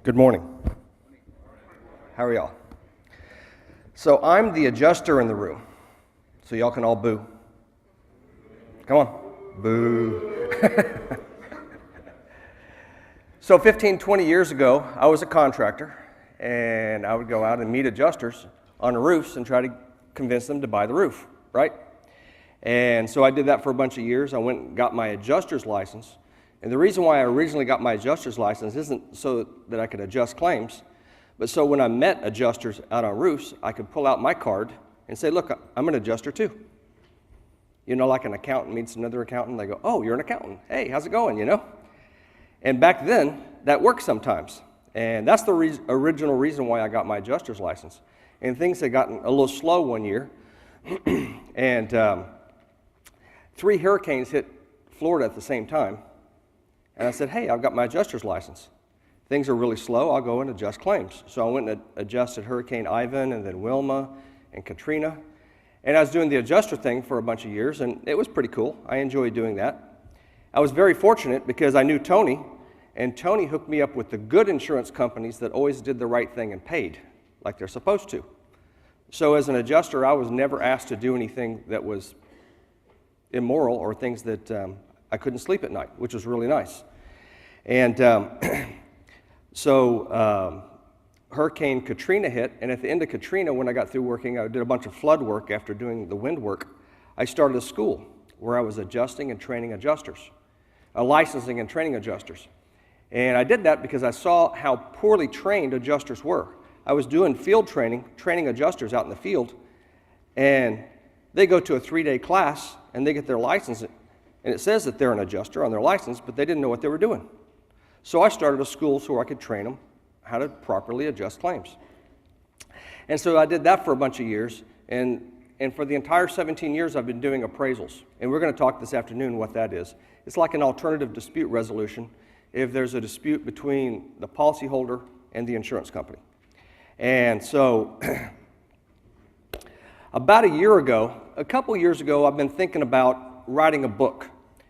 Good morning. How are y'all? So I'm the adjuster in the room, so y'all can all boo. Come on, boo. So 15, 20 years ago, I was a contractor, and I would go out and meet adjusters on the roofs and try to convince them to buy the roof, right? And so I did that for a bunch of years. I went and got my adjuster's license. And the reason why I originally got my adjuster's license isn't so that I could adjust claims, but so when I met adjusters out on roofs, I could pull out my card and say, look, I'm an adjuster too. You know, like an accountant meets another accountant, they go, oh, you're an accountant. Hey, how's it going, you know? And back then, that worked sometimes. And that's the original reason why I got my adjuster's license. And things had gotten a little slow one year, and 3 hurricanes hit Florida at the same time. And I said, hey, I've got my adjuster's license. Things are really slow, I'll go and adjust claims. So I went and adjusted Hurricane Ivan and then Wilma and Katrina. And I was doing the adjuster thing for a bunch of years, and it was pretty cool. I enjoyed doing that. I was very fortunate because I knew Tony, and Tony hooked me up with the good insurance companies that always did the right thing and paid like they're supposed to. So as an adjuster, I was never asked to do anything that was immoral or things that I couldn't sleep at night, which was really nice. And so Hurricane Katrina hit, and at the end of Katrina, when I got through working, I did a bunch of flood work after doing the wind work. I started a school where I was adjusting and training adjusters, licensing and training adjusters. And I did that because I saw how poorly trained adjusters were. I was doing field training, training adjusters out in the field, and they go to a 3-day class, and they get their license, and it says that they're an adjuster on their license, but they didn't know what they were doing. So I started a school so I could train them how to properly adjust claims. And so I did that for a bunch of years, and for the entire 17 years I've been doing appraisals. And we're going to talk this afternoon what that is. It's like an alternative dispute resolution if there's a dispute between the policyholder and the insurance company. And so about a couple years ago, I've been thinking about writing a book.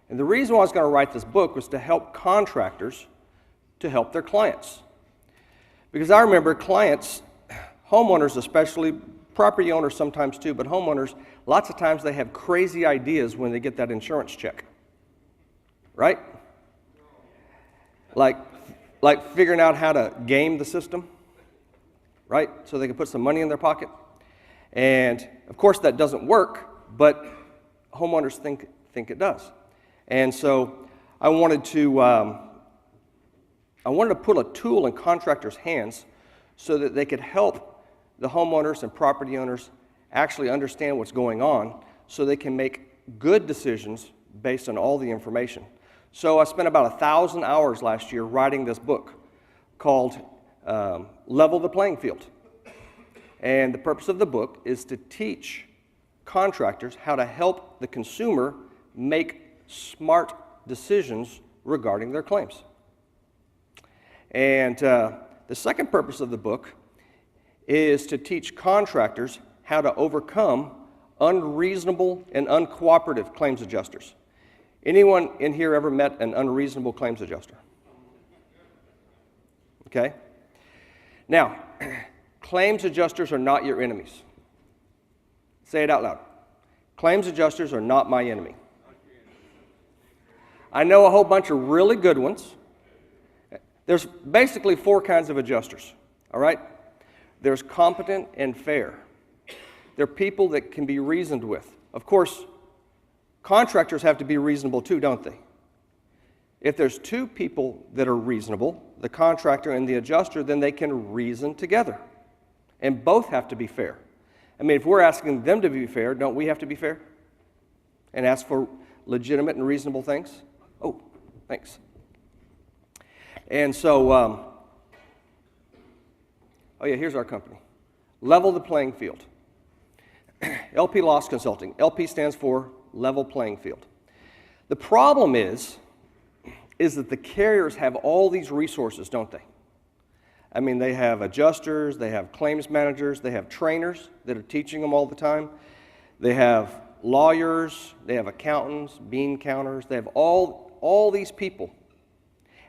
And the reason why I was going to write this book was to help contractors to help their clients. Because I remember clients, homeowners especially, property owners sometimes too, but homeowners, lots of times they have crazy ideas when they get that insurance check, right? Like figuring out how to game the system, right? So they can put some money in their pocket. And of course that doesn't work, but homeowners think it does. And so I wanted to put a tool in contractors' hands so that they could help the homeowners and property owners actually understand what's going on so they can make good decisions based on all the information. So I spent about 1,000 hours last year writing this book called Level the Playing Field. And the purpose of the book is to teach contractors how to help the consumer make smart decisions regarding their claims. And the second purpose of the book is to teach contractors how to overcome unreasonable and uncooperative claims adjusters. Anyone in here ever met an unreasonable claims adjuster? Okay? Now, claims adjusters are not your enemies. Say it out loud. Claims adjusters are not my enemy. I know a whole bunch of really good ones. There's basically 4 kinds of adjusters, all right? There's competent and fair. They're people that can be reasoned with. Of course, contractors have to be reasonable too, don't they? If there's 2 people that are reasonable, the contractor and the adjuster, then they can reason together. And both have to be fair. I mean, if we're asking them to be fair, don't we have to be fair? And ask for legitimate and reasonable things? Oh, thanks. And so, oh yeah, here's our company. Level the Playing Field. LP Loss Consulting. LP stands for Level Playing Field. The problem is that the carriers have all these resources, don't they? I mean, they have adjusters, they have claims managers, they have trainers that are teaching them all the time. They have lawyers, they have accountants, bean counters, they have all these people.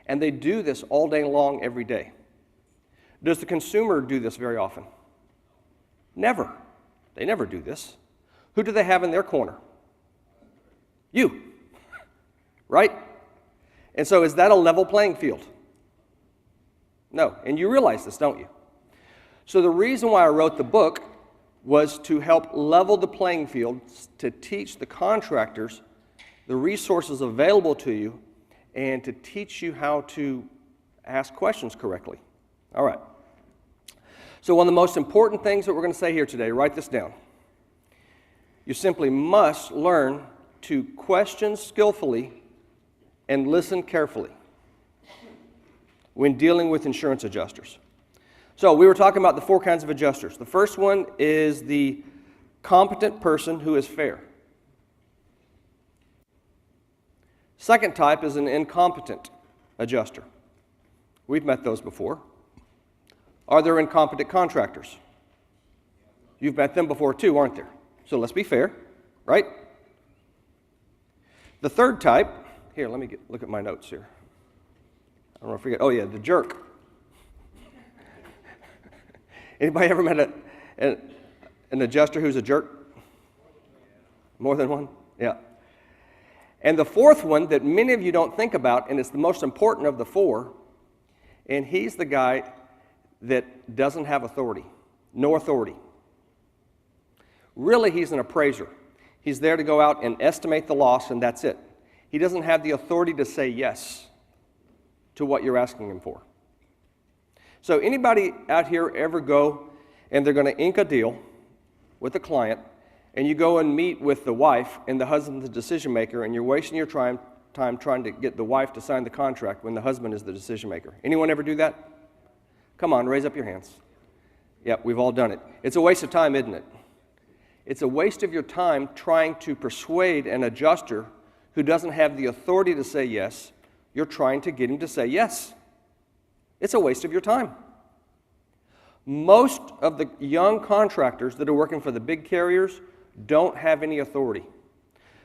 And they do this all day long, every day. Does the consumer do this very often? Never. They never do this. Who do they have in their corner? You. Right? And so is that a level playing field? No. And you realize this, don't you? So the reason why I wrote the book was to help level the playing field, to teach the contractors the resources available to you, and to teach you how to ask questions correctly. All right. So one of the most important things that we're going to say here today, write this down. You simply must learn to question skillfully and listen carefully when dealing with insurance adjusters. So we were talking about the 4 kinds of adjusters. The first one is the competent person who is fair. Second type is an incompetent adjuster. We've met those before. Are there incompetent contractors? You've met them before too, aren't there? So let's be fair, right? The third type, here, let me look at my notes here. I don't want to forget. Oh yeah, the jerk. Anybody ever met an adjuster who's a jerk? More than one? Yeah. And the fourth one that many of you don't think about, and it's the most important of the 4, and he's the guy that doesn't have authority, no authority. Really, he's an appraiser. He's there to go out and estimate the loss, and that's it. He doesn't have the authority to say yes to what you're asking him for. So anybody out here ever go and they're going to ink a deal with a client, and you go and meet with the wife and the husband's the decision maker, and you're wasting your time trying to get the wife to sign the contract when the husband is the decision maker? Anyone ever do that? Come on, raise up your hands. Yep, we've all done it. It's a waste of time, isn't it? It's a waste of your time trying to persuade an adjuster who doesn't have the authority to say yes. You're trying to get him to say yes. It's a waste of your time. Most of the young contractors that are working for the big carriers don't have any authority.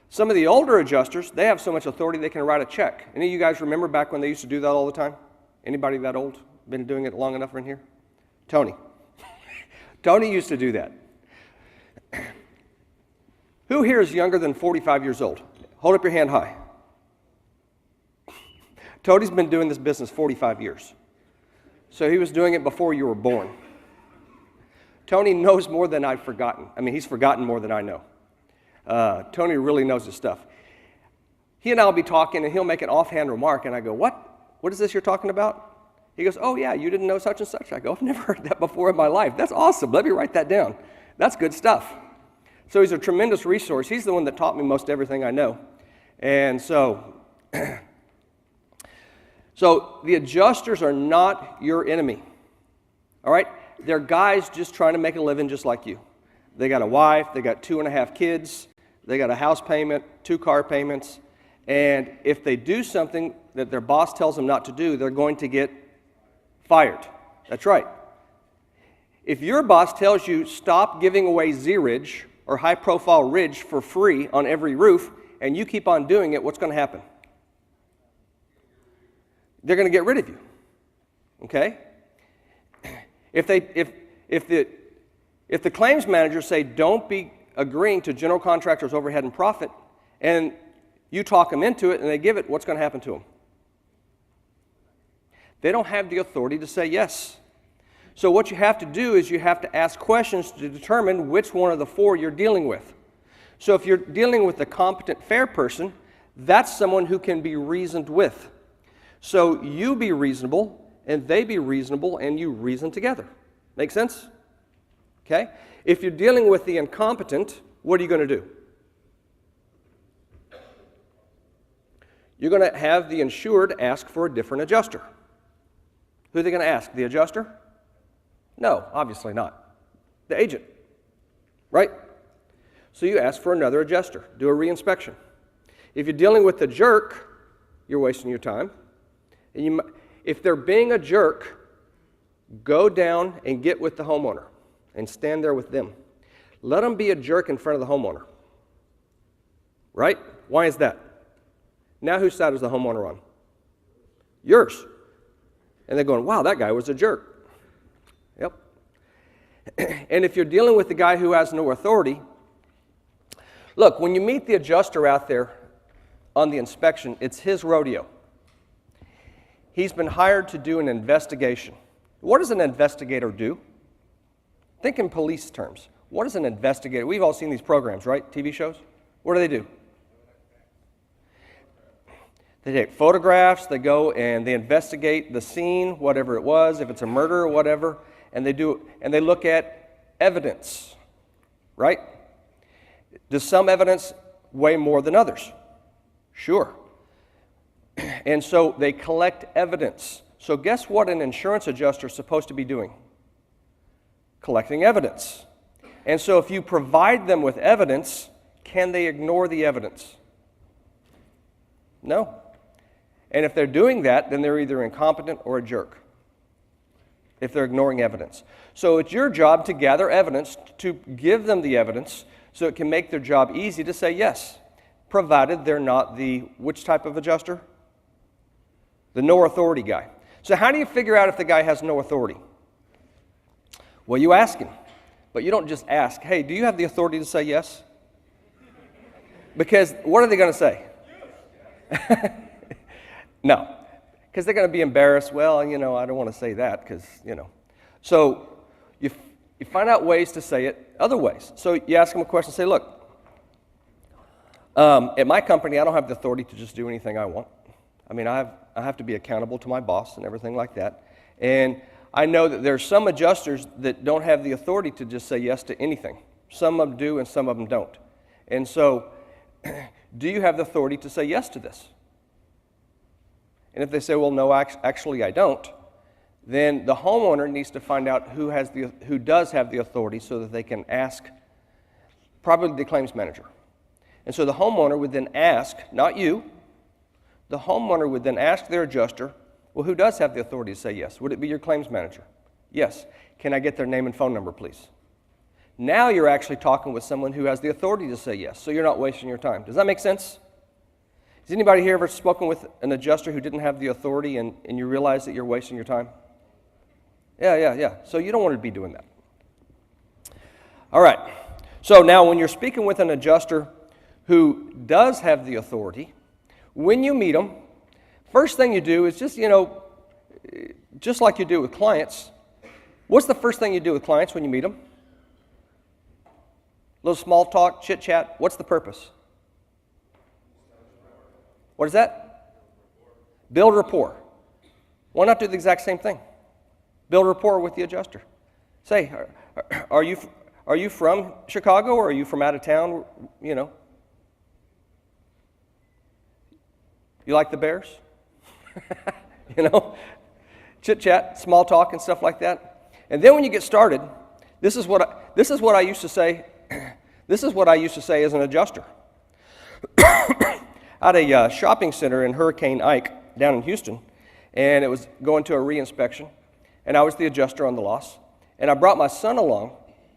Some of the older adjusters, they have so much authority they can write a check. Any of you guys remember back when they used to do that all the time? Anybody that old? Been doing it long enough in here? Tony. Tony used to do that. Who here is younger than 45 years old? Hold up your hand high. Tony's been doing this business 45 years. So he was doing it before you were born. Tony knows more than I've forgotten. I mean, he's forgotten more than I know. Tony really knows his stuff. He and I will be talking, and he'll make an offhand remark, and I go, what? What is this you're talking about? He goes, oh, yeah, you didn't know such and such. I go, I've never heard that before in my life. That's awesome. Let me write that down. That's good stuff. So he's a tremendous resource. He's the one that taught me most everything I know. And so, so the adjusters are not your enemy. All right? They're guys just trying to make a living just like you. They got a wife. They got 2.5 kids. They got a house payment, 2 car payments. And if they do something that their boss tells them not to do, they're going to get fired. That's right. If your boss tells you stop giving away Z-Ridge or high-profile ridge for free on every roof, and you keep on doing it, what's going to happen? They're going to get rid of you. Okay? If the claims managers say don't be agreeing to general contractor's overhead and profit, and you talk them into it and they give it, what's going to happen to them? They don't have the authority to say yes. So what you have to do is you have to ask questions to determine which one of the 4 you're dealing with. So if you're dealing with a competent, fair person, that's someone who can be reasoned with. So you be reasonable, and they be reasonable, and you reason together. Make sense? Okay? If you're dealing with the incompetent, what are you going to do? You're going to have the insured ask for a different adjuster. Who are they going to ask? The adjuster? No, obviously not. The agent, right? So you ask for another adjuster. Do a reinspection. If you're dealing with the jerk, you're wasting your time. And if they're being a jerk, go down and get with the homeowner and stand there with them. Let them be a jerk in front of the homeowner. Right? Why is that? Now whose side is the homeowner on? Yours. And they're going, wow, that guy was a jerk. Yep. And if you're dealing with the guy who has no authority, look, when you meet the adjuster out there on the inspection, it's his rodeo. He's been hired to do an investigation. What does an investigator do? Think in police terms. What is an investigator? We've all seen these programs, right? TV shows. What do? They take photographs, they go and they investigate the scene, whatever it was, if it's a murder or whatever, and they look at evidence, right? Does some evidence weigh more than others? Sure. And so they collect evidence. So guess what an insurance adjuster is supposed to be doing? Collecting evidence. And so if you provide them with evidence, can they ignore the evidence? No. And if they're doing that, then they're either incompetent or a jerk, if they're ignoring evidence. So it's your job to gather evidence, to give them the evidence, so it can make their job easy to say yes, provided they're not the, which type of adjuster? The no authority guy. So how do you figure out if the guy has no authority? Well, you ask him. But you don't just ask, hey, do you have the authority to say yes? Because what are they going to say? No, because they're going to be embarrassed. Well, I don't want to say that because, So you find out ways to say it other ways. So you ask them a question, say, look, at my company, I don't have the authority to just do anything I want. I mean, I have to be accountable to my boss and everything like that. And I know that there's some adjusters that don't have the authority to just say yes to anything. Some of them do and some of them don't. And so, do you have the authority to say yes to this? And if they say, well, no, actually I don't, then the homeowner needs to find out who does have the authority so that they can ask, probably the claims manager. And so the homeowner would then ask, not you, the homeowner would then ask their adjuster, well, who does have the authority to say yes? Would it be your claims manager? Yes. Can I get their name and phone number, please? Now you're actually talking with someone who has the authority to say yes, so you're not wasting your time. Does that make sense? Has anybody here ever spoken with an adjuster who didn't have the authority and you realize that you're wasting your time? Yeah. So you don't want to be doing that. All right. So now when you're speaking with an adjuster who does have the authority, when you meet them, first thing you do is just like you do with clients. What's the first thing you do with clients when you meet them? A little small talk, chit chat. What's the purpose? What is that? Build rapport. Why not do the exact same thing? Build rapport with the adjuster. Say, are you from Chicago or are you from out of town? You like the Bears? Chit chat, small talk, and stuff like that. And then when you get started, this is what I used to say. This is what I used to say as an adjuster. At a shopping center in Hurricane Ike down in Houston, and it was going to a reinspection, and I was the adjuster on the loss, and I brought my son along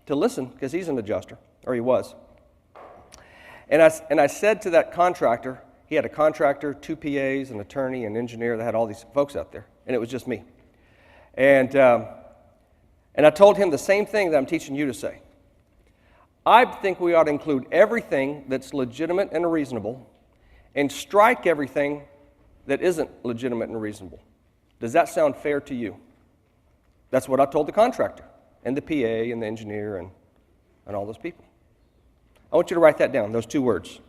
to listen because he's an adjuster, or he was. And I said to that contractor. He had a contractor, 2 PAs, an attorney, an engineer that had all these folks out there, and it was just me. And I told him the same thing that I'm teaching you to say. I think we ought to include everything that's legitimate and reasonable and strike everything that isn't legitimate and reasonable. Does that sound fair to you? That's what I told the contractor and the PA and the engineer and all those people. I want you to write that down, those 2 words.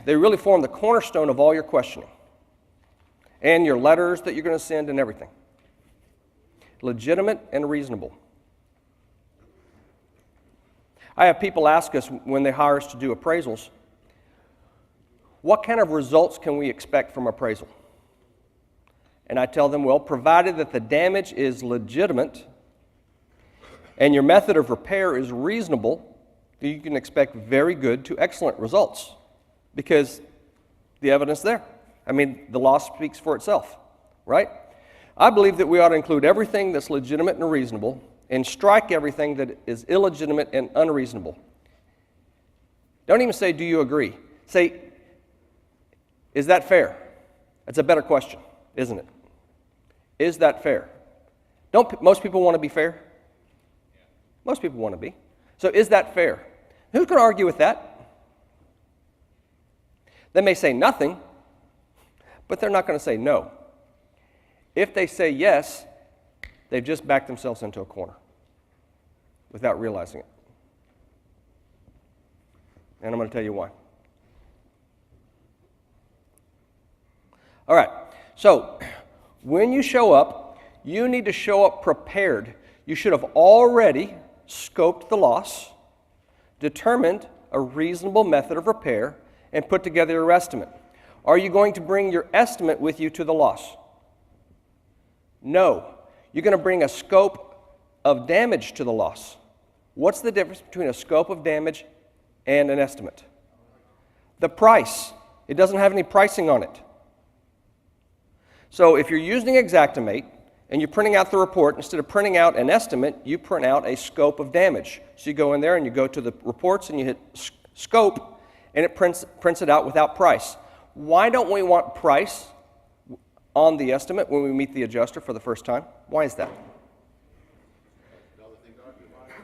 They really form the cornerstone of all your questioning and your letters that you're going to send and everything. Legitimate and reasonable. I have people ask us when they hire us to do appraisals, what kind of results can we expect from appraisal? And I tell them, well, provided that the damage is legitimate and your method of repair is reasonable, you can expect very good to excellent results. Because the evidence there. I mean, the law speaks for itself, right? I believe that we ought to include everything that's legitimate and reasonable and strike everything that is illegitimate and unreasonable. Don't even say, do you agree? Say, is that fair? That's a better question, isn't it? Is that fair? Don't most people want to be fair? Most people want to be. So is that fair? Who's going to argue with that? They may say nothing, but they're not going to say no. If they say yes, they've just backed themselves into a corner without realizing it. And I'm going to tell you why. All right, so when you show up, you need to show up prepared. You should have already scoped the loss, determined a reasonable method of repair, and put together your estimate. Are you going to bring your estimate with you to the loss? No. You're going to bring a scope of damage to the loss. What's the difference between a scope of damage and an estimate? The price. It doesn't have any pricing on it. So if you're using Xactimate and you're printing out the report, instead of printing out an estimate, you print out a scope of damage. So you go in there and you go to the reports and you hit scope, and it prints it out without price. Why don't we want price on the estimate when we meet the adjuster for the first time? Why is that?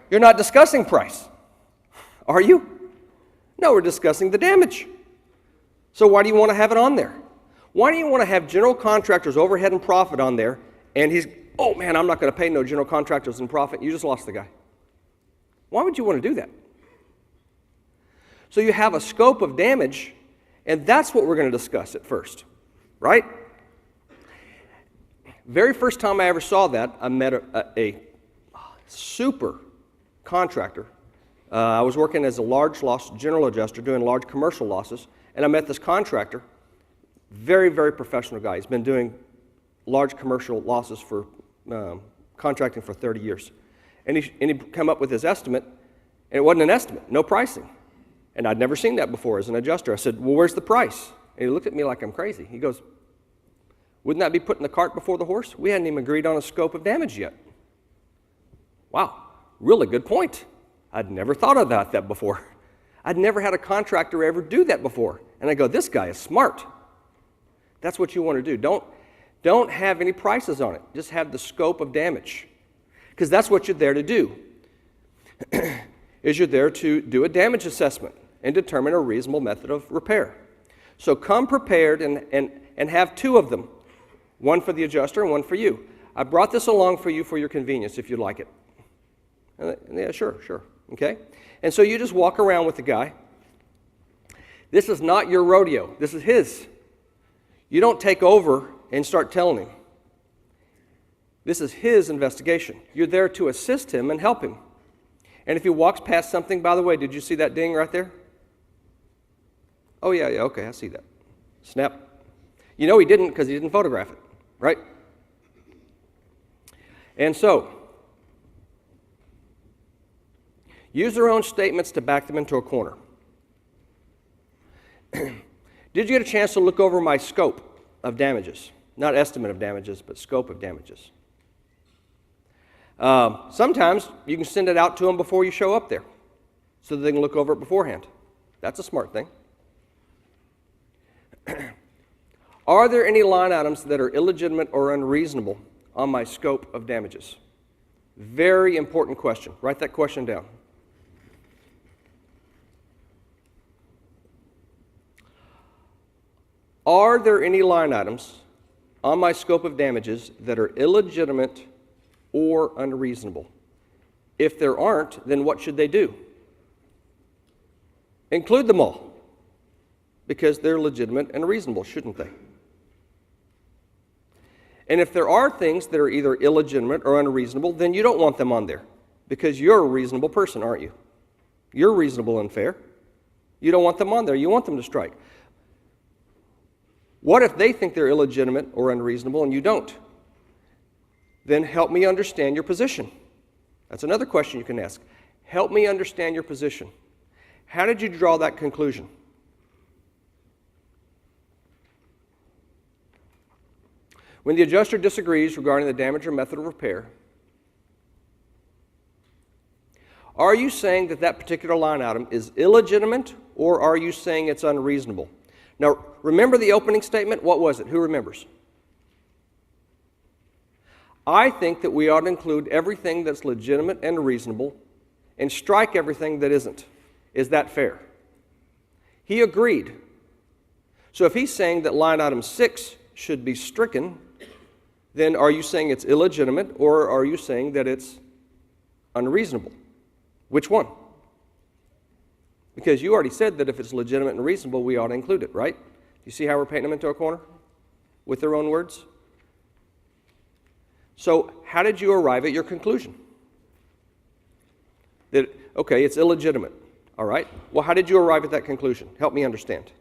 You're not discussing price, are you? No, we're discussing the damage. So why do you want to have it on there? Why do you want to have general contractors' overhead and profit on there, and he's, oh man, I'm not going to pay no general contractors and profit. You just lost the guy. Why would you want to do that? So you have a scope of damage, and that's what we're going to discuss at first, right? Very first time I ever saw that, I met a super contractor. I was working as a large loss general adjuster doing large commercial losses, and I met this contractor, very, very professional guy. He's been doing large commercial losses for contracting for 30 years. And he'd come up with his estimate, and it wasn't an estimate, no pricing. And I'd never seen that before as an adjuster. I said, well, where's the price? And he looked at me like I'm crazy. He goes, wouldn't that be putting the cart before the horse? We hadn't even agreed on a scope of damage yet. Wow, really good point. I'd never thought of that before. I'd never had a contractor ever do that before. And I go, this guy is smart. That's what you want to do. Don't have any prices on it. Just have the scope of damage. Because that's what you're there to do. Is you're there to do a damage assessment and determine a reasonable method of repair. So come prepared and have two of them. One for the adjuster and one for you. I brought this along for you for your convenience if you'd like it. Yeah, sure. Okay? And so you just walk around with the guy. This is not your rodeo. This is his. You don't take over and start telling him. This is his investigation. You're there to assist him and help him. And if he walks past something, by the way, did you see that ding right there? Oh, yeah, okay, I see that. Snap. You know he didn't because he didn't photograph it, right? And so, use their own statements to back them into a corner. Did you get a chance to look over my scope of damages? Not estimate of damages, but scope of damages. Sometimes you can send it out to them before you show up there so that they can look over it beforehand. That's a smart thing. Are there any line items that are illegitimate or unreasonable on my scope of damages? Very important question. Write that question down. Are there any line items on my scope of damages that are illegitimate or unreasonable? If there aren't, then what should they do? Include them all, because they're legitimate and reasonable, shouldn't they? And if there are things that are either illegitimate or unreasonable, then you don't want them on there, because you're a reasonable person, aren't you? You're reasonable and fair. You don't want them on there. You want them to strike. What if they think they're illegitimate or unreasonable and you don't? Then help me understand your position. That's another question you can ask. Help me understand your position. How did you draw that conclusion? When the adjuster disagrees regarding the damage or method of repair, are you saying that that particular line item is illegitimate, or are you saying it's unreasonable? Now, remember the opening statement? What was it? Who remembers? I think that we ought to include everything that's legitimate and reasonable and strike everything that isn't. Is that fair? He agreed. So if he's saying that line item 6 should be stricken, then are you saying it's illegitimate or are you saying that it's unreasonable? Which one? Because you already said that if it's legitimate and reasonable, we ought to include it, right? You see how we're painting them into a corner with their own words? So how did you arrive at your conclusion? That, okay, it's illegitimate. All right. Well, how did you arrive at that conclusion? Help me understand.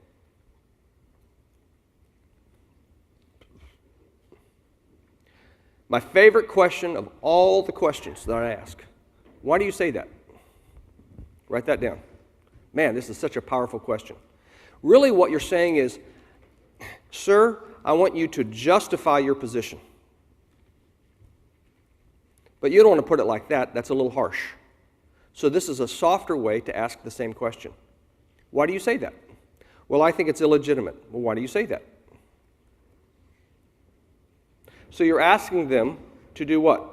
My favorite question of all the questions that I ask. Why do you say that? Write that down. Man, this is such a powerful question. Really what you're saying is, sir, I want you to justify your position. But you don't want to put it like that. That's a little harsh. So this is a softer way to ask the same question. Why do you say that? Well, I think it's illegitimate. Well, why do you say that? So you're asking them to do what?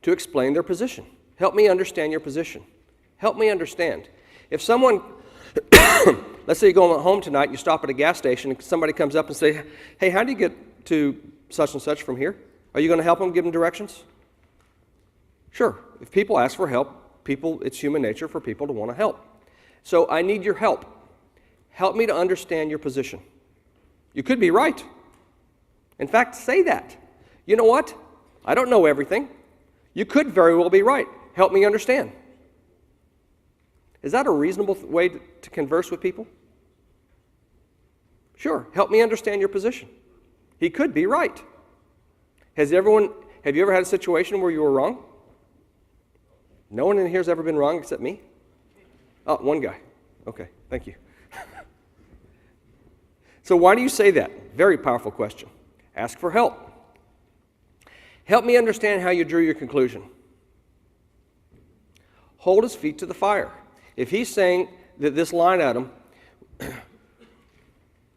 To explain their position. Help me understand your position. Help me understand. If someone, let's say you go home tonight, you stop at a gas station, and somebody comes up and say, hey, how do you get to such and such from here? Are you going to help them, give them directions? Sure. If people ask for help, it's human nature for people to want to help. So I need your help. Help me to understand your position. You could be right. In fact, say that. You know what? I don't know everything. You could very well be right. Help me understand. Is that a reasonable way to converse with people? Sure. Help me understand your position. He could be right. Have you ever had a situation where you were wrong? No one in here has ever been wrong except me? Oh, one guy. Okay, thank you. So why do you say that? Very powerful question. Ask for help. Help me understand how you drew your conclusion. Hold his feet to the fire. If he's saying that this line item,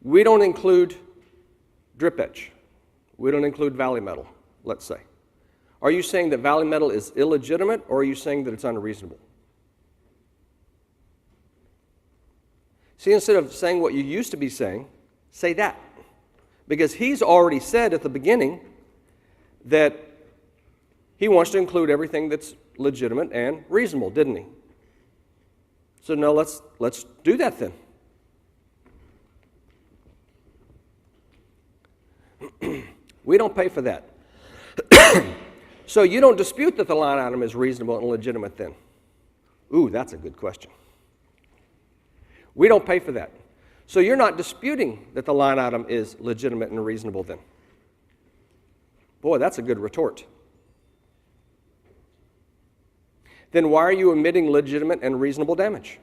we don't include drip edge. We don't include valley metal, let's say. Are you saying that valley metal is illegitimate, or are you saying that it's unreasonable? See, instead of saying what you used to be saying, say that. Because he's already said at the beginning that he wants to include everything that's legitimate and reasonable, didn't he? So no, let's do that then. We don't pay for that. So you don't dispute that the line item is reasonable and legitimate then? Ooh, that's a good question. We don't pay for that. So you're not disputing that the line item is legitimate and reasonable then? Boy, that's a good retort. Then why are you omitting legitimate and reasonable damage?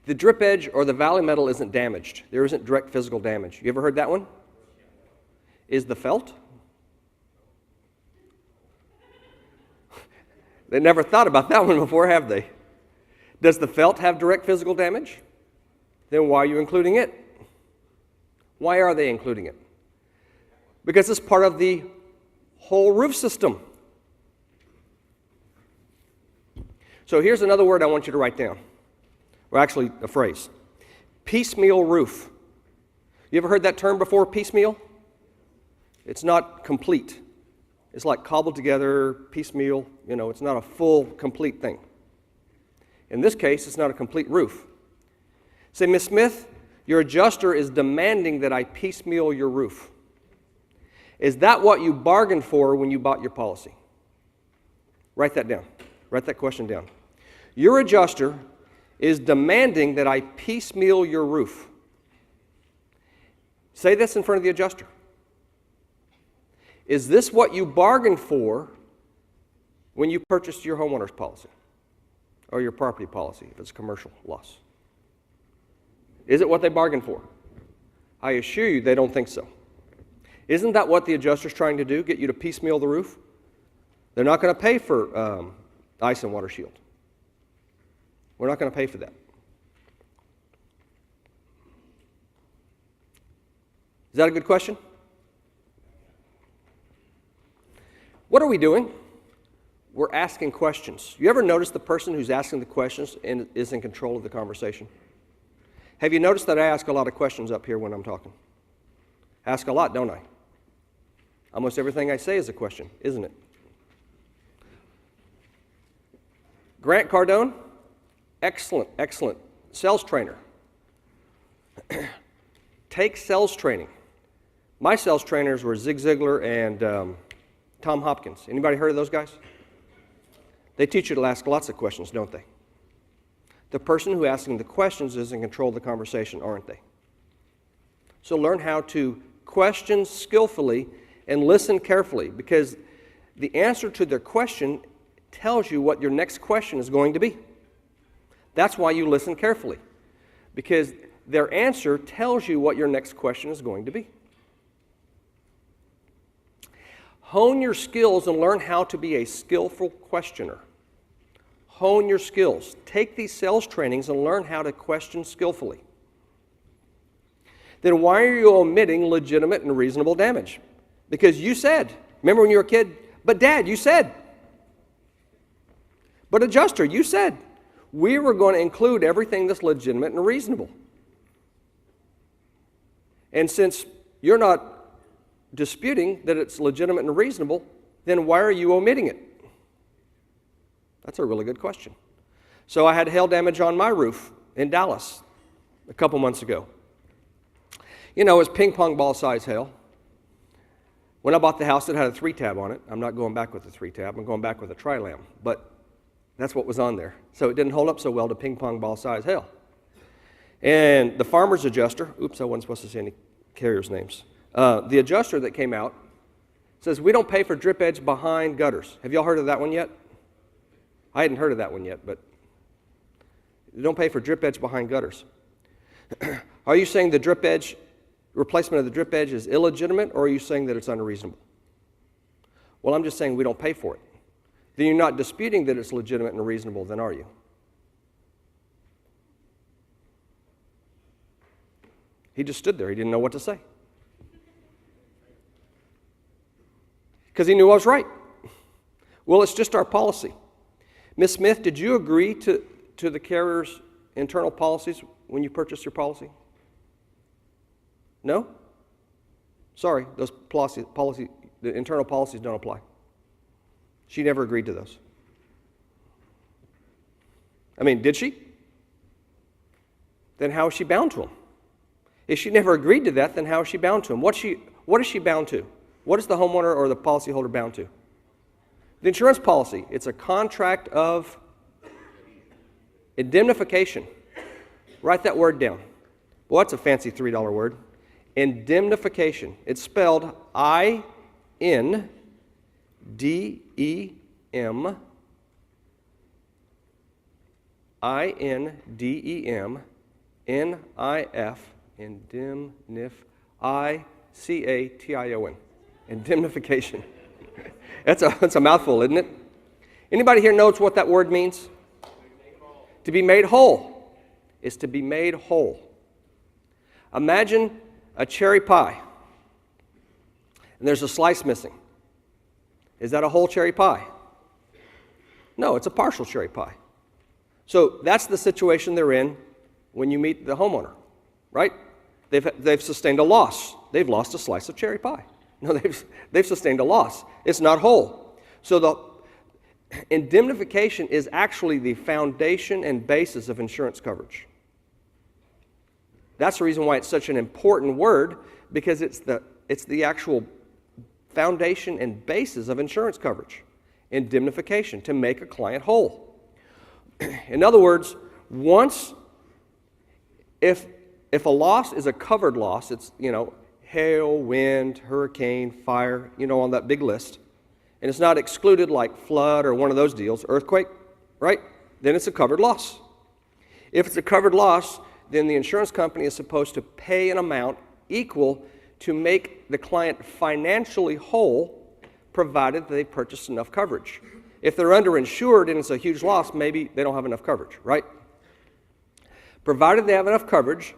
The drip edge or the valley metal isn't damaged. There isn't direct physical damage. You ever heard that one? Is the felt? They never thought about that one before, have they? Does the felt have direct physical damage? Then why are you including it? Why are they including it? Because it's part of the whole roof system. So here's another word I want you to write down. Or actually, a phrase. Piecemeal roof. You ever heard that term before, piecemeal? It's not complete. It's like cobbled together, piecemeal. It's not a full, complete thing. In this case, it's not a complete roof. Say, Miss Smith, your adjuster is demanding that I piecemeal your roof. Is that what you bargained for when you bought your policy? Write that down. Write that question down. Your adjuster is demanding that I piecemeal your roof. Say this in front of the adjuster. Is this what you bargained for when you purchased your homeowner's policy or your property policy if it's commercial loss? Is it what they bargained for? I assure you they don't think so. Isn't that what the adjuster's trying to do, get you to piecemeal the roof? They're not going to pay for ice and water shield. We're not going to pay for that. Is that a good question? What are we doing? We're asking questions. You ever notice the person who's asking the questions and is in control of the conversation? Have you noticed that I ask a lot of questions up here when I'm talking? Ask a lot, don't I? Almost everything I say is a question, isn't it? Grant Cardone, excellent, excellent sales trainer. Take sales training. My sales trainers were Zig Ziglar and Tom Hopkins. Anybody heard of those guys? They teach you to ask lots of questions, don't they? The person who asking the questions is in control of the conversation, aren't they? So learn how to question skillfully and listen carefully, because the answer to their question tells you what your next question is going to be. That's why you listen carefully, because their answer tells you what your next question is going to be. Hone your skills and learn how to be a skillful questioner. Hone your skills. Take these sales trainings and learn how to question skillfully. Then why are you omitting legitimate and reasonable damage? Because you said, remember when you were a kid, but Dad, you said. But adjuster, you said. We were going to include everything that's legitimate and reasonable. And since you're not disputing that it's legitimate and reasonable, then why are you omitting it? That's a really good question. So I had hail damage on my roof in Dallas a couple months ago. You know, it's ping pong ball size hail. When I bought the house, it had a 3-tab on it. I'm not going back with a 3-tab. I'm going back with a tri-lam. But that's what was on there. So it didn't hold up so well to ping pong ball size hail. And the farmer's adjuster, oops, I wasn't supposed to say any carriers' names. The adjuster that came out says, we don't pay for drip edge behind gutters. Have y'all heard of that one yet? I hadn't heard of that one yet, but you don't pay for drip edge behind gutters. Are you saying the drip edge, replacement of the drip edge is illegitimate, or are you saying that it's unreasonable? Well, I'm just saying we don't pay for it. Then you're not disputing that it's legitimate and reasonable, then are you? He just stood there. He didn't know what to say. Because he knew I was right. Well, it's just our policy. Ms. Smith, did you agree to the carrier's internal policies when you purchased your policy? No? Sorry, those the internal policies don't apply. She never agreed to those. I mean, did she? Then how is she bound to them? If she never agreed to that, then how is she bound to them? What is she bound to? What is the homeowner or the policyholder bound to? The insurance policy. It's a contract of indemnification. Write that word down. Well, that's a fancy $3 word. Indemnification. It's spelled I-N-D-E-M I-N-D-E-M-N-I-F I-C-A-T-I-O-N. Indemnification. That's a mouthful, isn't it? Anybody here knows what that word means? To be made whole. Is to be made whole. Imagine a cherry pie, and there's a slice missing. Is that a whole cherry pie? No, it's a partial cherry pie. So that's the situation they're in when you meet the homeowner, right? They've sustained a loss. They've lost a slice of cherry pie. No, they've sustained a loss. It's not whole. So the indemnification is actually the foundation and basis of insurance coverage. That's the reason why it's such an important word, because it's the actual foundation and basis of insurance coverage. Indemnification, to make a client whole. In other words, if a loss is a covered loss, it's, hail, wind, hurricane, fire, on that big list, and it's not excluded like flood or one of those deals, earthquake, right? Then it's a covered loss. If it's a covered loss, then the insurance company is supposed to pay an amount equal to make the client financially whole, provided that they purchased enough coverage. If they're underinsured and it's a huge loss, maybe they don't have enough coverage, right? Provided they have enough coverage,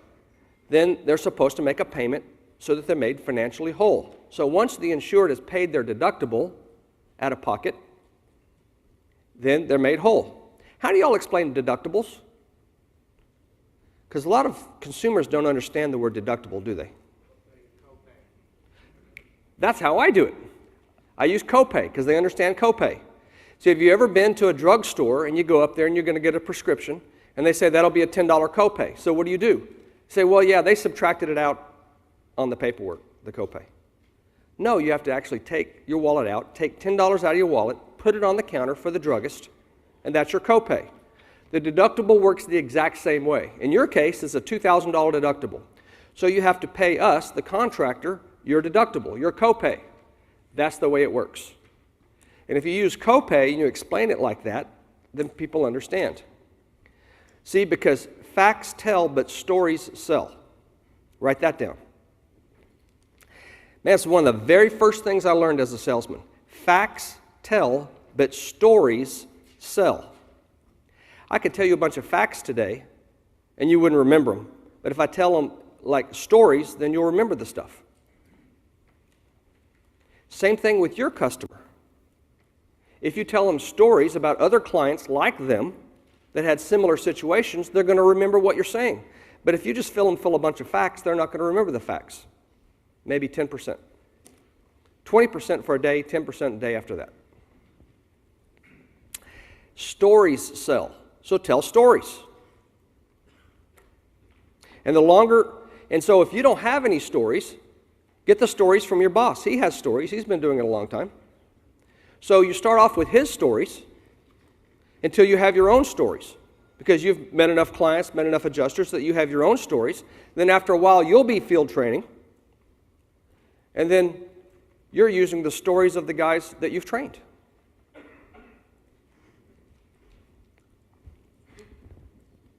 then they're supposed to make a payment so that they're made financially whole. So once the insured has paid their deductible out of pocket, then they're made whole. How do y'all explain deductibles? Because a lot of consumers don't understand the word deductible, do they? That's how I do it. I use copay because they understand copay. So have you ever been to a drugstore and you go up there and you're going to get a prescription and they say that'll be a $10 copay. So what do? You say, well, yeah, they subtracted it out on the paperwork, the copay. No, you have to actually take your wallet out, take $10 out of your wallet, put it on the counter for the druggist, and that's your copay. The deductible works the exact same way. In your case, it's a $2,000 deductible. So you have to pay us, the contractor, your deductible, your copay. That's the way it works. And if you use copay and you explain it like that, then people understand. See, because facts tell, but stories sell. Write that down. Man, it's one of the very first things I learned as a salesman. Facts tell, but stories sell. I could tell you a bunch of facts today, and you wouldn't remember them. But if I tell them like stories, then you'll remember the stuff. Same thing with your customer. If you tell them stories about other clients like them that had similar situations, they're going to remember what you're saying. But if you just fill them full of a bunch of facts, they're not going to remember the facts. Maybe 10%. 20% for a day, 10% a day after that. Stories sell. So tell stories. And so if you don't have any stories, get the stories from your boss. He has stories. He's been doing it a long time. So you start off with his stories until you have your own stories. Because you've met enough clients, met enough adjusters that you have your own stories. Then after a while, you'll be field training. And then you're using the stories of the guys that you've trained.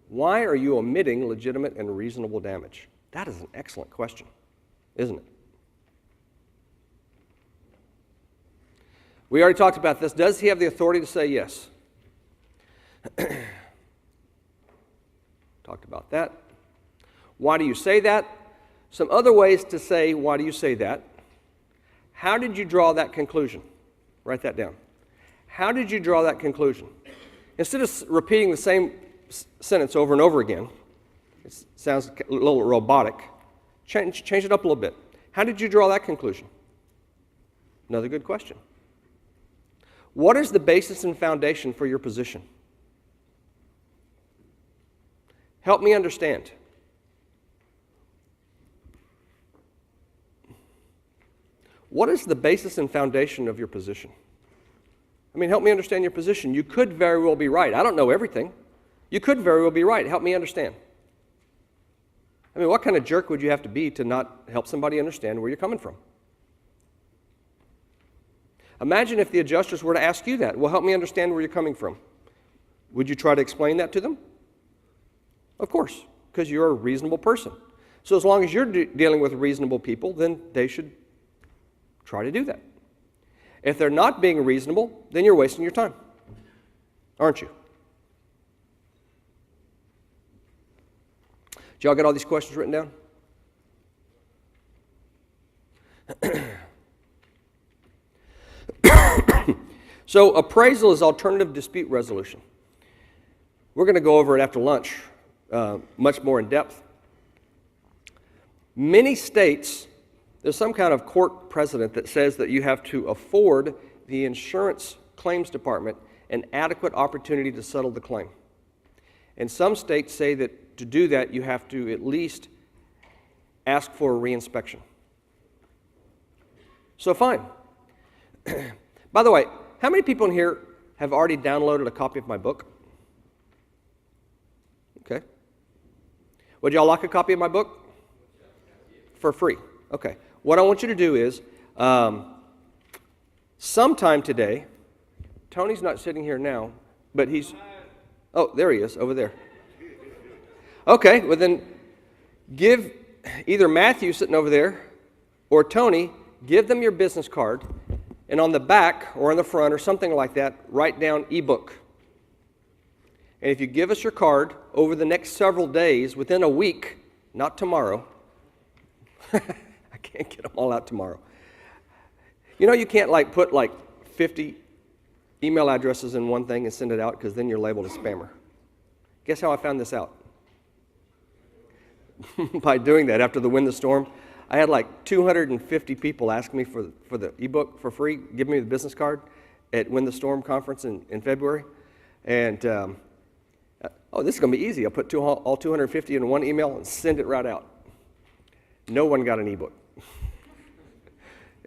Why are you omitting legitimate and reasonable damage? That is an excellent question, isn't it? We already talked about this. Does he have the authority to say yes? Talked about that. Why do you say that? Some other ways to say, why do you say that? How did you draw that conclusion? Write that down. How did you draw that conclusion? Instead of repeating the same sentence over and over again, it sounds a little robotic, change it up a little bit. How did you draw that conclusion? Another good question. What is the basis and foundation for your position? Help me understand. What is the basis and foundation of your position? I mean, help me understand your position. You could very well be right. I don't know everything. You could very well be right. Help me understand. I mean, what kind of jerk would you have to be to not help somebody understand where you're coming from? Imagine if the adjusters were to ask you that. Well, help me understand where you're coming from. Would you try to explain that to them? Of course, because you're a reasonable person. So as long as you're dealing with reasonable people, then they should try to do that. If they're not being reasonable, then you're wasting your time, aren't you? Did y'all get all these questions written down? So appraisal is alternative dispute resolution. We're going to go over it after lunch, much more in depth. Many states, there's some kind of court precedent that says that you have to afford the insurance claims department an adequate opportunity to settle the claim. And some states say that to do that, you have to at least ask for a reinspection. So fine. By the way, how many people in here have already downloaded a copy of my book? Okay. Would y'all like a copy of my book? For free. Okay. What I want you to do is, sometime today, Tony's not sitting here now, but he's, oh, there he is, over there. Okay, well then, give either Matthew sitting over there or Tony, give them your business card, and on the back or in the front or something like that, write down Ebook. And if you give us your card over the next several days, within a week, not tomorrow, I can't get them all out tomorrow. You know, you can't like put like 50 email addresses in one thing and send it out because then you're labeled a spammer. Guess how I found this out? By doing that after the Win the Storm. I had like 250 people ask me for the ebook for free, give me the business card at Win the Storm conference in February. And, this is going to be easy. I'll put all 250 in one email and send it right out. No one got an ebook.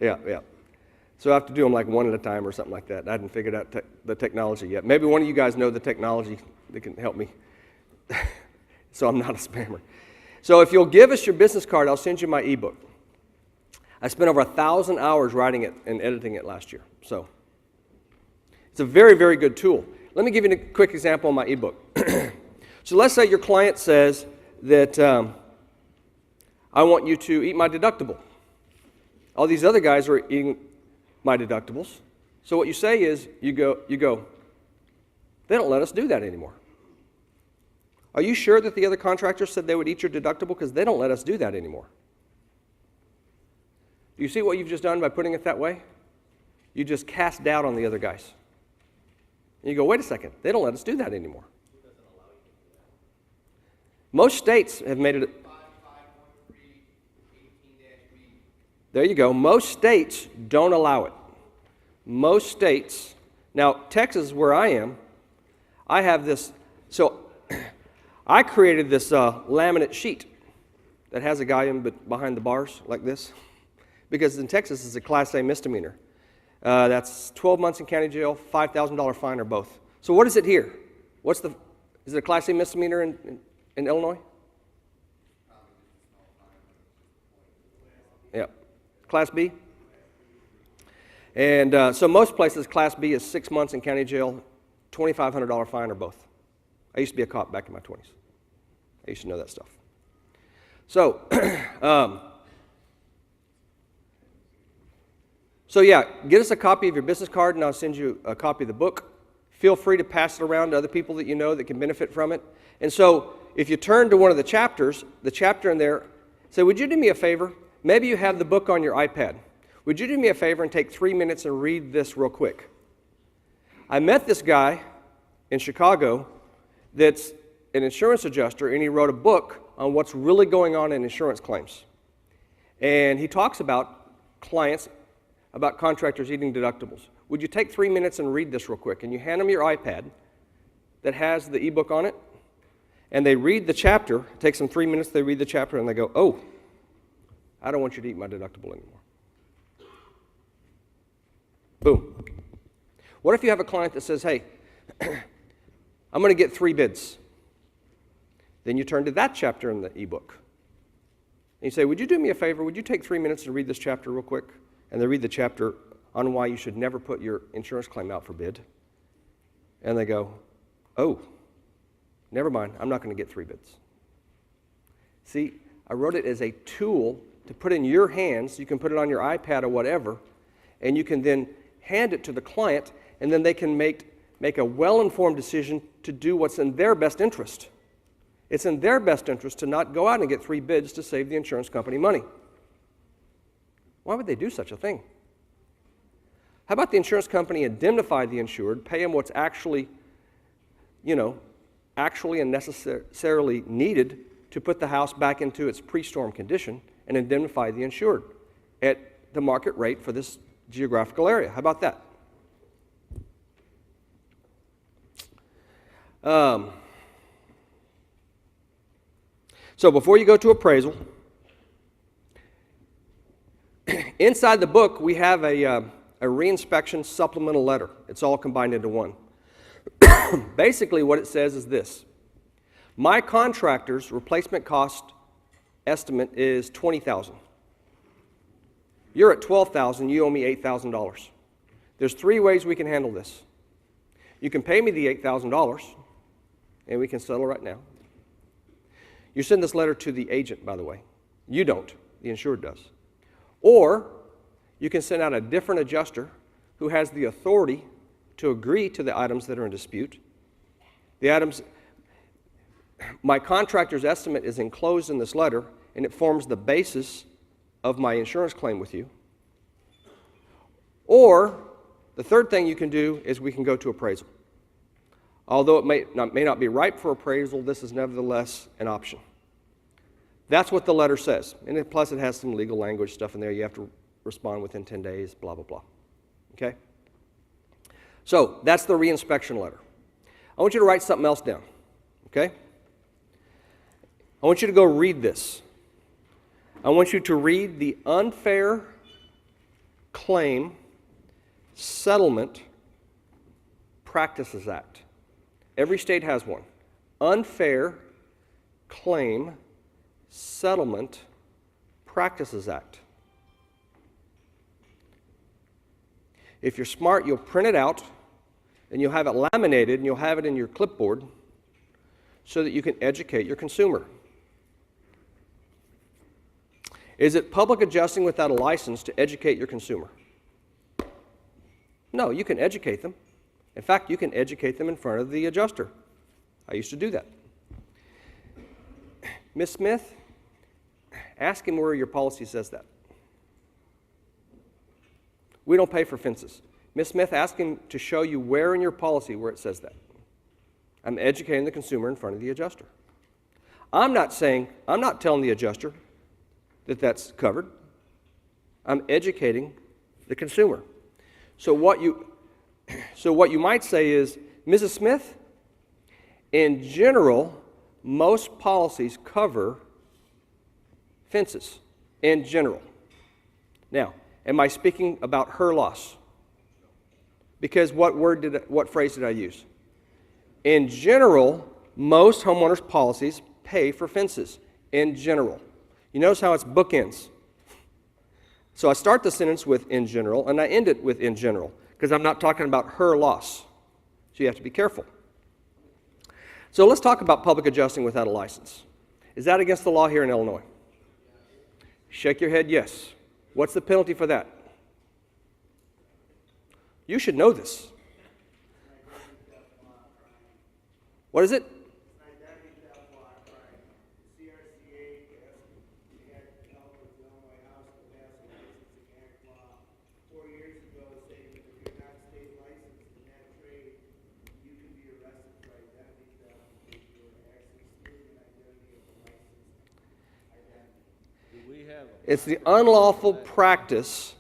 Yeah. So I have to do them like one at a time or something like that. I hadn't figured out the technology yet. Maybe one of you guys know the technology that can help me so I'm not a spammer. So if you'll give us your business card, I'll send you my ebook. I spent over 1,000 hours writing it and editing it last year. So it's a very, very good tool. Let me give you a quick example on my ebook. So let's say your client says that I want you to eat my deductible. All these other guys are eating my deductibles. So what you say is, you go, they don't let us do that anymore. Are you sure that the other contractors said they would eat your deductible? Because they don't let us do that anymore. Do you see what you've just done by putting it that way? You just cast doubt on the other guys. And you go, wait a second, they don't let us do that anymore. Most states have made it. There you go. Most states don't allow it. Most states. Now, Texas, where I am, I have this. So I created this laminate sheet that has a guy behind the bars like this, because in Texas it's a Class A misdemeanor. That's 12 months in county jail, $5,000 fine, or both. So what is it here? Is it a Class A misdemeanor in Illinois? Yeah. Class B? And so most places, Class B is 6 months in county jail, $2,500 fine, or both. I used to be a cop back in my 20s. I used to know that stuff. So, yeah, get us a copy of your business card, and I'll send you a copy of the book. Feel free to pass it around to other people that you know that can benefit from it. And so, if you turn to one of the chapters, the chapter in there, say, would you do me a favor? Maybe you have the book on your iPad. Would you do me a favor and take 3 minutes and read this real quick? I met this guy in Chicago that's an insurance adjuster, and he wrote a book on what's really going on in insurance claims. And he talks about clients, about contractors eating deductibles. Would you take 3 minutes and read this real quick? And you hand them your iPad that has the ebook on it, and they read the chapter. It takes them 3 minutes, they read the chapter, and they go, oh, I don't want you to eat my deductible anymore. Boom. What if you have a client that says, hey, I'm going to get 3 bids. Then you turn to that chapter in the ebook. And you say, would you do me a favor? Would you take 3 minutes to read this chapter real quick? And they read the chapter on why you should never put your insurance claim out for bid. And they go, oh, never mind, I'm not going to get 3 bids. See, I wrote it as a tool to put in your hands. You can put it on your iPad or whatever, and you can then hand it to the client, and then they can make a well-informed decision to do what's in their best interest. It's in their best interest to not go out and get 3 bids to save the insurance company money. Why would they do such a thing? How about the insurance company indemnify the insured, pay them what's actually and necessarily needed to put the house back into its pre-storm condition, and indemnify the insured at the market rate for this geographical area? How about that? So before you go to appraisal, inside the book we have a reinspection supplemental letter. It's all combined into one. Basically what it says is this: my contractor's replacement cost estimate is $20,000. You're at $12,000, you owe me $8,000. There's 3 ways we can handle this. You can pay me the $8,000, and we can settle right now. You send this letter to the agent, by the way. You don't, the insured does. Or you can send out a different adjuster who has the authority to agree to the items that are in dispute. The items, my contractor's estimate is enclosed in this letter, and it forms the basis of my insurance claim with you. Or the third thing you can do is we can go to appraisal. Although it may not be ripe for appraisal, this is nevertheless an option. That's what the letter says. And plus it has some legal language stuff in there. You have to respond within 10 days, blah, blah, blah. Okay? So that's the reinspection letter. I want you to write something else down. Okay? I want you to go read this. I want you to read the Unfair Claim Settlement Practices Act. Every state has one. Unfair Claim Settlement Practices Act. If you're smart, you'll print it out and you'll have it laminated and you'll have it in your clipboard so that you can educate your consumer. Is it public adjusting without a license to educate your consumer? No, you can educate them. In fact, you can educate them in front of the adjuster. I used to do that. Ms. Smith, ask him where your policy says that. We don't pay for fences. Ms. Smith, ask him to show you where in your policy where it says that. I'm educating the consumer in front of the adjuster. I'm not telling the adjuster that that's covered. I'm educating the consumer. So what you might say is, Mrs. Smith, in general, most policies cover fences, in general. Now, am I speaking about her loss? Because what phrase did I use? In general, most homeowners' policies pay for fences, in general. You notice how it's bookends. So I start the sentence with in general, and I end it with in general, because I'm not talking about her loss. So you have to be careful. So let's talk about public adjusting without a license. Is that against the law here in Illinois? Shake your head, yes. What's the penalty for that? You should know this. What is it? It's the unlawful practice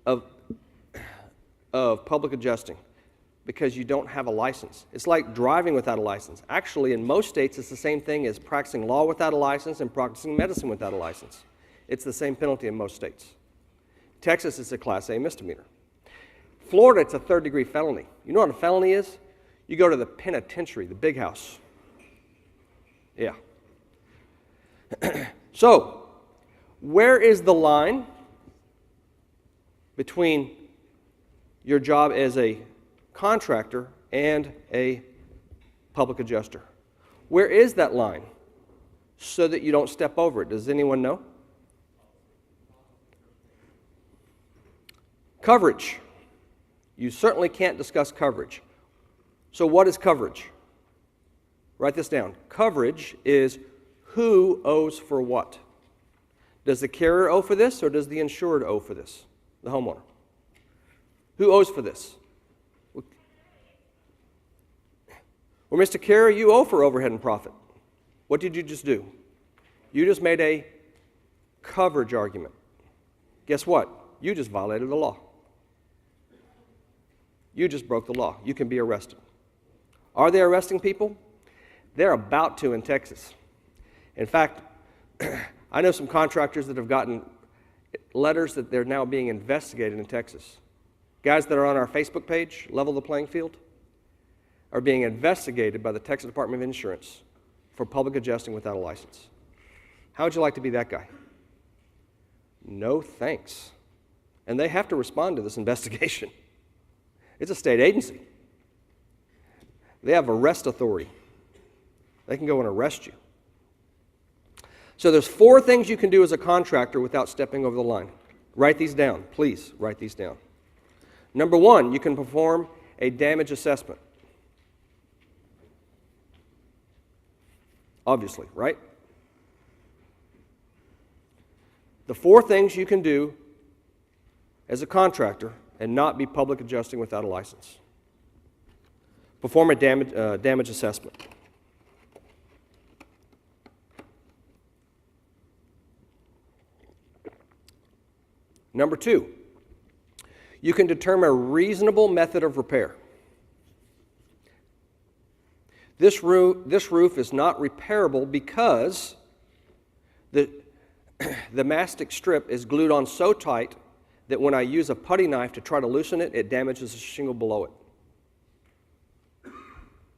of public adjusting because you don't have a license. It's like driving without a license. Actually, in most states, it's the same thing as practicing law without a license and practicing medicine without a license. It's the same penalty in most states. Texas, it's a Class A misdemeanor. Florida, it's a third-degree felony. You know what a felony is? You go to the penitentiary, the big house. Yeah. So, where is the line between your job as a contractor and a public adjuster? Where is that line so that you don't step over it? Does anyone know? Coverage. You certainly can't discuss coverage. So what is coverage? Write this down. Coverage is who owes for what. Does the carrier owe for this, or does the insured owe for this? The homeowner. Who owes for this? Well, Mr. Carrier, you owe for overhead and profit. What did you just do? You just made a coverage argument. Guess what? You just violated the law. You just broke the law. You can be arrested. Are they arresting people? They're about to in Texas. In fact, I know some contractors that have gotten letters that they're now being investigated in Texas. Guys that are on our Facebook page, Level the Playing Field, are being investigated by the Texas Department of Insurance for public adjusting without a license. How would you like to be that guy? No thanks. And they have to respond to this investigation. It's a state agency. They have arrest authority. They can go and arrest you. So there's 4 things you can do as a contractor without stepping over the line. Write these down. Please write these down. Number 1, you can perform a damage assessment. Obviously, right? The 4 things you can do as a contractor and not be public adjusting without a license. Perform a damage assessment. Number 2, you can determine a reasonable method of repair. This roof is not repairable because the mastic strip is glued on so tight that when I use a putty knife to try to loosen it, it damages the shingle below it.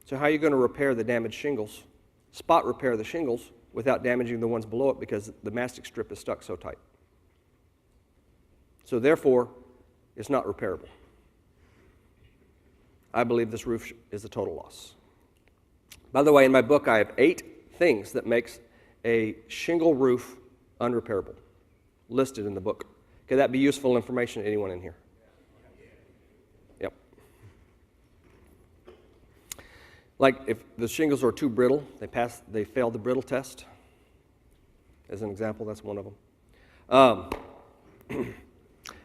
So how are you going to repair the damaged shingles, spot repair the shingles, without damaging the ones below it because the mastic strip is stuck so tight? So therefore, it's not repairable. I believe this roof is a total loss. By the way, in my book, I have 8 things that makes a shingle roof unrepairable, listed in the book. Could that be useful information to anyone in here? Yep. Like if the shingles are too brittle, they fail the brittle test. As an example, that's one of them.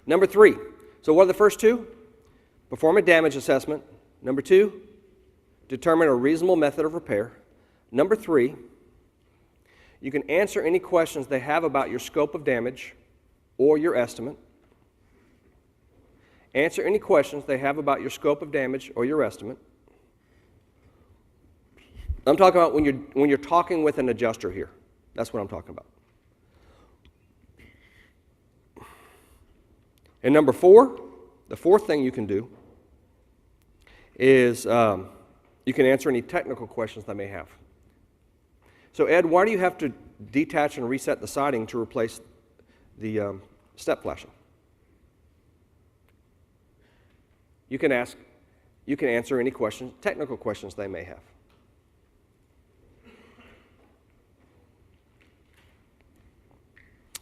Number 3. So what are the first 2? Perform a damage assessment. Number 2, determine a reasonable method of repair. Number 3, you can answer any questions they have about your scope of damage or your estimate. Answer any questions they have about your scope of damage or your estimate. I'm talking about when you're talking with an adjuster here. That's what I'm talking about. And number 4, the 4th thing you can do is you can answer any technical questions they may have. So Ed, why do you have to detach and reset the siding to replace the step flashing? You can answer any questions, technical questions they may have.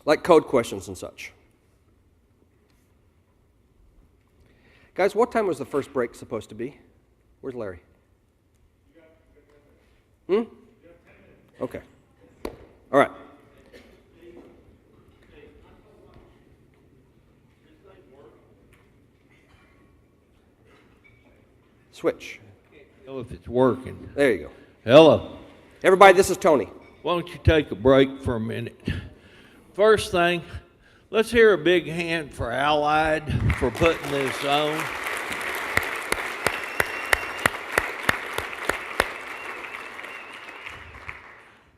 Like code questions and such. Guys, what time was the first break supposed to be? Where's Larry? Okay. All right. Switch. Know if it's working. There you go. Hello. Everybody, this is Tony. Why don't you take a break for a minute? First thing, let's hear a big hand for Allied for putting this on.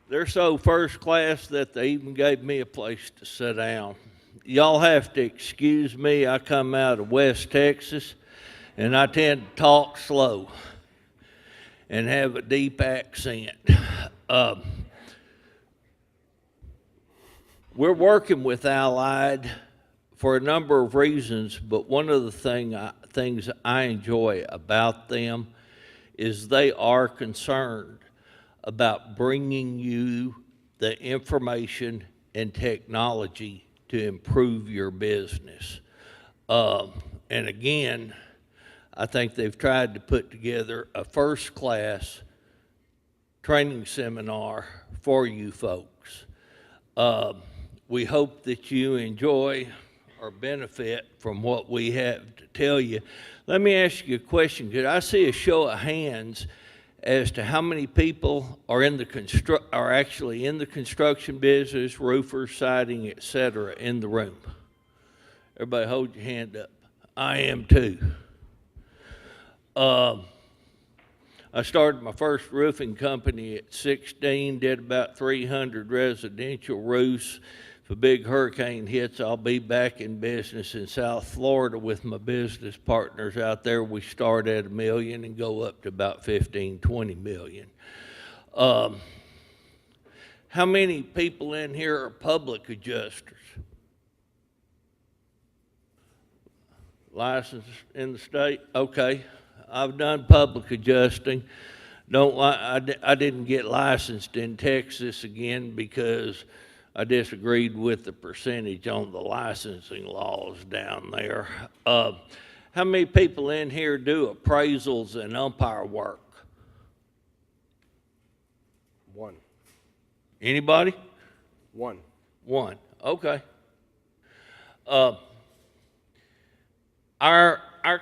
They're so first class that they even gave me a place to sit down. Y'all have to excuse me. I come out of West Texas, and I tend to talk slow and have a deep accent. We're working with Allied for a number of reasons, but one of the things I enjoy about them is they are concerned about bringing you the information and technology to improve your business. And again, I think they've tried to put together a first-class training seminar for you folks. We hope that you enjoy or benefit from what we have to tell you. Let me ask you a question. Could I see a show of hands as to how many people are actually in the construction business, roofers, siding, etc., in the room? Everybody hold your hand up. I am too. I started my first roofing company at 16, did about 300 residential roofs. If a big hurricane hits, I'll be back in business in South Florida with my business partners out there. We start at $1 million and go up to about 15, 20 million. How many people in here are public adjusters? Licensed in the state? Okay. I've done public adjusting. I didn't get licensed in Texas again because I disagreed with the percentage on the licensing laws down there. How many people in here do appraisals and umpire work? One. Anybody? One. One. Okay. Our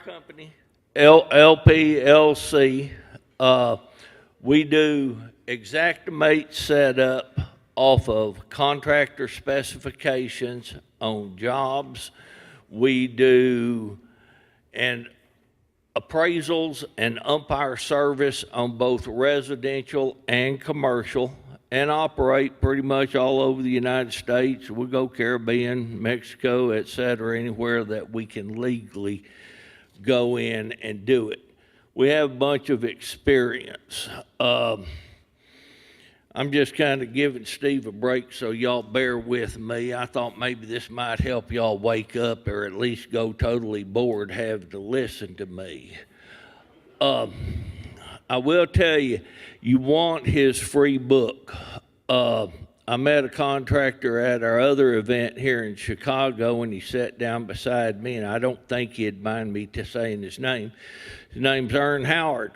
company, LPLC, we do Xactimate setup off of contractor specifications on jobs. We do appraisals and umpire service on both residential and commercial, and operate pretty much all over the United States. We go Caribbean, Mexico, et cetera, anywhere that we can legally go in and do it. We have a bunch of experience. I'm just kind of giving Steve a break, so y'all bear with me. I thought maybe this might help y'all wake up, or at least go totally bored having to listen to me. I will tell you, you want his free book. I met a contractor at our other event here in Chicago, and he sat down beside me, and I don't think he'd mind me saying his name. His name's Ern Howard.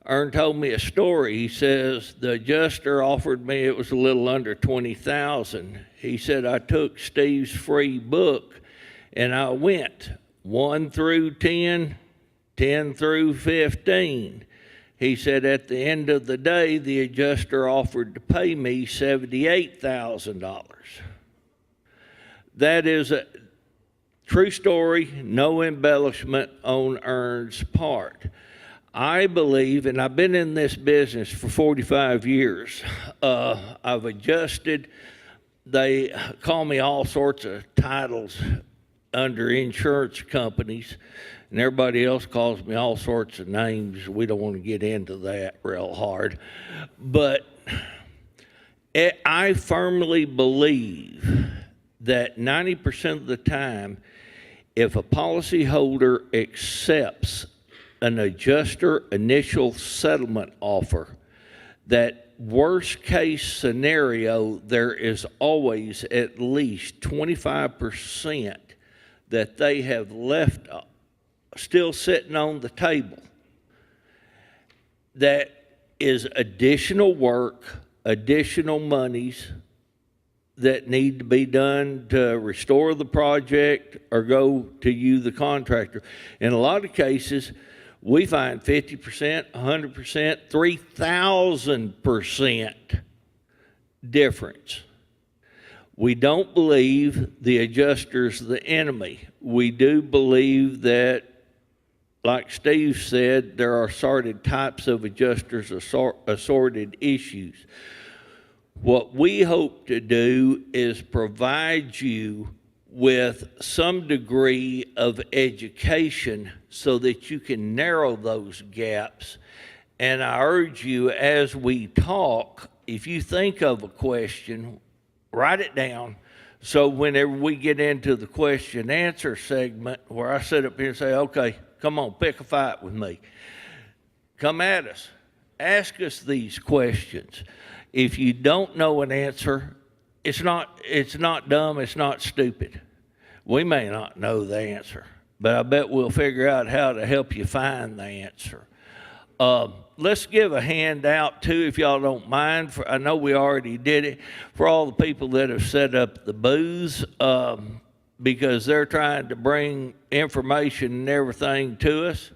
Ern told me a story. He says, the adjuster offered me, it was a little under $20,000. He said, I took Steve's free book and I went 1 through 10, 10 through 15. He said, at the end of the day, the adjuster offered to pay me $78,000. That is a true story, no embellishment on Ern's part. I believe, and I've been in this business for 45 years, I've adjusted. They call me all sorts of titles under insurance companies, and everybody else calls me all sorts of names. We don't want to get into that real hard. But I firmly believe that 90% of the time, if a policyholder accepts an adjuster initial settlement offer, that worst case scenario, there is always at least 25% that they have left still sitting on the table. That is additional work, additional monies that need to be done to restore the project or go to you, the contractor. In a lot of cases, we find 50%, 100%, 3,000% difference. We don't believe the adjuster's the enemy. We do believe that, like Steve said, there are assorted types of adjusters, assorted issues. What we hope to do is provide you with some degree of education so that you can narrow those gaps. And I urge you, as we talk, if you think of a question, write it down. So whenever we get into the question answer segment, where I sit up here and say, okay, come on, pick a fight with me. Come at us. Ask us these questions. If you don't know an answer, it's not dumb, it's not stupid. We may not know the answer, but I bet we'll figure out how to help you find the answer. Let's give a hand out too, if y'all don't mind. I know we already did it, for all the people that have set up the booths, because they're trying to bring information and everything to us.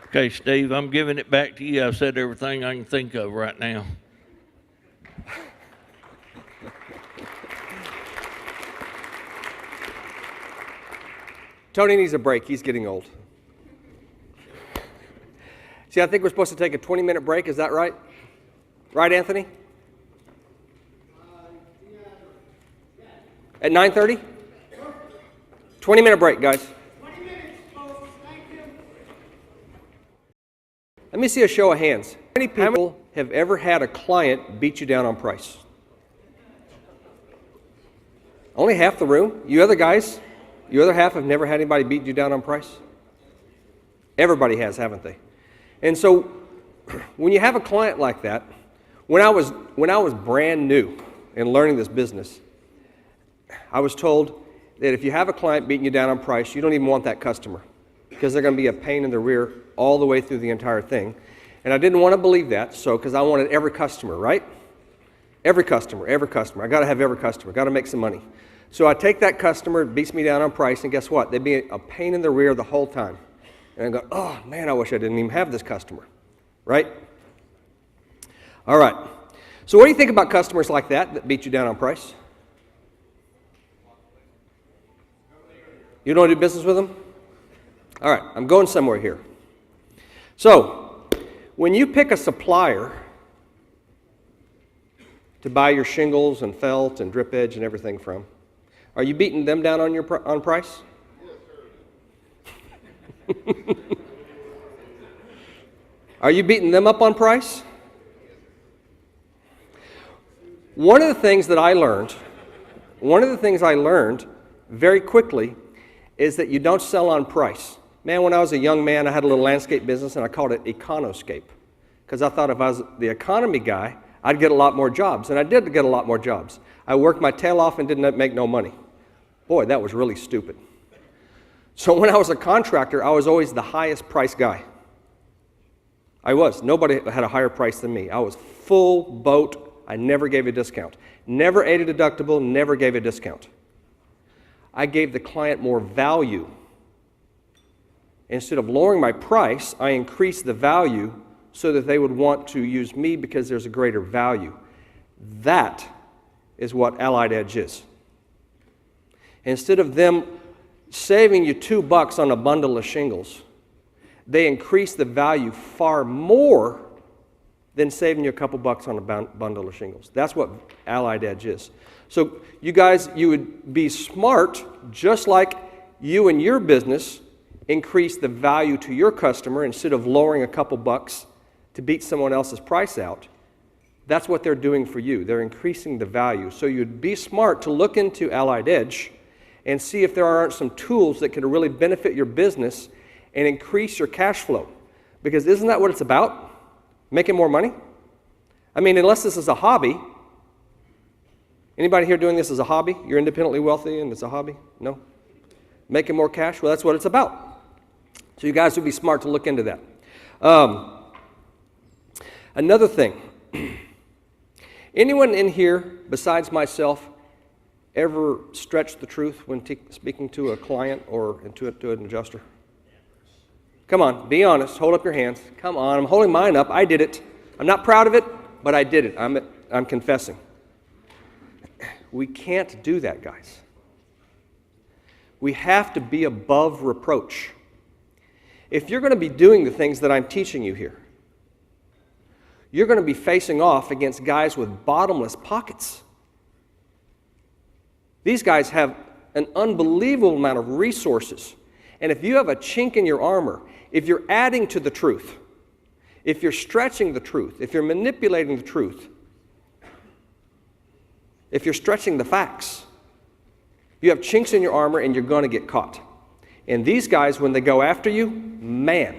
Okay, Steve, I'm giving it back to you. I've said everything I can think of right now. Tony needs a break. He's getting old. See, I think we're supposed to take a 20-minute break. Is that right? Right, Anthony? At 9:30? 20-minute break, guys. 20 minutes, folks. Thank you. Let me see a show of hands. How many people have ever had a client beat you down on price? Only half the room. You other guys, you other half have never had anybody beat you down on price? Everybody has, haven't they? And so when you have a client like that, when I was brand new and learning this business, I was told that if you have a client beating you down on price, you don't even want that customer, because they're going to be a pain in the rear all the way through the entire thing. And I didn't want to believe that, because I wanted every customer, right? Every customer. I got to have every customer. Got to make some money. So I take that customer, it beats me down on price, and guess what? They'd be a pain in the rear the whole time. And I go, oh, man, I wish I didn't even have this customer, right? All right. So what do you think about customers like that beat you down on price? You don't want to do business with them? All right, I'm going somewhere here. So, when you pick a supplier to buy your shingles and felt and drip edge and everything from, are you beating them down on price? Yes, sir. Are you beating them up on price? One of the things I learned very quickly is that you don't sell on price. Man, when I was a young man, I had a little landscape business, and I called it Econoscape, because I thought if I was the economy guy, I'd get a lot more jobs, and I did get a lot more jobs. I worked my tail off and didn't make no money. Boy, that was really stupid. So when I was a contractor, I was always the highest price guy. I was. Nobody had a higher price than me. I was full boat. I never gave a discount. Never ate a deductible, never gave a discount. I gave the client more value. Instead of lowering my price, I increased the value so that they would want to use me because there's a greater value. That is what Allied Edge is. Instead of them saving you $2 on a bundle of shingles, they increase the value far more than saving you a couple bucks on a bundle of shingles. That's what Allied Edge is. So you guys, you would be smart, just like you and your business increase the value to your customer instead of lowering a couple bucks to beat someone else's price out. That's what they're doing for you. They're increasing the value. So you'd be smart to look into Allied Edge and see if there aren't some tools that can really benefit your business and increase your cash flow. Because isn't that what it's about? Making more money? I mean, unless this is a hobby. Anybody here doing this as a hobby? You're independently wealthy and it's a hobby? No? Making more cash? Well, that's what it's about. So you guys would be smart to look into that. Another thing. Anyone in here besides myself ever stretch the truth when speaking to a client or to an adjuster? Come on, be honest. Hold up your hands. Come on, I'm holding mine up. I did it. I'm not proud of it, but I did it. I'm confessing. We can't do that, guys. We have to be above reproach. If you're going to be doing the things that I'm teaching you here, you're going to be facing off against guys with bottomless pockets. These guys have an unbelievable amount of resources. And if you have a chink in your armor, if you're adding to the truth, if you're stretching the truth, if you're manipulating the truth, if you're stretching the facts, you have chinks in your armor and you're going to get caught. And these guys, when they go after you, man.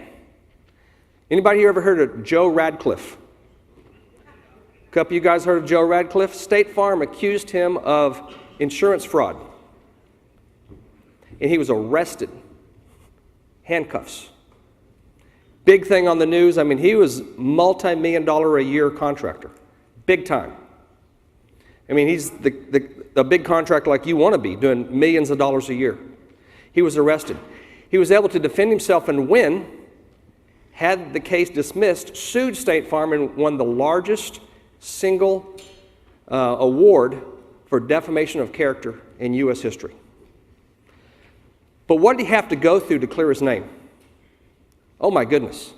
Anybody here ever heard of Joe Radcliffe? A couple of you guys heard of Joe Radcliffe? State Farm accused him of insurance fraud. And he was arrested. Handcuffs. Big thing on the news. I mean, he was multi-million-dollar-a-year contractor. Big time. I mean, he's the big contractor like you want to be, doing millions of dollars a year. He was arrested. He was able to defend himself and win, had the case dismissed, sued State Farm, and won the largest single award for defamation of character in U.S. history. But what did he have to go through to clear his name? Oh my goodness.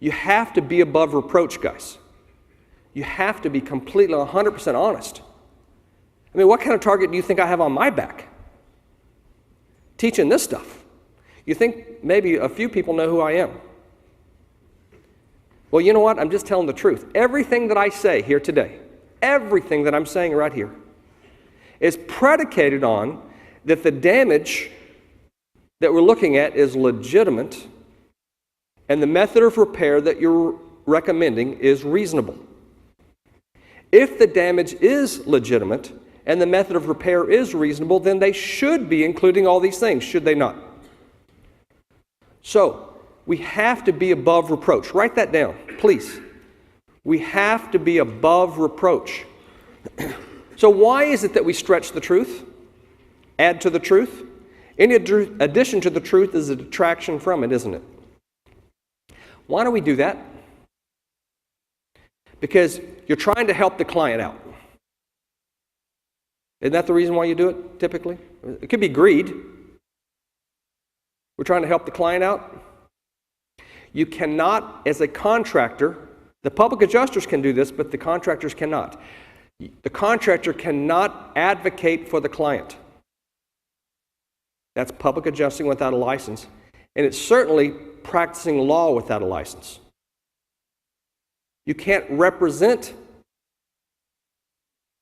You have to be above reproach, guys. You have to be completely 100% honest. I mean, what kind of target do you think I have on my back? Teaching this stuff. You think maybe a few people know who I am. Well, you know what? I'm just telling the truth. Everything that I say here today, everything that I'm saying right here, is predicated on that the damage that we're looking at is legitimate and the method of repair that you're recommending is reasonable. If the damage is legitimate and the method of repair is reasonable, then they should be including all these things, should they not? So, We have to be above reproach. Write that down, please. We have to be above reproach. So why is it that we stretch the truth? Add to the truth? Any addition to the truth is a detraction from it, isn't it? Why do we do that? Because you're trying to help the client out. Isn't that the reason why you do it, typically? It could be greed. We're trying to help the client out. You cannot, as a contractor, the public adjusters can do this, but the contractors cannot. The contractor cannot advocate for the client. That's public adjusting without a license. And it's certainly practicing law without a license. You can't represent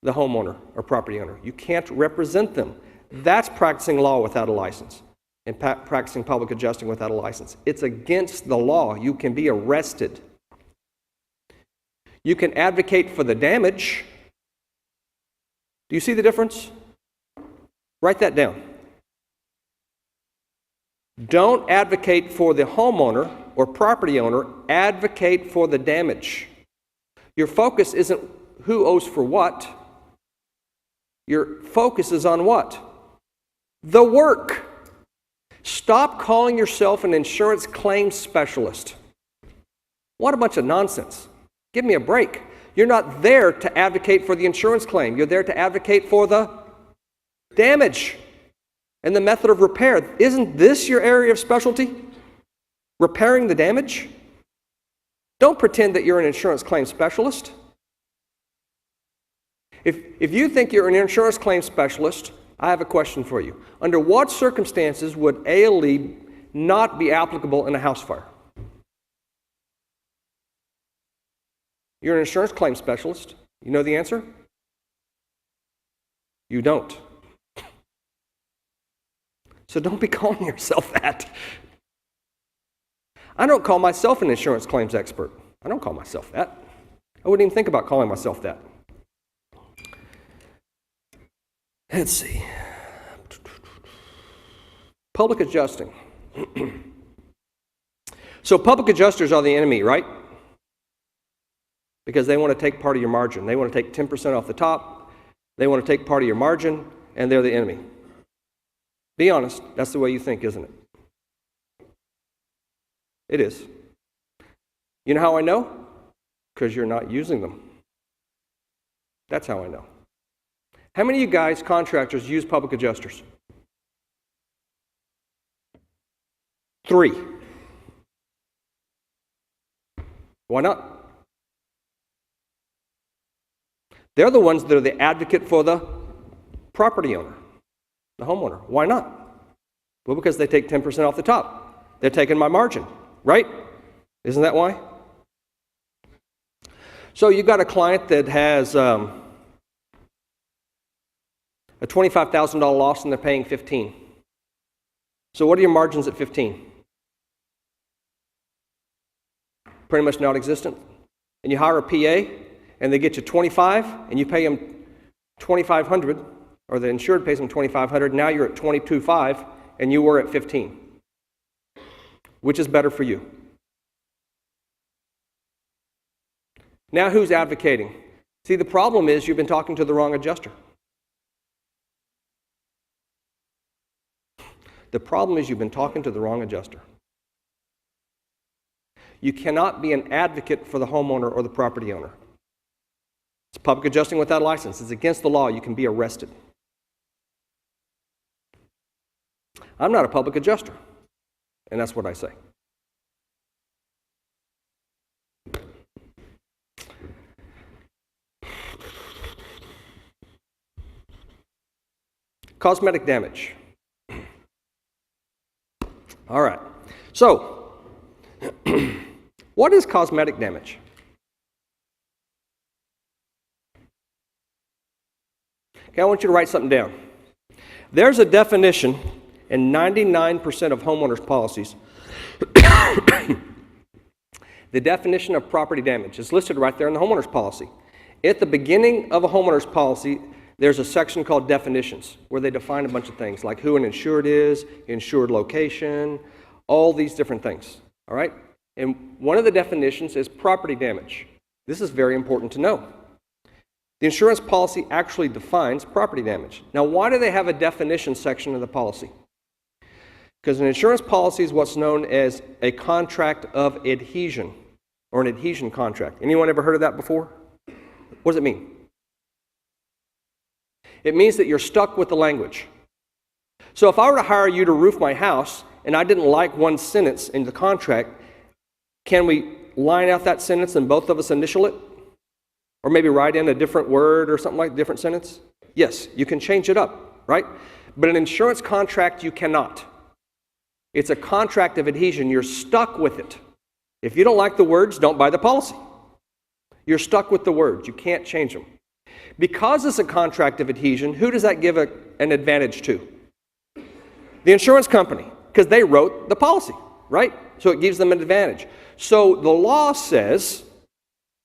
the homeowner or property owner. You can't represent them. That's practicing law without a license and practicing public adjusting without a license. It's against the law. You can be arrested. You can advocate for the damage. Do you see the difference? Write that down. Don't advocate for the homeowner or property owner. Advocate for the damage. Your focus isn't who owes for what. Your focus is on what? The work. Stop calling yourself an insurance claims specialist. What a bunch of nonsense. Give me a break. You're not there to advocate for the insurance claim. You're there to advocate for the damage and the method of repair. Isn't this your area of specialty? Repairing the damage? Don't pretend that you're an insurance claim specialist. If you think you're an insurance claim specialist, I have a question for you. Under what circumstances would ALE not be applicable in a house fire? You're an insurance claim specialist. You know the answer? You don't. So don't be calling yourself that. I don't call myself an insurance claims expert. I don't call myself that. I wouldn't even think about calling myself that. Let's see. Public adjusting. So public adjusters are the enemy, right? Because they want to take part of your margin. They want to take 10% off the top. They want to take part of your margin, and they're the enemy. Be honest, that's the way you think, isn't it? It is. You know how I know? Because you're not using them. That's how I know. How many of you guys, contractors, use public adjusters? 3. Why not? They're the ones that are the advocate for the property owner, the homeowner. Why not? Well, because they take 10% off the top. They're taking my margin, right? Isn't that why? So you've got a client that has a $25,000 loss and they're paying $15,000. So what are your margins at 15? Pretty much non-existent. And you hire a PA and they get you 25 and you pay them $2,500, or the insured pays them $2,500. Now you're at $22,500 and you were at 15. Which is better for you? Now who's advocating? See, the problem is you've been talking to the wrong adjuster. The problem is you've been talking to the wrong adjuster. You cannot be an advocate for the homeowner or the property owner. It's public adjusting without a license. It's against the law. You can be arrested. I'm not a public adjuster, and that's what I say. Cosmetic damage. All right. So, what is cosmetic damage? Okay, I want you to write something down. There's a definition in 99% of homeowners' policies. The definition of property damage is listed right there in the homeowners' policy. At the beginning of a homeowners' policy, there's a section called definitions where they define a bunch of things like who an insured is, insured location, all these different things. all right? And one of the definitions is property damage. This is very important to know. The insurance policy actually defines property damage. Now, why do they have a definition section of the policy? Because an insurance policy is what's known as a contract of adhesion, or an adhesion contract. Anyone ever heard of that before? What does it mean? It means that you're stuck with the language. So if I were to hire you to roof my house, and I didn't like one sentence in the contract, can we line out that sentence and both of us initial it? Or maybe write in a different word or something like a different sentence? Yes, you can change it up, right? But an insurance contract, you cannot. It's a contract of adhesion. You're stuck with it. If you don't like the words, don't buy the policy. You're stuck with the words. You can't change them. Because it's a contract of adhesion, who does that give an advantage to? The insurance company, because they wrote the policy, right? So it gives them an advantage. So the law says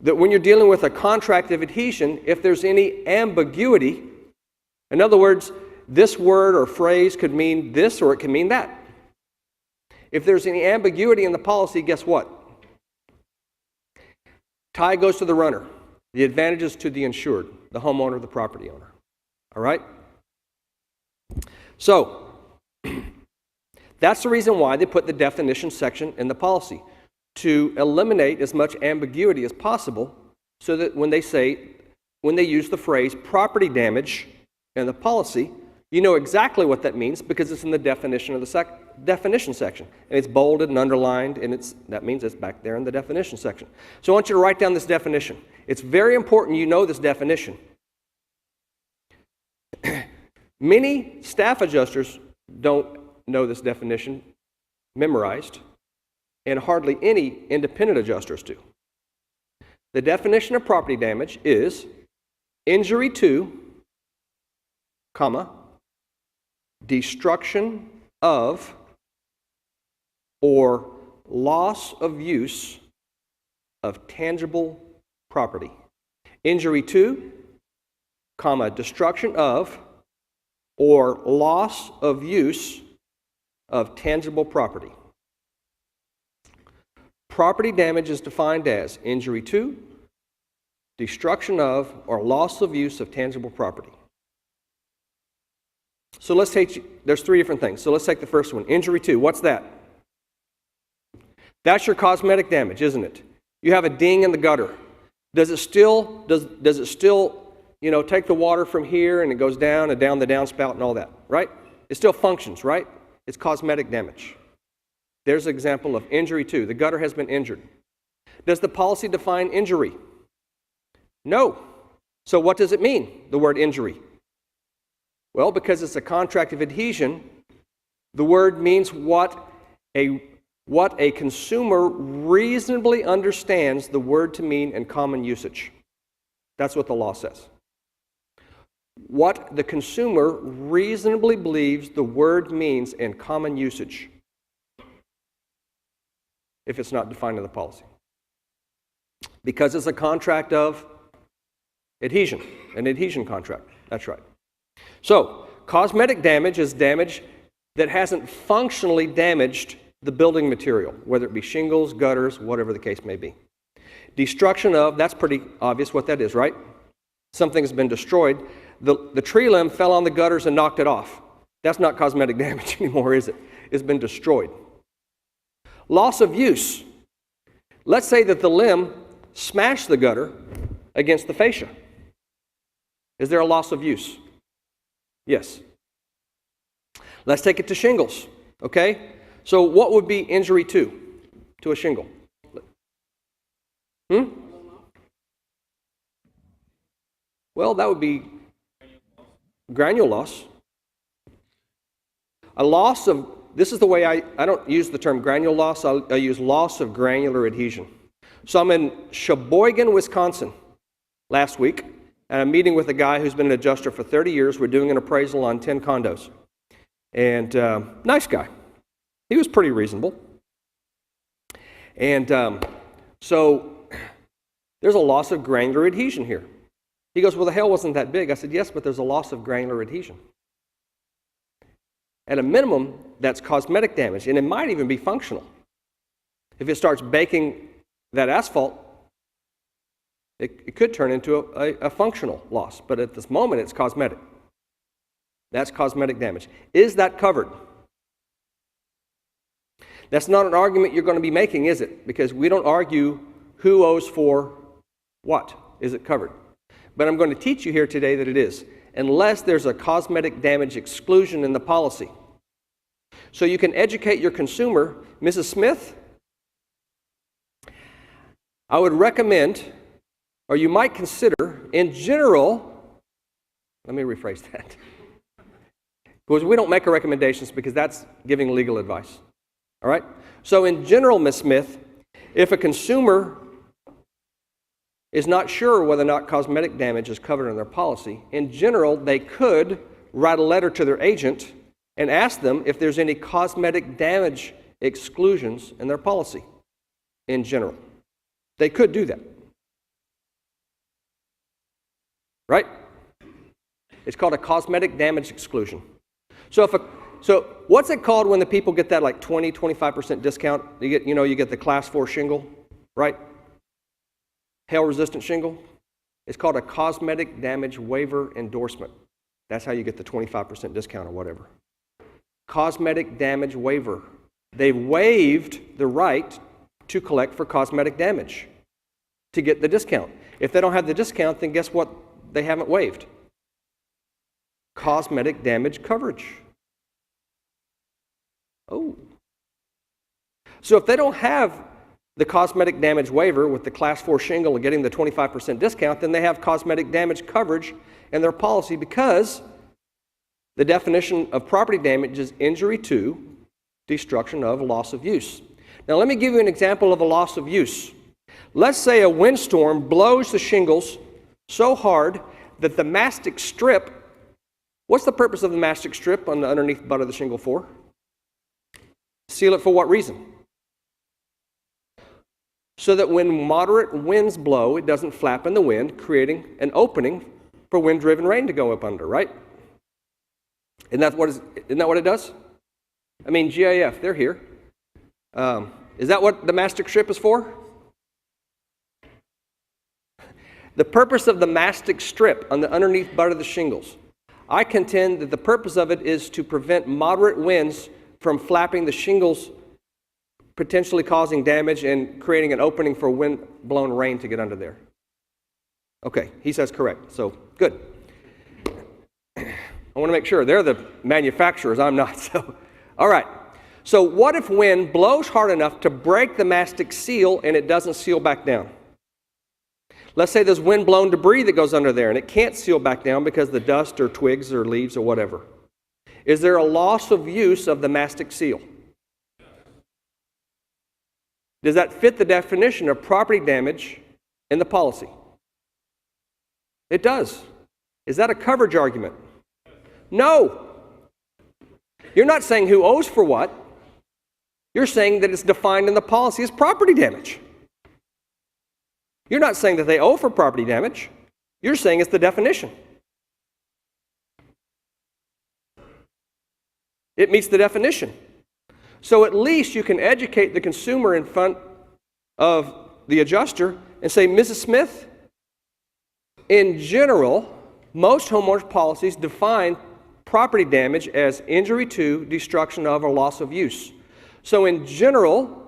that when you're dealing with a contract of adhesion, if there's any ambiguity, in other words, this word or phrase could mean this or it can mean that. If there's any ambiguity in the policy, guess what? Tie goes to the runner. The advantage is to the insured, the homeowner, the property owner. All right? So, that's the reason why they put the definition section in the policy, to eliminate as much ambiguity as possible, so that when they use the phrase property damage in the policy, you know exactly what that means because it's in the definition of the definition section. And it's bolded and underlined, and that means it's back there in the definition section. So I want you to write down this definition. It's very important you know this definition. Many staff adjusters don't know this definition memorized, and hardly any independent adjusters do. The definition of property damage is injury to, destruction of, or loss of use of tangible property. Injury to, destruction of, or loss of use of tangible property. Property damage is defined as injury to, destruction of, or loss of use of tangible property. So let's take, there's three different things. So let's take the first one, injury to. What's that? That's your cosmetic damage, isn't it? You have a ding in the gutter. Does it still, take the water from here and it goes down and down the downspout and all that, right? It still functions, right? It's cosmetic damage. There's an example of injury to. The gutter has been injured. Does the policy define injury? No. So what does it mean, the word injury? Well, because it's a contract of adhesion, the word means what a consumer reasonably understands the word to mean in common usage. That's what the law says. What the consumer reasonably believes the word means in common usage, if it's not defined in the policy. Because it's a contract of adhesion, an adhesion contract. That's right. So, cosmetic damage is damage that hasn't functionally damaged the building material, whether it be shingles, gutters, whatever the case may be. Destruction of, that's pretty obvious what that is, right? Something has been destroyed. The tree limb fell on the gutters and knocked it off. That's not cosmetic damage anymore, is it? It's been destroyed. Loss of use. Let's say that the limb smashed the gutter against the fascia. Is there a loss of use? Yes. Let's take it to shingles, okay? So what would be injury to a shingle? Well, that would be granule loss. A loss of, this is the way I don't use the term granule loss, I use loss of granular adhesion. So I'm in Sheboygan, Wisconsin last week, and I'm meeting with a guy who's been an adjuster for 30 years. We're doing an appraisal on 10 condos. And nice guy. He was pretty reasonable. And so there's a loss of granular adhesion here. He goes, well, the hail wasn't that big. I said, yes, but there's a loss of granular adhesion. At a minimum, that's cosmetic damage, and it might even be functional. If it starts baking that asphalt, it could turn into a functional loss, but at this moment it's cosmetic. That's cosmetic damage. Is that covered? That's not an argument you're going to be making, is it? Because we don't argue who owes for what. Is it covered? But I'm going to teach you here today that it is, unless there's a cosmetic damage exclusion in the policy. So you can educate your consumer. Mrs. Smith, I would recommend, or you might consider, in general, let me rephrase that. Because we don't make recommendations because that's giving legal advice. All right? So in general, Ms. Smith, if a consumer is not sure whether or not cosmetic damage is covered in their policy, in general, they could write a letter to their agent and ask them if there's any cosmetic damage exclusions in their policy, in general. They could do that. Right? It's called a cosmetic damage exclusion. So what's it called when the people get that like 20, 25% discount? You get the class 4 shingle, right? Hail-resistant shingle. It's called a cosmetic damage waiver endorsement. That's how you get the 25% discount or whatever. Cosmetic damage waiver. They waived the right to collect for cosmetic damage to get the discount. If they don't have the discount, then guess what? They haven't waived. Cosmetic damage coverage. Oh. So if they don't have the cosmetic damage waiver with the class 4 shingle and getting the 25% discount, then they have cosmetic damage coverage in their policy because the definition of property damage is injury to, destruction of, loss of use. Now let me give you an example of a loss of use. Let's say a windstorm blows the shingles so hard that the mastic strip, what's the purpose of the mastic strip on the underneath butt of the shingle for? Seal it for what reason? So that when moderate winds blow, it doesn't flap in the wind, creating an opening for wind-driven rain to go up under, right? Isn't that what it does? I mean, GIF, they're here. Is that what the mastic strip is for? The purpose of the mastic strip on the underneath butt of the shingles, I contend that the purpose of it is to prevent moderate winds from flapping the shingles, potentially causing damage and creating an opening for wind-blown rain to get under there. Okay, he says correct, so good. I want to make sure. They're the manufacturers, I'm not. So, all right. So what if wind blows hard enough to break the mastic seal and it doesn't seal back down? Let's say there's wind-blown debris that goes under there and it can't seal back down because the dust or twigs or leaves or whatever. Is there a loss of use of the mastic seal? Does that fit the definition of property damage in the policy? It does. Is that a coverage argument? No. You're not saying who owes for what. You're saying that it's defined in the policy as property damage. You're not saying that they owe for property damage. You're saying it's the definition. It meets the definition. So at least you can educate the consumer in front of the adjuster and say, Mrs. Smith, in general, most homeowners policies define property damage as injury to, destruction of, or loss of use. So in general,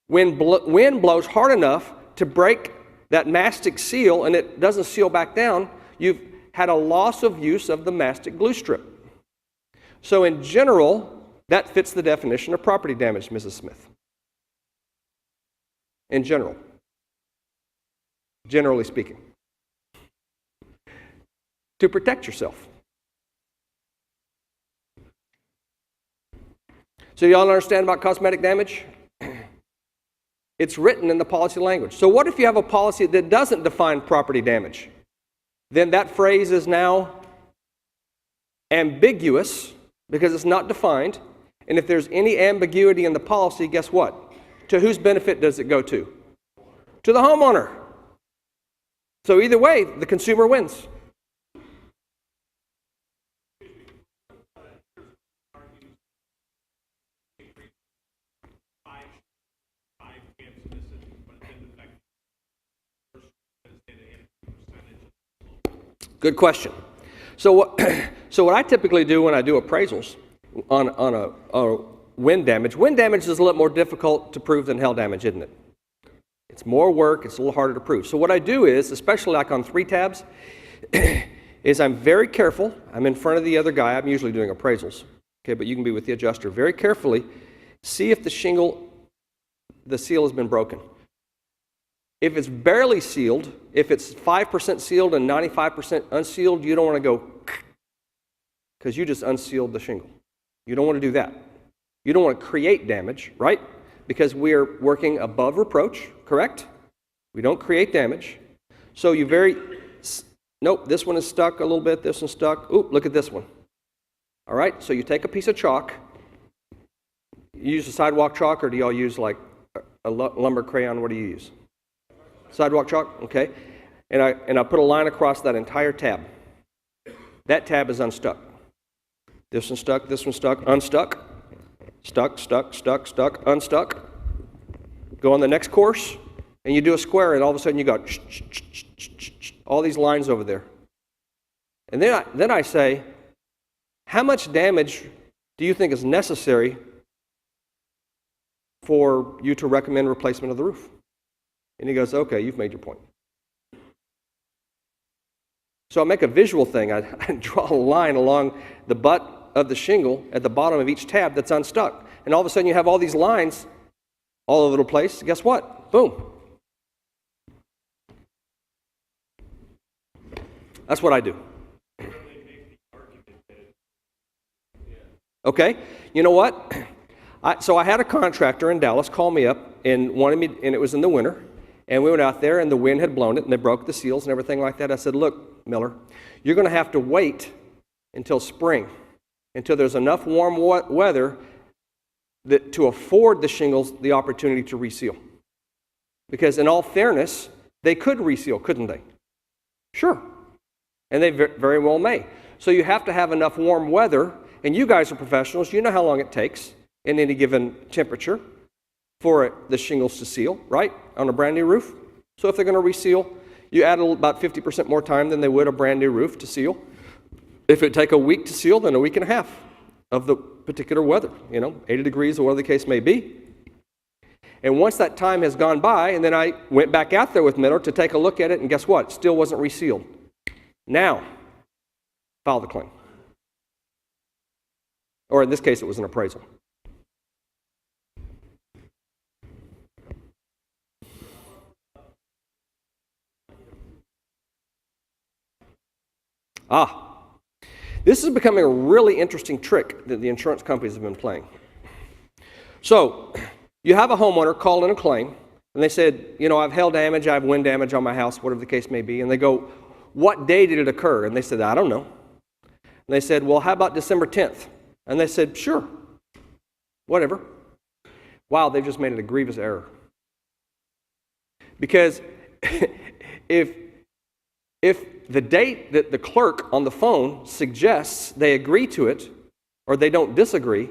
when wind blows hard enough to break that mastic seal and it doesn't seal back down, you've had a loss of use of the mastic glue strip. So in general, that fits the definition of property damage, Mrs. Smith. In general. Generally speaking. To protect yourself. So y'all understand about cosmetic damage? It's written in the policy language. So what if you have a policy that doesn't define property damage? Then that phrase is now ambiguous because it's not defined. And if there's any ambiguity in the policy, guess what? To whose benefit does it go to? To the homeowner. So either way, the consumer wins. Good question. So what, so what I typically do when I do appraisals on a wind damage is a little more difficult to prove than hail damage, isn't it? It's more work, it's a little harder to prove. So what I do is, especially like on 3 tabs, is I'm very careful. I'm in front of the other guy. I'm usually doing appraisals, okay, but you can be with the adjuster. Very carefully, see if the seal has been broken. If it's barely sealed, if it's 5% sealed and 95% unsealed, you don't want to go because you just unsealed the shingle. You don't want to do that. You don't want to create damage, right? Because we're working above reproach, correct? We don't create damage. So nope, this one is stuck a little bit, this one's stuck. Ooh, look at this one. All right, so you take a piece of chalk. You use a sidewalk chalk, or do y'all use like a lumber crayon? What do you use? Sidewalk chalk, okay. And I put a line across that entire tab. That tab is unstuck. This one's stuck, this one's stuck, unstuck. Stuck, stuck, stuck, stuck, unstuck. Go on the next course, and you do a square, and all of a sudden you got all these lines over there. And then I say, how much damage do you think is necessary for you to recommend replacement of the roof? And he goes, okay, you've made your point. So I make a visual thing. I draw a line along the butt of the shingle at the bottom of each tab that's unstuck. And all of a sudden you have all these lines all over the place. Guess what? Boom. That's what I do. Okay, you know what? So I had a contractor in Dallas call me up and wanted me, and it was in the winter, and we went out there and the wind had blown it and they broke the seals and everything like that. I said, look, Miller, you're going to have to wait until spring, until there's enough warm weather to afford the shingles the opportunity to reseal. Because in all fairness, they could reseal, couldn't they? Sure. And they very well may. So you have to have enough warm weather, and you guys are professionals, you know how long it takes in any given temperature for the shingles to seal, right, on a brand new roof. So if they're going to reseal, you add about 50% more time than they would a brand new roof to seal. If it take a week to seal, then a week and a half of the particular weather, 80 degrees or whatever the case may be. And once that time has gone by, and then I went back out there with Miller to take a look at it, and guess what? It still wasn't resealed. Now, file the claim. Or in this case, it was an appraisal. This is becoming a really interesting trick that the insurance companies have been playing. So, you have a homeowner call in a claim, and they said, I have hail damage, I have wind damage on my house, whatever the case may be, and they go, what day did it occur? And they said, I don't know. And they said, well, how about December 10th? And they said, sure, whatever. Wow, they've just made it a grievous error. Because if the date that the clerk on the phone suggests they agree to it, or they don't disagree,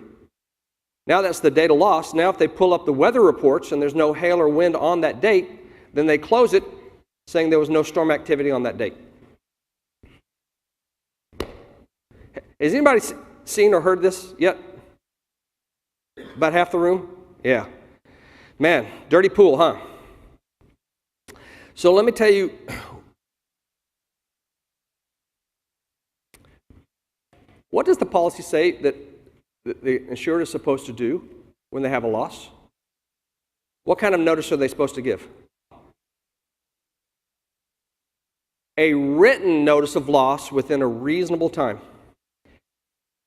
now that's the date of loss. Now if they pull up the weather reports and there's no hail or wind on that date, then they close it saying there was no storm activity on that date. Has anybody seen or heard this yet? About half the room? Yeah. Man, dirty pool, huh? So let me tell you, what does the policy say that the insured is supposed to do when they have a loss? What kind of notice are they supposed to give? A written notice of loss within a reasonable time.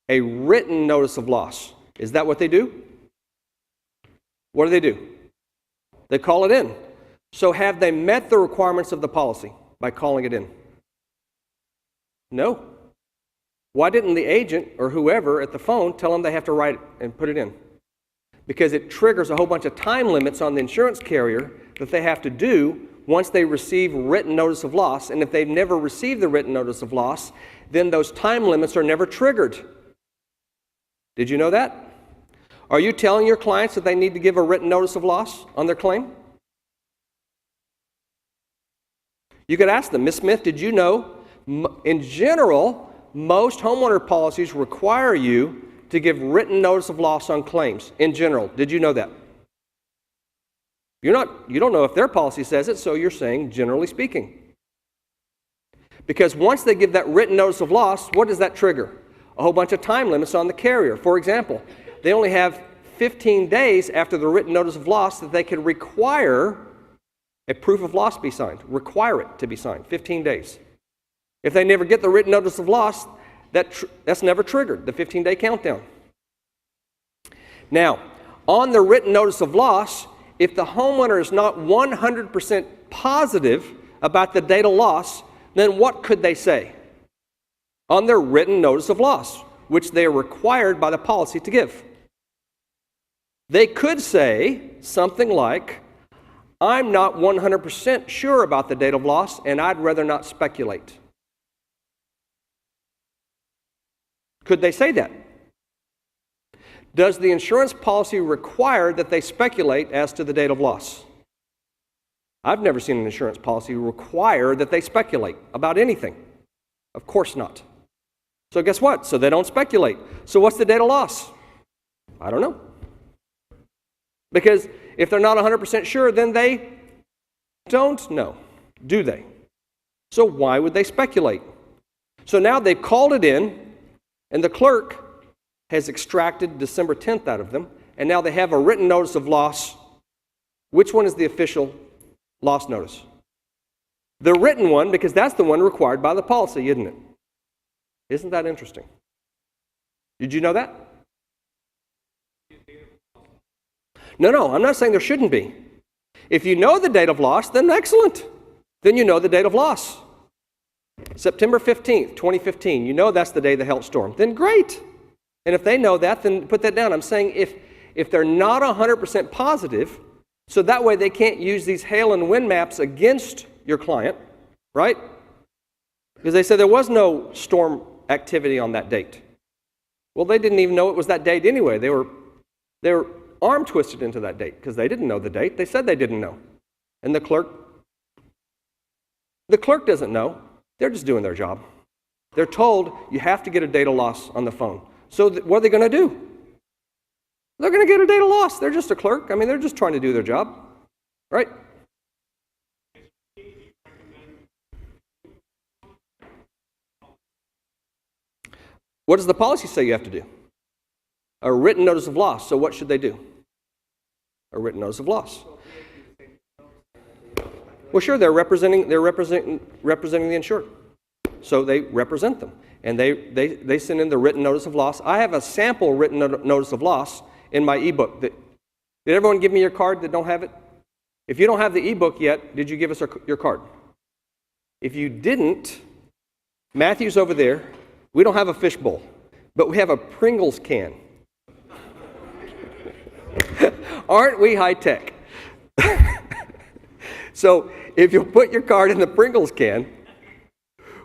A written notice of loss. Is that what they do? What do? They call it in. So have they met the requirements of the policy by calling it in? No. Why didn't the agent or whoever at the phone tell them they have to write it and put it in? Because it triggers a whole bunch of time limits on the insurance carrier that they have to do once they receive written notice of loss. And if they've never received the written notice of loss, then those time limits are never triggered. Did you know that? Are you telling your clients that they need to give a written notice of loss on their claim? You could ask them, Ms. Smith, did you know In general, most homeowner policies require you to give written notice of loss on claims. In general, did you know that? You don't know if their policy says it, so you're saying generally speaking. Because once they give that written notice of loss, what does that trigger? A whole bunch of time limits on the carrier. For example, they only have 15 days after the written notice of loss that they can require a proof of loss be signed. Require it to be signed. 15 days. If they never get the written notice of loss, that's never triggered, the 15-day countdown. Now, on the written notice of loss, if the homeowner is not 100% positive about the date of loss, then what could they say? On their written notice of loss, which they are required by the policy to give. They could say something like, I'm not 100% sure about the date of loss, and I'd rather not speculate. Could they say that? Does the insurance policy require that they speculate as to the date of loss? I've never seen an insurance policy require that they speculate about anything. Of course not. So guess what? So they don't speculate. So what's the date of loss? I don't know. Because if they're not 100% sure, then they don't know, do they? So why would they speculate? So now they've called it in, and the clerk has extracted December 10th out of them, and now they have a written notice of loss. Which one is the official loss notice? The written one, because that's the one required by the policy, isn't it? Isn't that interesting? Did you know that? No, I'm not saying there shouldn't be. If you know the date of loss, then excellent. Then you know the date of loss. September 15th, 2015, you know that's the day of the hail storm. Then great. And if they know that, then put that down. I'm saying if they're not 100% positive, so that way they can't use these hail and wind maps against your client, right? Because they said there was no storm activity on that date. Well, they didn't even know it was that date anyway. They were arm twisted into that date because they didn't know the date. They said they didn't know. And the clerk doesn't know. They're just doing their job. They're told you have to get a date of loss on the phone. So what are they going to do? They're going to get a date of loss. They're just a clerk. I mean, they're just trying to do their job, right? What does the policy say you have to do? A written notice of loss. So what should they do? A written notice of loss. Well, sure, they're representing the insured. So they represent them. And they send in the written notice of loss. I have a sample written notice of loss in my ebook. Did everyone give me your card that don't have it? If you don't have the ebook yet, did you give us your card? If you didn't, Matthew's over there. We don't have a fishbowl, but we have a Pringles can. Aren't we high tech? So if you'll put your card in the Pringles can,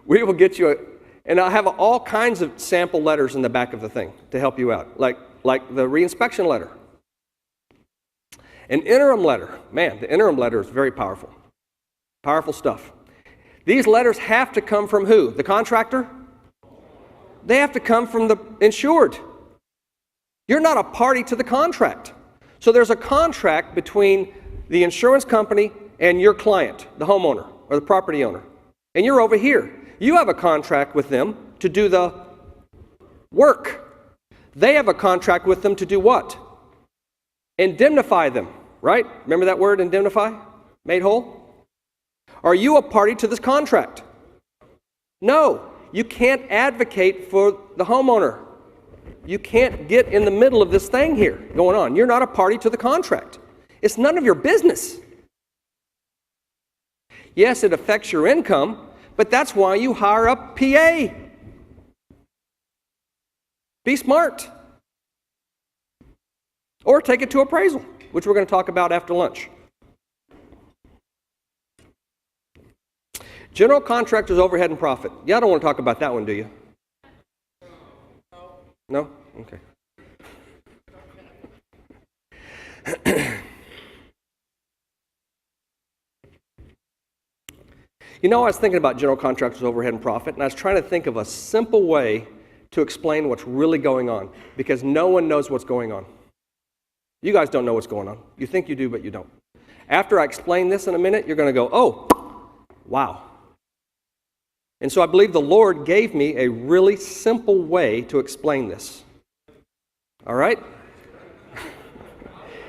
we will get you and I'll have all kinds of sample letters in the back of the thing to help you out, like the reinspection letter. An interim letter. Man, the interim letter is very powerful. Powerful stuff. These letters have to come from who? The contractor? They have to come from the insured. You're not a party to the contract. So there's a contract between the insurance company and your client, the homeowner or the property owner. And you're over here. You have a contract with them to do the work. They have a contract with them to do what? Indemnify them, right? Remember that word, indemnify? Made whole? Are you a party to this contract? No. You can't advocate for the homeowner. You can't get in the middle of this thing here going on. You're not a party to the contract. It's none of your business. Yes, it affects your income, but that's why you hire a PA. Be smart. Or take it to appraisal, which we're going to talk about after lunch. General contractor's overhead and profit. Y'all don't want to talk about that one, do you? No? Okay. You know, I was thinking about general contractors' overhead and profit, and I was trying to think of a simple way to explain what's really going on, because no one knows what's going on. You guys don't know what's going on. You think you do, but you don't. After I explain this in a minute, you're going to go, oh, wow. And so I believe the Lord gave me a really simple way to explain this. All right?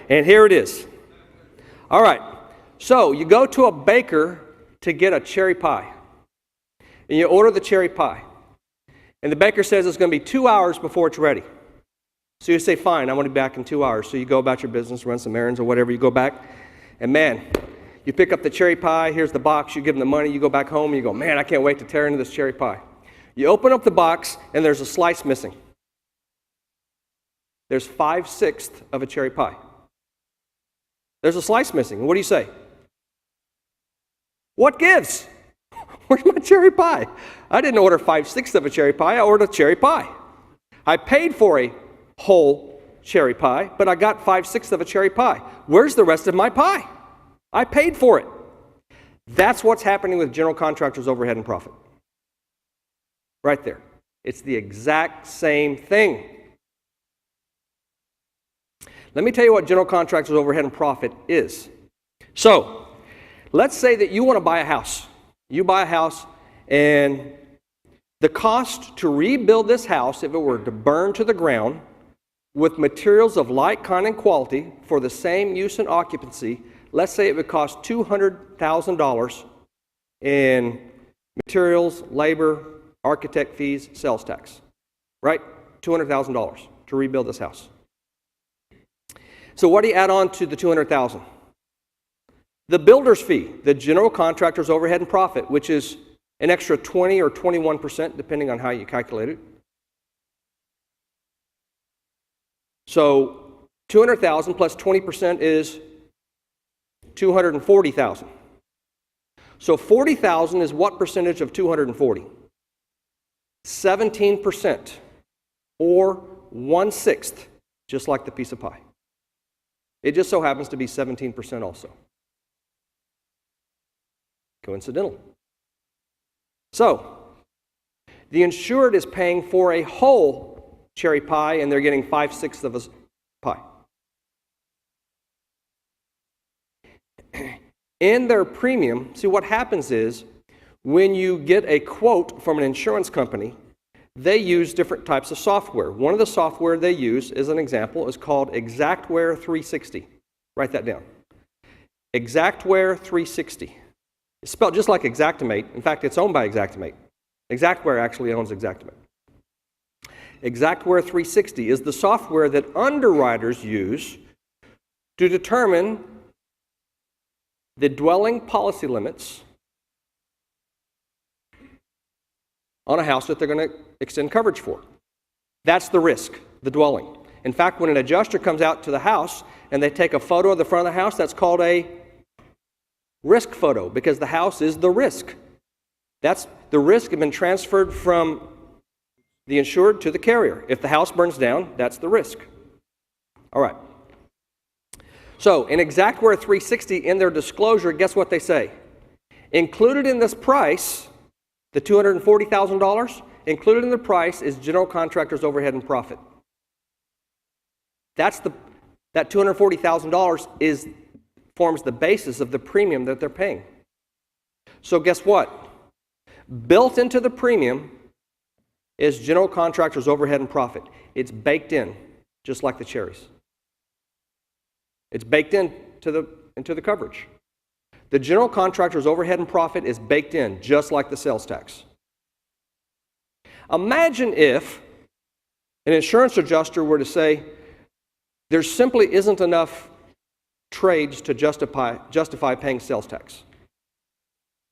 And here it is. All right. So you go to a baker to get a cherry pie. And you order the cherry pie. And the baker says it's going to be 2 hours before it's ready. So you say, fine, I want to be back in 2 hours. So you go about your business, run some errands or whatever. You go back, and man, you pick up the cherry pie. Here's the box. You give them the money. You go back home, and you go, man, I can't wait to tear into this cherry pie. You open up the box, and there's a slice missing. There's 5/6 of a cherry pie. There's a slice missing. What do you say? What gives? Where's my cherry pie? I didn't order 5/6 of a cherry pie. I ordered a cherry pie. I paid for a whole cherry pie, but I got 5/6 of a cherry pie. Where's the rest of my pie? I paid for it. That's what's happening with general contractors' overhead and profit. Right there. It's the exact same thing. Let me tell you what general contractors' overhead and profit is. So, let's say that you want to buy a house. You buy a house, and the cost to rebuild this house, if it were to burn to the ground, with materials of like kind and quality for the same use and occupancy, let's say it would cost $200,000 in materials, labor, architect fees, sales tax. Right? $200,000 to rebuild this house. So what do you add on to the $200,000? The builder's fee, the general contractor's overhead and profit, which is an extra 20 or 21%, depending on how you calculate it. So $200,000 plus 20% is $240,000. So $40,000 is what percentage of 240? 17%, or 1/6, just like the piece of pie. It just so happens to be 17% also. Coincidental. So, the insured is paying for a whole cherry pie, and they're getting 5/6 of a pie. In their premium, see what happens is, when you get a quote from an insurance company, they use different types of software. One of the software they use, as an example, is called Xactware 360. Write that down. Xactware 360. It's spelled just like Xactimate. In fact, it's owned by Xactimate. Xactware actually owns Xactimate. Xactware 360 is the software that underwriters use to determine the dwelling policy limits on a house that they're going to extend coverage for. That's the risk, the dwelling. In fact, when an adjuster comes out to the house and they take a photo of the front of the house, that's called a risk photo, because the house is the risk. That's the risk has been transferred from the insured to the carrier. If the house burns down, that's the risk. All right. So in Xactware 360, in their disclosure, guess what they say? Included in this price, the $240,000, included in the price is general contractor's overhead and profit. That $240,000 forms the basis of the premium that they're paying. So guess what? Built into the premium is general contractor's overhead and profit. It's baked in, just like the cherries. It's baked into the coverage. The general contractor's overhead and profit is baked in, just like the sales tax. Imagine if an insurance adjuster were to say, there simply isn't enough trades to justify paying sales tax.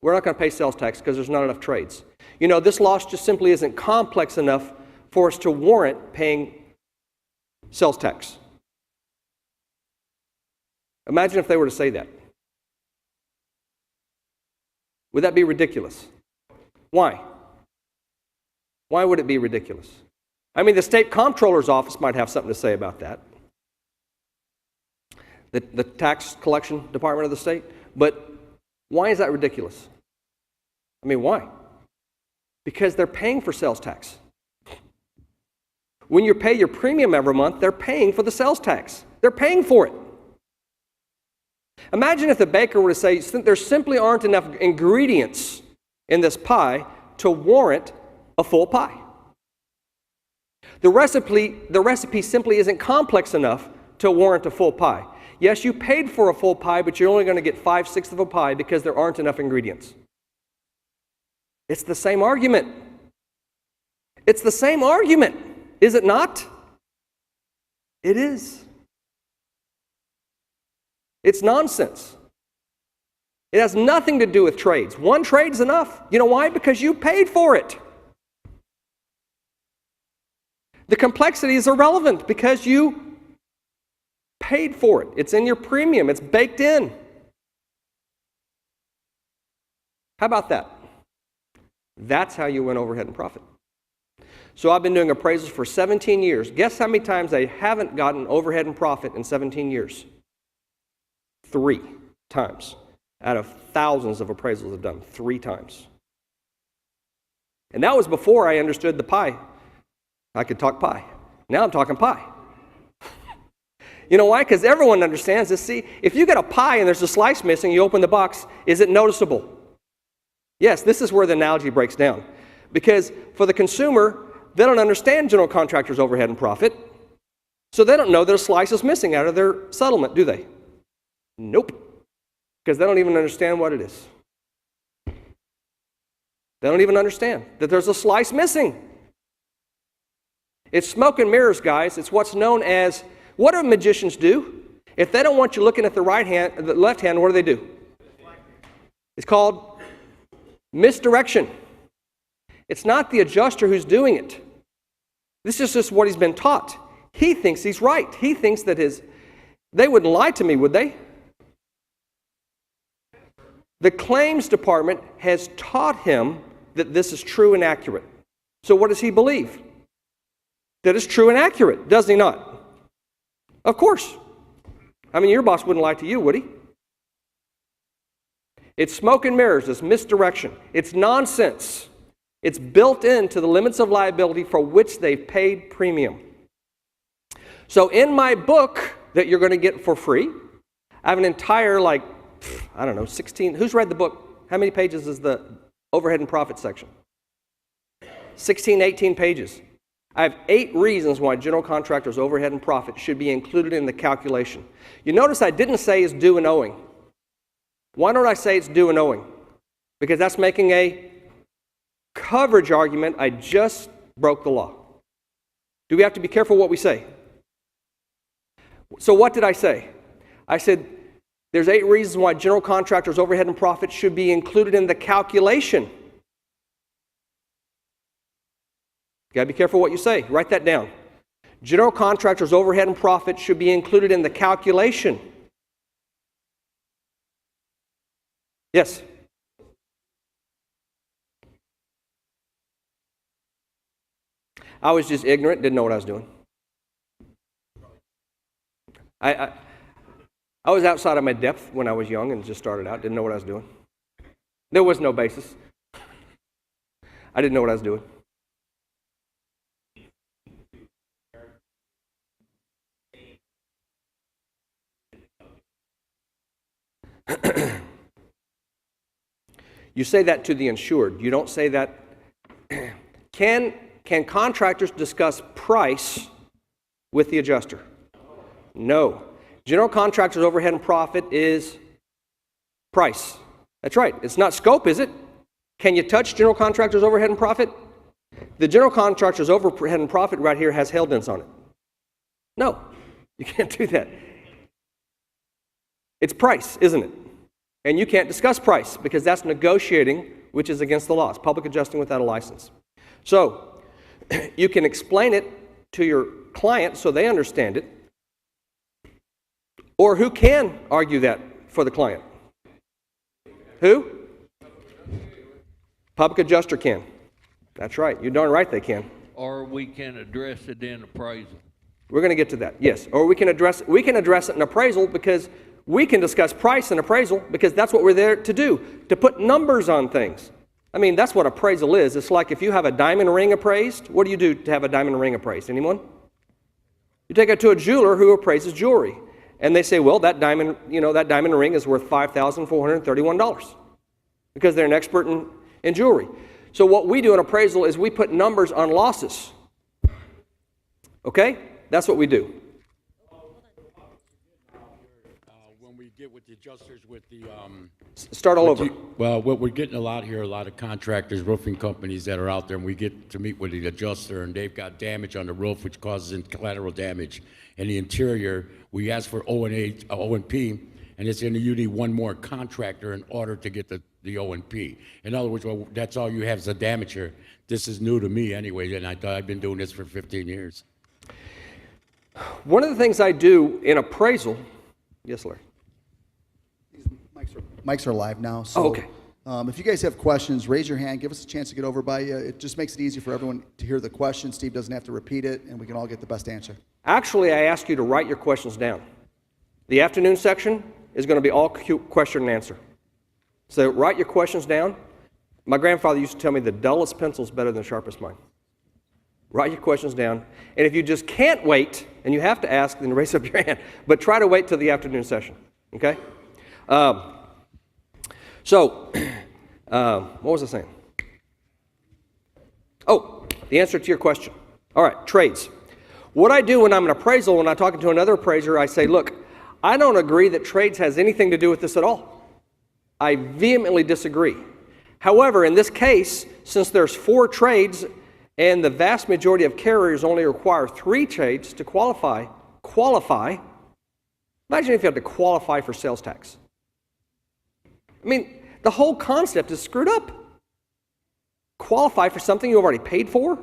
We're not going to pay sales tax because there's not enough trades. You know, this loss just simply isn't complex enough for us to warrant paying sales tax. Imagine if they were to say that. Would that be ridiculous? Why? Why would it be ridiculous? I mean, the state comptroller's office might have something to say about that. The tax collection department of the state. But why is that ridiculous? I mean, why? Because they're paying for sales tax. When you pay your premium every month, they're paying for the sales tax. They're paying for it. Imagine if the baker were to say, there simply aren't enough ingredients in this pie to warrant a full pie. The recipe simply isn't complex enough to warrant a full pie. Yes, you paid for a full pie, but you're only going to get 5/6 of a pie because there aren't enough ingredients. It's the same argument. It's the same argument, is it not? It is. It's nonsense. It has nothing to do with trades. One trade's enough. You know why? Because you paid for it. The complexity is irrelevant because you paid for it. It's in your premium. It's baked in. How about that? That's how you win overhead and profit. So I've been doing appraisals for 17 years. Guess how many times I haven't gotten overhead and profit in 17 years? 3 times. Out of thousands of appraisals I've done, 3 times. And that was before I understood the pie. I could talk pie. Now I'm talking pie. You know why? Because everyone understands this. See, if you get a pie and there's a slice missing, you open the box, is it noticeable? Yes, this is where the analogy breaks down. Because for the consumer, they don't understand general contractor's overhead and profit, so they don't know that a slice is missing out of their settlement, do they? Nope. Because they don't even understand what it is. They don't even understand that there's a slice missing. It's smoke and mirrors, guys. It's what's known as, what do magicians do? If they don't want you looking at the left hand, what do? It's called misdirection. It's not the adjuster who's doing it. This is just what he's been taught. He thinks he's right. He thinks that they wouldn't lie to me, would they? The claims department has taught him that this is true and accurate. So what does he believe? That it's true and accurate, does he not? Of course. I mean, your boss wouldn't lie to you, would he? It's smoke and mirrors. It's misdirection. It's nonsense. It's built into the limits of liability for which they've paid premium. So in my book that you're going to get for free, I have an entire, 16. Who's read the book? How many pages is the overhead and profit section? 16, 18 pages. I have 8 reasons why general contractors' overhead and profit should be included in the calculation. You notice I didn't say it's due and owing. Why don't I say it's due and owing? Because that's making a coverage argument. I just broke the law. Do we have to be careful what we say? So what did I say? I said there's 8 reasons why general contractors' overhead and profit should be included in the calculation. You gotta be careful what you say. Write that down. General contractors' overhead and profit should be included in the calculation. Yes? I was just ignorant, didn't know what I was doing. I was outside of my depth when I was young and just started out, didn't know what I was doing. There was no basis. I didn't know what I was doing. You say that to the insured. You don't say that. Can contractors discuss price with the adjuster? No. General contractors' overhead and profit is price. That's right. It's not scope, is it? Can you touch general contractors' overhead and profit? The general contractor's overhead and profit right here has hail dents on it. No, you can't do that. It's price, isn't it? And you can't discuss price because that's negotiating, which is against the law. It's public adjusting without a license. So you can explain it to your client so they understand it. Or who can argue that for the client? Who? Public adjuster can. That's right. You're darn right they can. Or we can address it in appraisal. We're going to get to that. Yes. Or we can address it in appraisal because we can discuss price and appraisal because that's what we're there to do, to put numbers on things. I mean, that's what appraisal is. It's like if you have a diamond ring appraised, what do you do to have a diamond ring appraised? Anyone? You take it to a jeweler who appraises jewelry. And they say, well, that diamond ring is worth $5,431 because they're an expert in jewelry. So what we do in appraisal is we put numbers on losses. Okay? That's what we do. When we get with the adjusters with the Start all over. well, what we're getting a lot here, a lot of contractors, roofing companies that are out there, and we get to meet with the adjuster, and they've got damage on the roof, which causes collateral damage. And the interior, we ask for O&P, and it's in you need one more contractor in order to get the O&P. In other words, well, that's all you have is a damager. This is new to me anyway, and I've been doing this for 15 years. One of the things I do in appraisal, yes, Larry. Mics are live now, so Oh, okay. If you guys have questions, raise your hand, give us a chance to get over by you. It just makes it easy for everyone to hear the question. Steve doesn't have to repeat it, and we can all get the best answer. Actually, I ask you to write your questions down. The afternoon section is going to be all question and answer. So write your questions down. My grandfather used to tell me the dullest pencil is better than the sharpest mind. Write your questions down. And if you just can't wait, and you have to ask, then raise up your hand. But try to wait till the afternoon session, okay? What was I saying? Oh, the answer to your question. All right, trades. What I do when I'm an appraisal, when I'm talking to another appraiser, I say, look, I don't agree that trades has anything to do with this at all. I vehemently disagree. However, in this case, since there's 4 trades and the vast majority of carriers only require 3 trades to qualify, imagine if you had to qualify for sales tax. I mean, the whole concept is screwed up. Qualify for something you already paid for?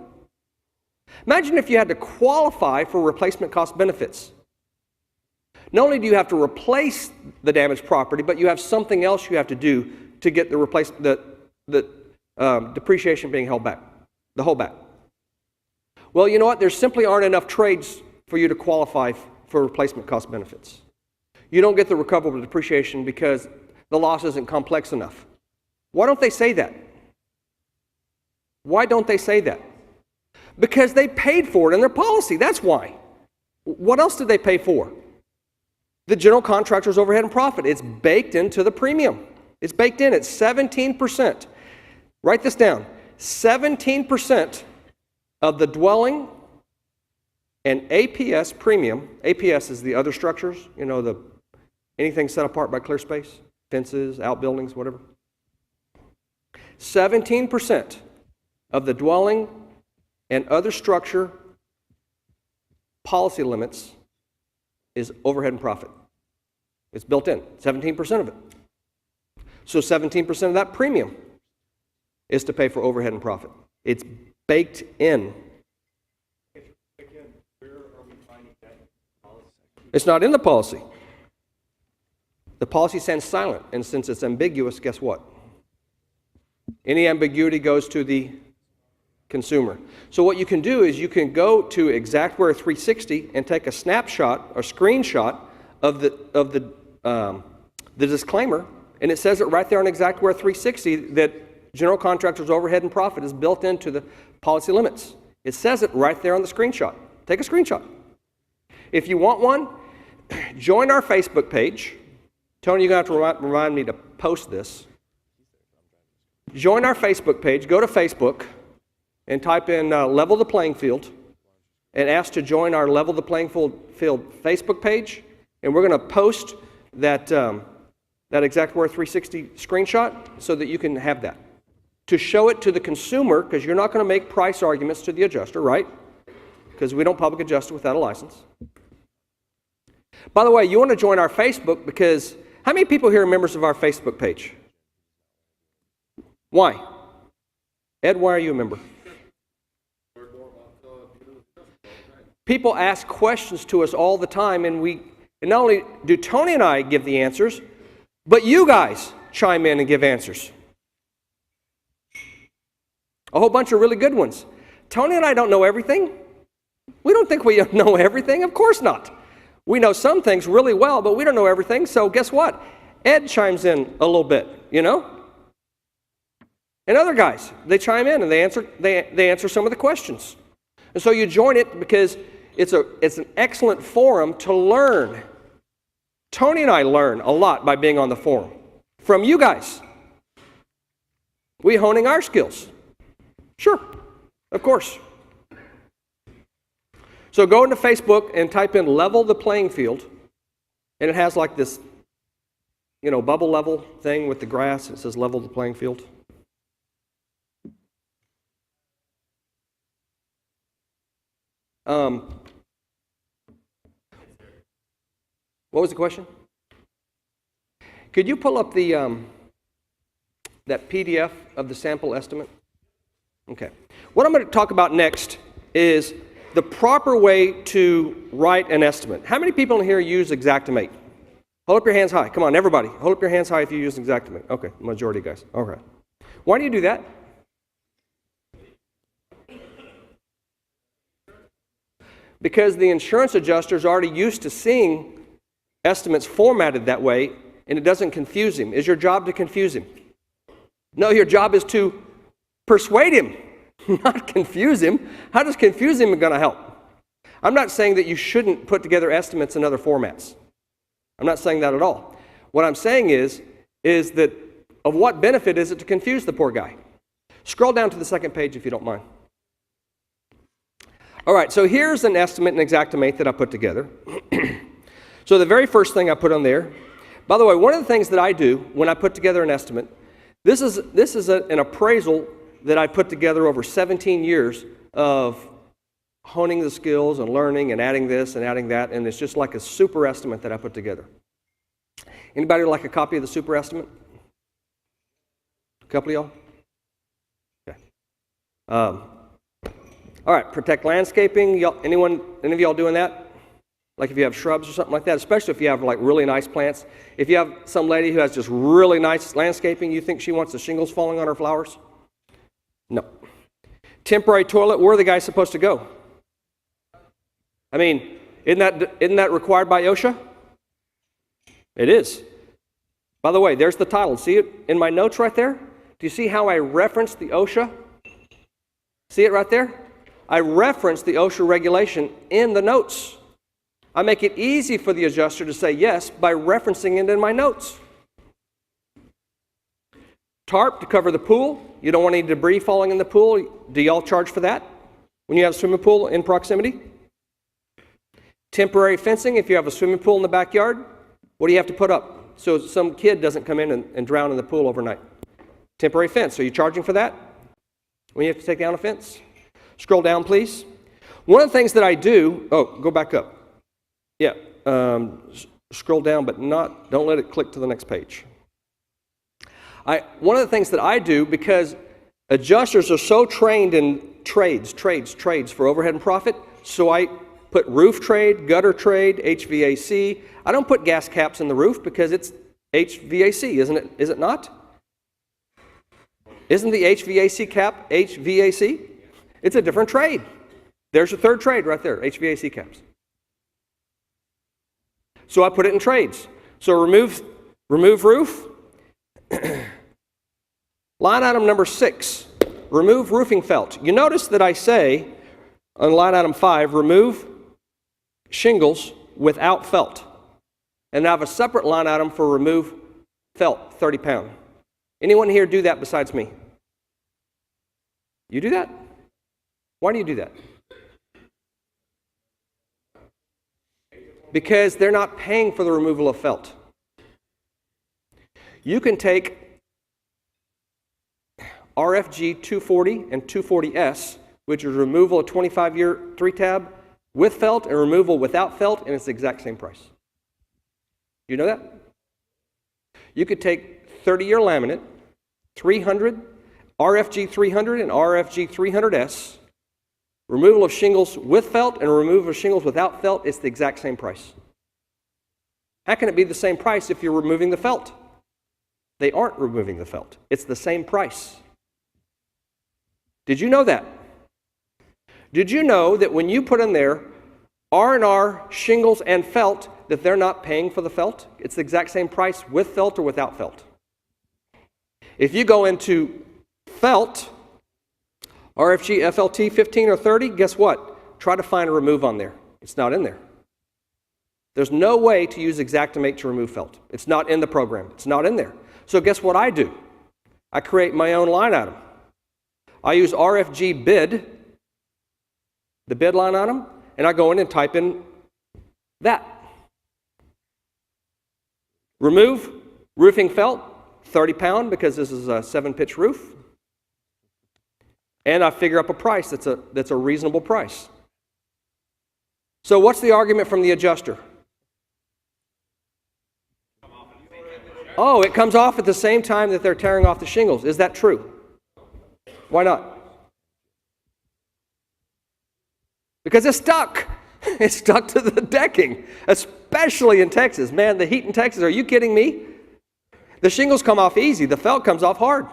Imagine if you had to qualify for replacement cost benefits. Not only do you have to replace the damaged property, but you have something else you have to do to get the depreciation being held back, the whole back. Well, you know what? There simply aren't enough trades for you to qualify for replacement cost benefits. You don't get the recoverable depreciation because the loss isn't complex enough. Why don't they say that? Why don't they say that? Because they paid for it in their policy. That's why. What else did they pay for? The general contractor's overhead and profit. It's baked into the premium. It's baked in. It's 17%. Write this down. 17% of the dwelling and APS premium. APS is the other structures, you know, anything set apart by clear space, fences, outbuildings, whatever. 17% of the dwelling and other structure policy limits is overhead and profit. It's built in, 17% of it. So 17% of that premium is to pay for overhead and profit. It's baked in. It's not in the policy. The policy stands silent, and since it's ambiguous, guess what? Any ambiguity goes to the consumer. So what you can do is you can go to Xactware 360 and take a snapshot or screenshot of the disclaimer, and it says it right there on Xactware 360 that general contractor's overhead and profit is built into the policy limits. It says it right there on the screenshot. Take a screenshot. If you want one, join our Facebook page. Tony, you're going to have to remind me to post this. Join our Facebook page. Go to Facebook and type in Level the Playing Field and ask to join our Level the Playing Field Facebook page. And we're going to post that Xactware 360 screenshot so that you can have that. To show it to the consumer, because you're not going to make price arguments to the adjuster, right? Because we don't public adjust without a license. By the way, you want to join our Facebook because how many people here are members of our Facebook page? Why? Ed, why are you a member? People ask questions to us all the time, and not only do Tony and I give the answers, but you guys chime in and give answers. A whole bunch of really good ones. Tony and I don't know everything. We don't think we know everything. Of course not. We know some things really well, but we don't know everything. So guess what? Ed chimes in a little bit, you know? And other guys, they chime in and they answer some of the questions. And so you join it because it's an excellent forum to learn. Tony and I learn a lot by being on the forum from you guys. We honing our skills. Sure, of course. So go into Facebook and type in level the playing field, and it has like this, bubble level thing with the grass. It says level the playing field. What was the question? Could you pull up the that PDF of the sample estimate? Okay. What I'm going to talk about next is the proper way to write an estimate. How many people in here use Xactimate? Hold up your hands high. Come on, everybody. Hold up your hands high if you use Xactimate. Okay, majority of guys. Okay. Why do you do that? Because the insurance adjuster is already used to seeing estimates formatted that way, and it doesn't confuse him. Is your job to confuse him? No, your job is to persuade him, not confuse him. How does confuse him going to help? I'm not saying that you shouldn't put together estimates in other formats. I'm not saying that at all. What I'm saying is that of what benefit is it to confuse the poor guy? Scroll down to the second page if you don't mind. All right, so here's an estimate in Xactimate that I put together. So the very first thing I put on there, by the way, one of the things that I do when I put together an estimate, this is an appraisal that I put together over 17 years of honing the skills and learning and adding this and adding that, and it's just like a super estimate that I put together. Anybody like a copy of the super estimate? A couple of y'all? Okay. All right, protect landscaping. Any of y'all doing that? Like if you have shrubs or something like that, especially if you have like really nice plants. If you have some lady who has just really nice landscaping, you think she wants the shingles falling on her flowers? No. Temporary toilet, where are the guys supposed to go? I mean, isn't that required by OSHA? It is. By the way, there's the title. See it in my notes right there? Do you see how I referenced the OSHA? See it right there? I referenced the OSHA regulation in the notes. I make it easy for the adjuster to say yes by referencing it in my notes. Tarp to cover the pool. You don't want any debris falling in the pool. Do y'all charge for that when you have a swimming pool in proximity? Temporary fencing. If you have a swimming pool in the backyard, what do you have to put up so some kid doesn't come in and drown in the pool overnight? Temporary fence. Are you charging for that when you have to take down a fence? Scroll down, please. One of the things that I do, go back up. Yeah, scroll down, but don't let it click to the next page. One of the things that I do, because adjusters are so trained in trades for overhead and profit, so I put roof trade, gutter trade, HVAC. I don't put gas caps in the roof because it's HVAC, isn't it? Is it not? Isn't the HVAC cap HVAC? It's a different trade. There's your third trade right there, HVAC caps. So I put it in trades. So remove roof. Line item number 6, remove roofing felt. You notice that I say on line item 5, remove shingles without felt. And I have a separate line item for remove felt, 30 pound. Anyone here do that besides me? You do that? Why do you do that? Because they're not paying for the removal of felt. You can take RFG 240 and 240S, which is removal of 25-year 3-tab with felt and removal without felt, and it's the exact same price. You know that? You could take 30-year laminate, 300, RFG 300 and RFG 300S, removal of shingles with felt and removal of shingles without felt, it's the exact same price. How can it be the same price if you're removing the felt? They aren't removing the felt. It's the same price. Did you know that? Did you know that when you put in there R&R, shingles, and felt, that they're not paying for the felt? It's the exact same price with felt or without felt. If you go into Felt, RFG, FLT 15 or 30, guess what? Try to find a remove on there. It's not in there. There's no way to use Xactimate to remove felt. It's not in the program. It's not in there. So guess what I do? I create my own line item. I use RFG bid, the bid line item, and I go in and type in that. Remove roofing felt, 30 pound, because this is a 7-pitch roof. And I figure up a price that's a reasonable price. So what's the argument from the adjuster? Oh, it comes off at the same time that they're tearing off the shingles. Is that true? Why not? Because it's stuck. It's stuck to the decking, especially in Texas. Man, the heat in Texas, are you kidding me? The shingles come off easy. The felt comes off hard.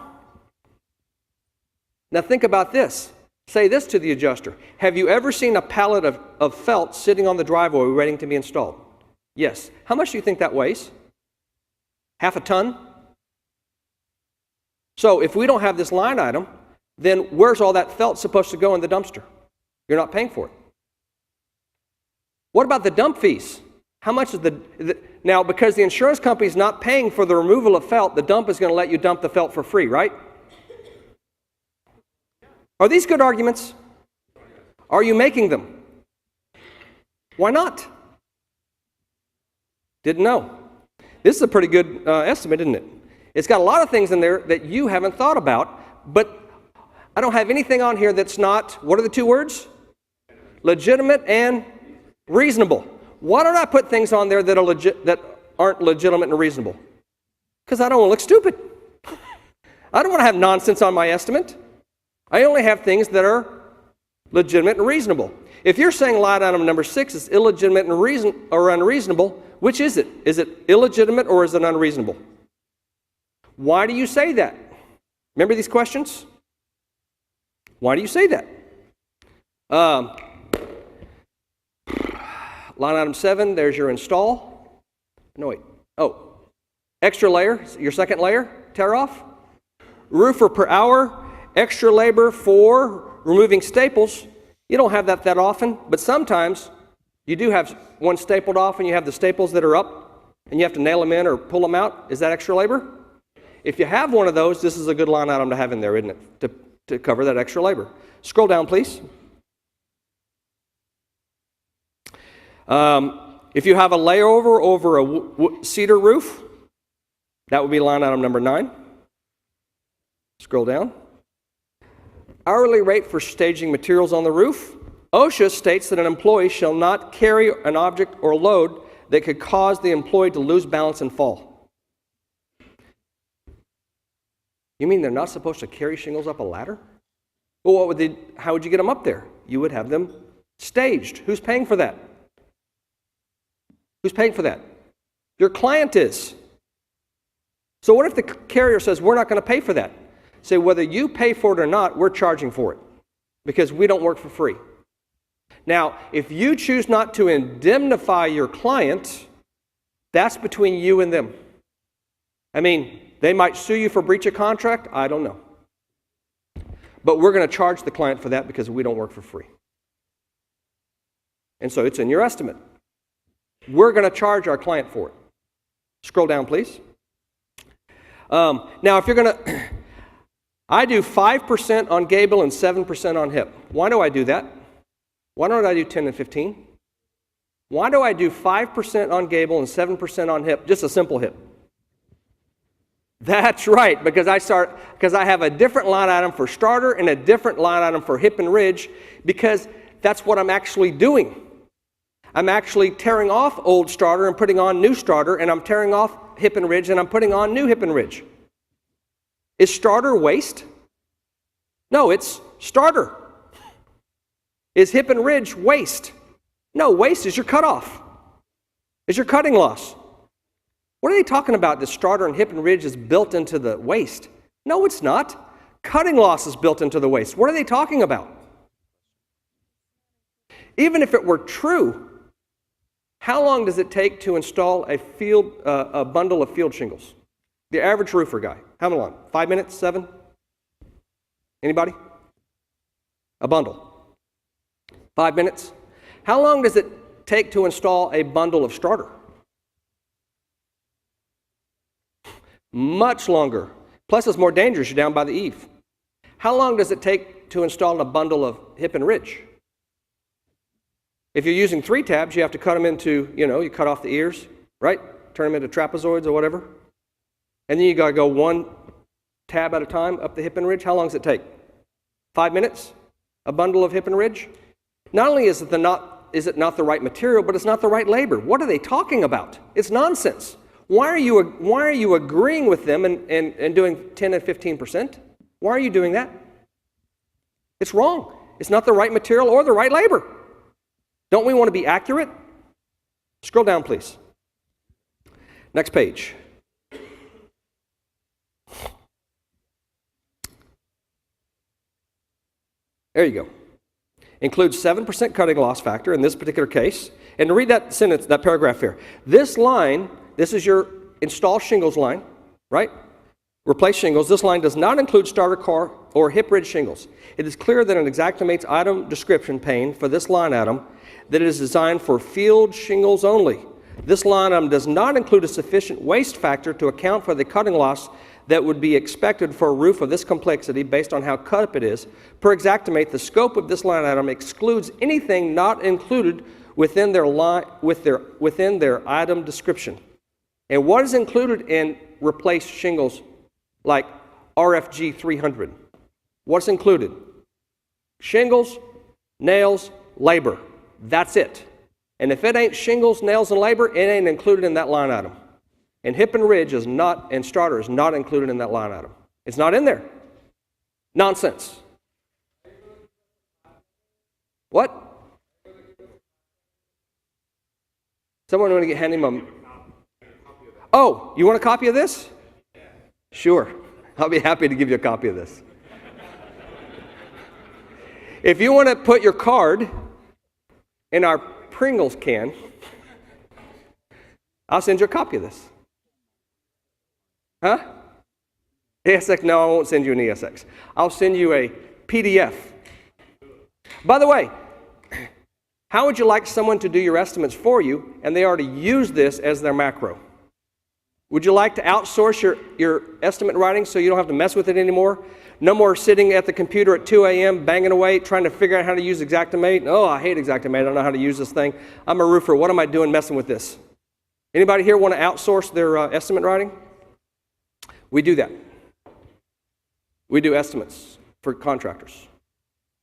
Now think about this. Say this to the adjuster. Have you ever seen a pallet of felt sitting on the driveway waiting to be installed? Yes. How much do you think that weighs? Half a ton? So if we don't have this line item, then where's all that felt supposed to go in the dumpster? You're not paying for it. What about the dump fees? How much is now, because the insurance company is not paying for the removal of felt, the dump is going to let you dump the felt for free, right? Are these good arguments? Are you making them? Why not? Didn't know. This is a pretty good estimate, isn't it? It's got a lot of things in there that you haven't thought about, but I don't have anything on here that's not, what are the two words? Legitimate and reasonable. Why don't I put things on there that aren't legitimate and reasonable? Because I don't want to look stupid. I don't want to have nonsense on my estimate. I only have things that are legitimate and reasonable. If you're saying line item number 6 is illegitimate and unreasonable, which is it? Is it illegitimate or is it unreasonable? Why do you say that? Remember these questions? Why do you say that? Line item 7, there's your install. No, wait. Oh, extra layer, your second layer, tear off. Roofer per hour, extra labor for removing staples. You don't have that often, but sometimes you do have one stapled off and you have the staples that are up and you have to nail them in or pull them out. Is that extra labor? If you have one of those, this is a good line item to have in there, isn't it? To cover that extra labor. Scroll down, please. If you have a layover over a cedar roof, that would be line item number 9. Scroll down. Hourly rate for staging materials on the roof. OSHA states that an employee shall not carry an object or load that could cause the employee to lose balance and fall. You mean they're not supposed to carry shingles up a ladder? Well, how would you get them up there? You would have them staged. Who's paying for that? Who's paying for that? Your client is. So what if the carrier says, we're not going to pay for that? Say, whether you pay for it or not, we're charging for it because we don't work for free. Now, if you choose not to indemnify your client, that's between you and them. I mean, they might sue you for breach of contract. I don't know. But we're going to charge the client for that because we don't work for free. And so it's in your estimate. We're going to charge our client for it. Scroll down, please. Now, if you're going to... I do 5% on gable and 7% on hip. Why do I do that? Why don't I do 10 and 15? Why do I do 5% on gable and 7% on hip? Just a simple hip. That's right, because I have a different line item for starter and a different line item for hip and ridge, because that's what I'm actually doing. I'm actually tearing off old starter and putting on new starter, and I'm tearing off hip and ridge and I'm putting on new hip and ridge. Is starter waste? No, it's starter. Is hip and ridge waste? No, waste is your cutoff. Is your cutting loss. What are they talking about? The starter and hip and ridge is built into the waste. No, it's not. Cutting loss is built into the waste. What are they talking about? Even if it were true, how long does it take to install a bundle of field shingles? The average roofer guy. How long? 5 minutes? 7? Anybody? A bundle. 5 minutes. How long does it take to install a bundle of starter? Much longer. Plus, it's more dangerous. You're down by the eave. How long does it take to install a bundle of hip and ridge? If you're using 3 tabs, you have to cut them into, you cut off the ears, right? Turn them into trapezoids or whatever. And then you got to go 1 tab at a time up the hip and ridge. How long does it take? 5 minutes? A bundle of hip and ridge? Not only is it not the right material, but it's not the right labor. What are they talking about? It's nonsense. Why are you agreeing with them and doing 10 and 15%? Why are you doing that? It's wrong. It's not the right material or the right labor. Don't we want to be accurate? Scroll down, please. Next page. There you go. Includes 7% cutting loss factor in this particular case. And to read that sentence, that paragraph here. This line, this is your install shingles line, right? Replace shingles. This line does not include starter car or hip ridge shingles. It is clear that an Xactimate's item description pane for this line item that it is designed for field shingles only. This line item does not include a sufficient waste factor to account for the cutting loss that would be expected for a roof of this complexity based on how cut up it is. Per Xactimate, the scope of this line item excludes anything not included within their item description. And what is included in replace shingles like RFG 300? What's included? Shingles, nails, labor. That's it. And if it ain't shingles, nails, and labor, it ain't included in that line item. And hip and ridge is not, and starter is not included in that line item. It's not in there. Nonsense. What? Someone want to hand him a... Oh, you want a copy of this? Sure. I'll be happy to give you a copy of this. If you want to put your card in our Pringles can, I'll send you a copy of this. Huh? ESX? No, I won't send you an ESX. I'll send you a PDF. By the way, how would you like someone to do your estimates for you and they already use this as their macro? Would you like to outsource your estimate writing so you don't have to mess with it anymore? No more sitting at the computer at 2 a.m. banging away trying to figure out how to use Xactimate. Oh, I hate Xactimate. I don't know how to use this thing. I'm a roofer. What am I doing messing with this? Anybody here want to outsource their estimate writing? We do that. We do estimates for contractors.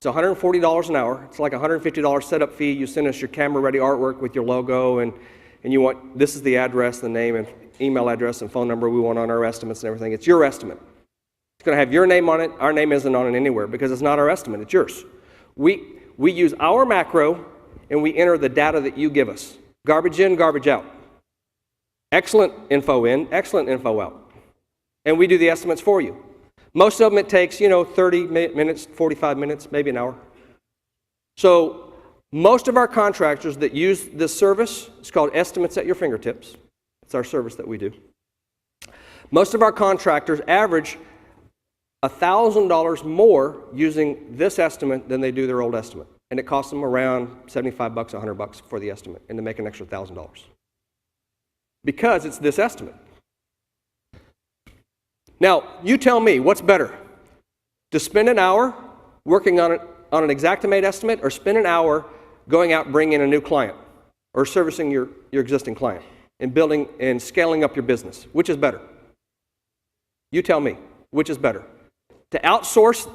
It's $140 an hour. It's like a $150 setup fee. You send us your camera-ready artwork with your logo, and you want, this is the address, the name, and email address, and phone number we want on our estimates and everything. It's your estimate. It's going to have your name on it. Our name isn't on it anywhere because it's not our estimate. It's yours. We use our macro, and we enter the data that you give us. Garbage in, garbage out. Excellent info in, excellent info out. And we do the estimates for you. Most of them it takes, 30 minutes, 45 minutes, maybe an hour. So most of our contractors that use this service, it's called Estimates at Your Fingertips. It's our service that we do. Most of our contractors average $1,000 more using this estimate than they do their old estimate. And it costs them around $75, $100 for the estimate, and to make an extra $1,000. Because it's this estimate. Now, you tell me, what's better? To spend an hour working on an Xactimate estimate, or spend an hour going out and bringing in a new client, or servicing your existing client, and building and scaling up your business? Which is better? You tell me, which is better? To outsource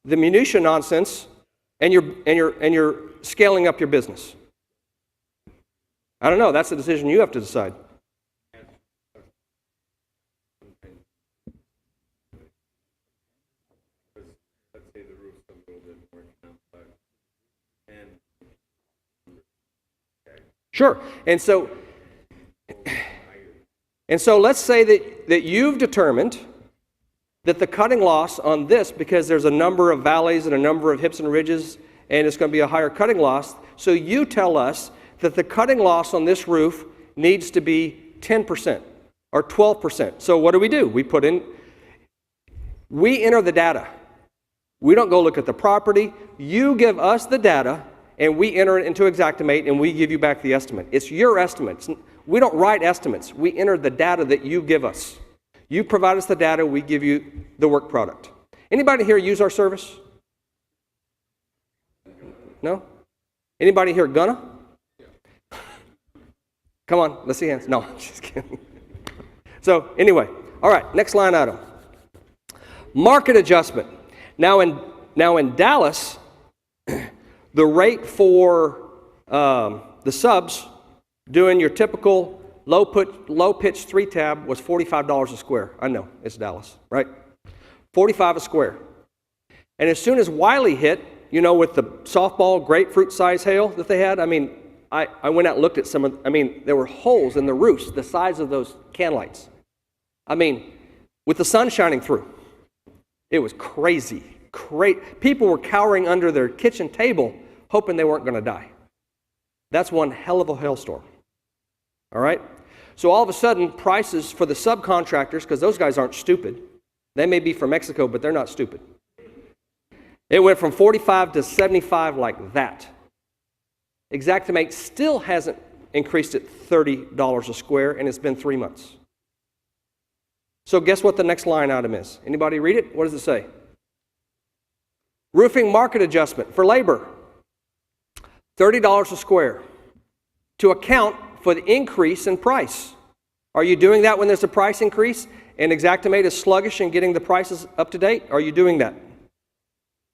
the minutia nonsense and you're scaling up your business? I don't know. That's a decision you have to decide. Sure. And so let's say that you've determined that the cutting loss on this, because there's a number of valleys and a number of hips and ridges, and it's going to be a higher cutting loss, so you tell us that the cutting loss on this roof needs to be 10% or 12%. So what do? We enter the data. We don't go look at the property. You give us the data, and we enter it into Xactimate, and we give you back the estimate. It's your estimates. We don't write estimates. We enter the data that you give us. You provide us the data, we give you the work product. Anybody here use our service? No? Anybody here gonna? Come on, let's see hands. No, just kidding. So anyway, all right, next line item. Market adjustment. Now in Dallas, the rate for the subs doing your typical low pitch 3-tab was $45 a square. I know, it's Dallas, right? $45 a square. And as soon as Wiley hit, with the softball grapefruit size hail that they had, I went out and looked at some of, there were holes in the roofs the size of those can lights. With the sun shining through. It was crazy. People were cowering under their kitchen table hoping they weren't going to die. That's one hell of a hailstorm. All right? So all of a sudden, prices for the subcontractors, because those guys aren't stupid. They may be from Mexico, but they're not stupid. It went from 45 to 75 like that. Xactimate still hasn't increased it $30 a square, and it's been 3 months. So guess what the next line item is? Anybody read it? What does it say? Roofing market adjustment for labor. $30 a square to account for the increase in price. Are you doing that when there's a price increase and Xactimate is sluggish in getting the prices up to date? Are you doing that?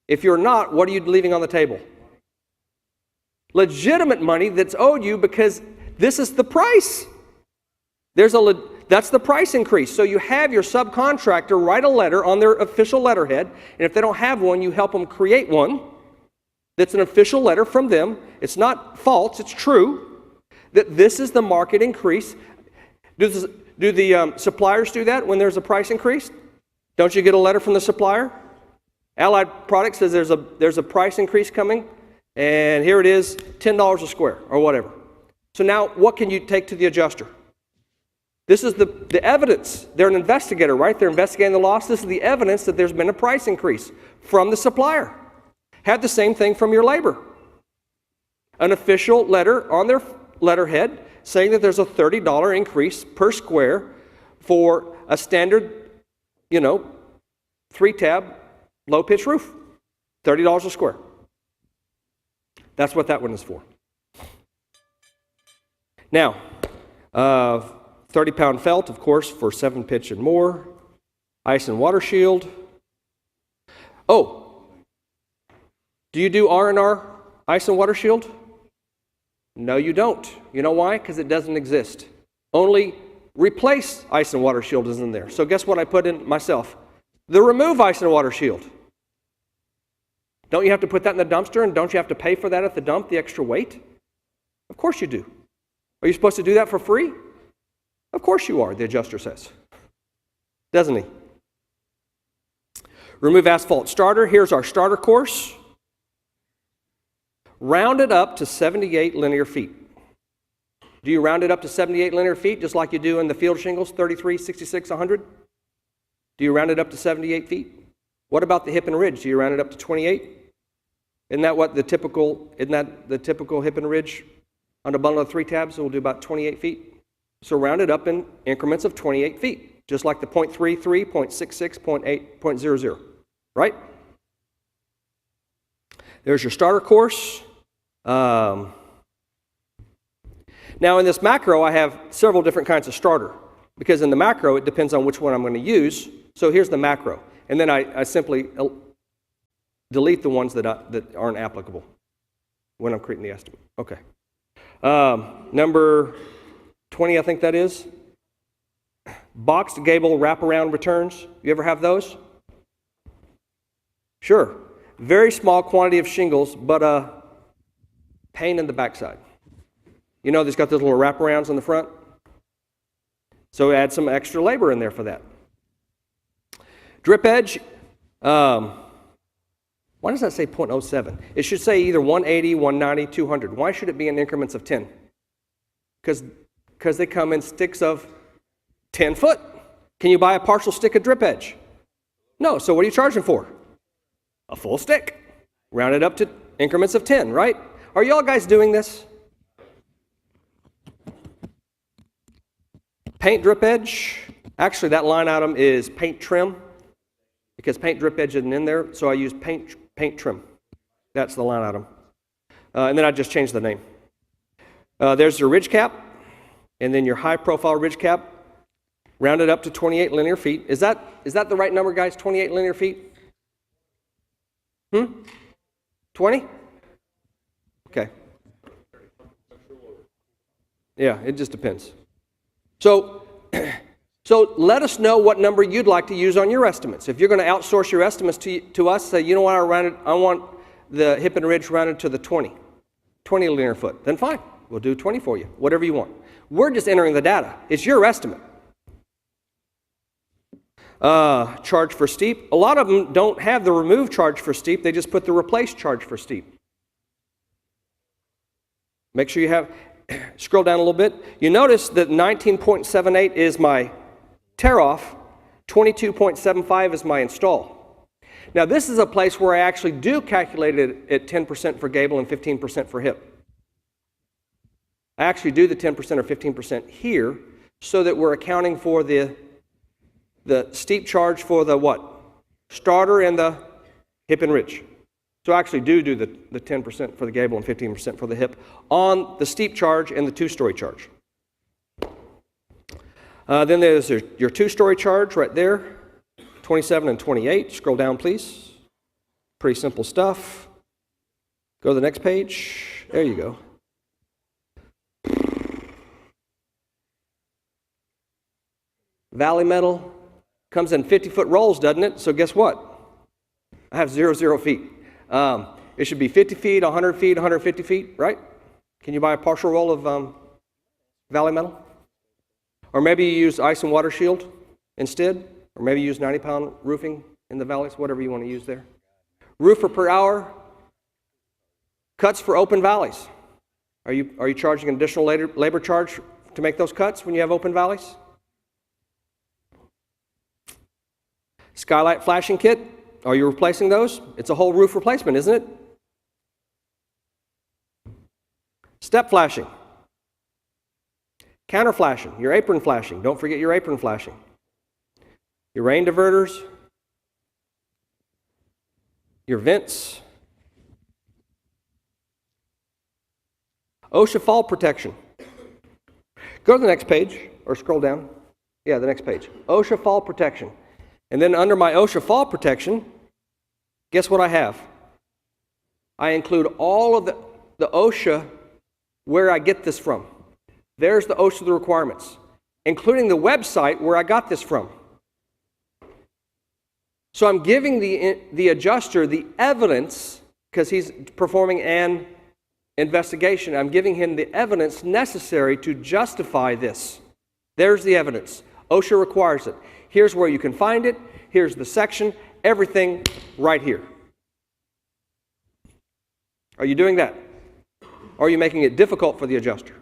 If you're not, what are you leaving on the table? Legitimate money that's owed you because this is the price. That's the price increase. So you have your subcontractor write a letter on their official letterhead, and if they don't have one, you help them create one that's an official letter from them. It's not false, it's true, that this is the market increase. Do the suppliers do that when there's a price increase? Don't you get a letter from the supplier? Allied Products says there's a price increase coming, and here it is, $10 a square or whatever. So now what can you take to the adjuster? This is the evidence. They're an investigator, right? They're investigating the loss. This is the evidence that there's been a price increase from the supplier. Have the same thing from your labor. An official letter on their letterhead saying that there's a $30 increase per square for a standard, 3-tab, low-pitch roof. $30 a square. That's what that one is for. Now, 30-pound felt, of course, for 7-pitch and more. Ice and water shield. Oh, do you do R&R, ice and water shield? No, you don't. You know why? Because it doesn't exist. Only replace ice and water shield is in there. So guess what I put in myself? The remove ice and water shield. Don't you have to put that in the dumpster, and don't you have to pay for that at the dump, the extra weight? Of course you do. Are you supposed to do that for free? Of course you are, the adjuster says. Doesn't he? Remove asphalt starter. Here's our starter course. Round it up to 78 linear feet. Do you round it up to 78 linear feet just like you do in the field shingles, 33, 66, 100? Do you round it up to 78 feet? What about the hip and ridge? Do you round it up to 28? Isn't that the typical hip and ridge on a bundle of 3 tabs? It will do about 28 feet. So round it up in increments of 28 feet, just like the 0.33, 0.66, 0.8, 0.00, right? There's your starter course. Now in this macro, I have several different kinds of starter, because in the macro, it depends on which one I'm going to use. So here's the macro. And then I simply delete the ones that aren't applicable when I'm creating the estimate. Okay. Number 20, I think that is. Boxed gable wraparound returns. You ever have those? Sure. Very small quantity of shingles, but a pain in the backside. They've got those little wraparounds on the front. So add some extra labor in there for that. Drip edge. Why does that say 0.07? It should say either 180, 190, 200. Why should it be in increments of 10? Because they come in sticks of 10 foot. Can you buy a partial stick of drip edge? No, so what are you charging for? A full stick. Rounded up to increments of 10, right? Are y'all guys doing this? Paint drip edge. Actually, that line item is paint trim because paint drip edge isn't in there, so I use paint trim. That's the line item. And then I just changed the name. There's your ridge cap, and then your high profile ridge cap, rounded up to 28 linear feet. Is that the right number, guys? 28 linear feet? 20? Okay. Yeah, it just depends. So let us know what number you'd like to use on your estimates. If you're going to outsource your estimates to us, say, you know what, I want the hip and ridge rounded to the 20 linear foot, then fine. We'll do 20 for you, whatever you want. We're just entering the data. It's your estimate. Charge for steep. A lot of them don't have the remove charge for steep. They just put the replace charge for steep. Make sure you have, scroll down a little bit. You notice that 19.78 is my tear off, 22.75 is my install. Now this is a place where I actually do calculate it at 10% for gable and 15% for hip. I actually do the 10% or 15% here so that we're accounting for the steep charge for the what? Starter and the hip and ridge. So I actually do the 10% for the gable and 15% for the hip on the steep charge and the two-story charge. Then there's your two-story charge right there, 27 and 28. Scroll down, please. Pretty simple stuff. Go to the next page. There you go. Valley metal comes in 50-foot rolls, doesn't it? So guess what? I have 0 feet. It should be 50 feet, 100 feet, 150 feet, right? Can you buy a partial roll of Valley metal? Or maybe you use ice and water shield instead, or maybe you use 90-pound roofing in the valleys, whatever you want to use there. Roofer per hour, cuts for open valleys. Are you charging an additional labor charge to make those cuts when you have open valleys? Skylight flashing kit, are you replacing those? It's a whole roof replacement, isn't it? Step flashing. Counter flashing, your apron flashing. Don't forget your apron flashing. Your rain diverters. Your vents. OSHA fall protection. Go to the next page, or scroll down. Yeah, the next page. OSHA fall protection. And then under my OSHA fall protection, guess what I have? I include all of the OSHA where I get this from. There's the OSHA the requirements, including the website where I got this from. So I'm giving the adjuster the evidence, because he's performing an investigation. I'm giving him the evidence necessary to justify this. There's the evidence. OSHA requires it. Here's where you can find it. Here's the section. Everything right here. Are you doing that? Or are you making it difficult for the adjuster?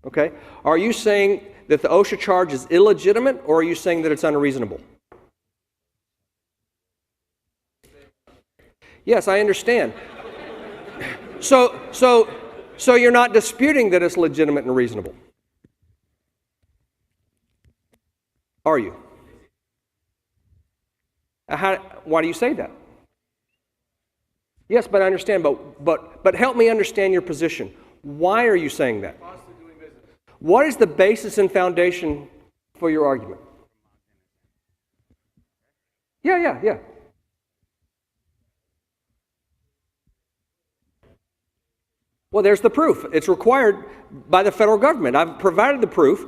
Okay. Are you saying that the OSHA charge is illegitimate, or are you saying that it's unreasonable? Yes, I understand. So you're not disputing that it's legitimate and reasonable, are you? Why do you say that? Yes, but I understand. But help me understand your position. Why are you saying that? What is the basis and foundation for your argument? Yeah. Well, there's the proof. It's required by the federal government. I've provided the proof.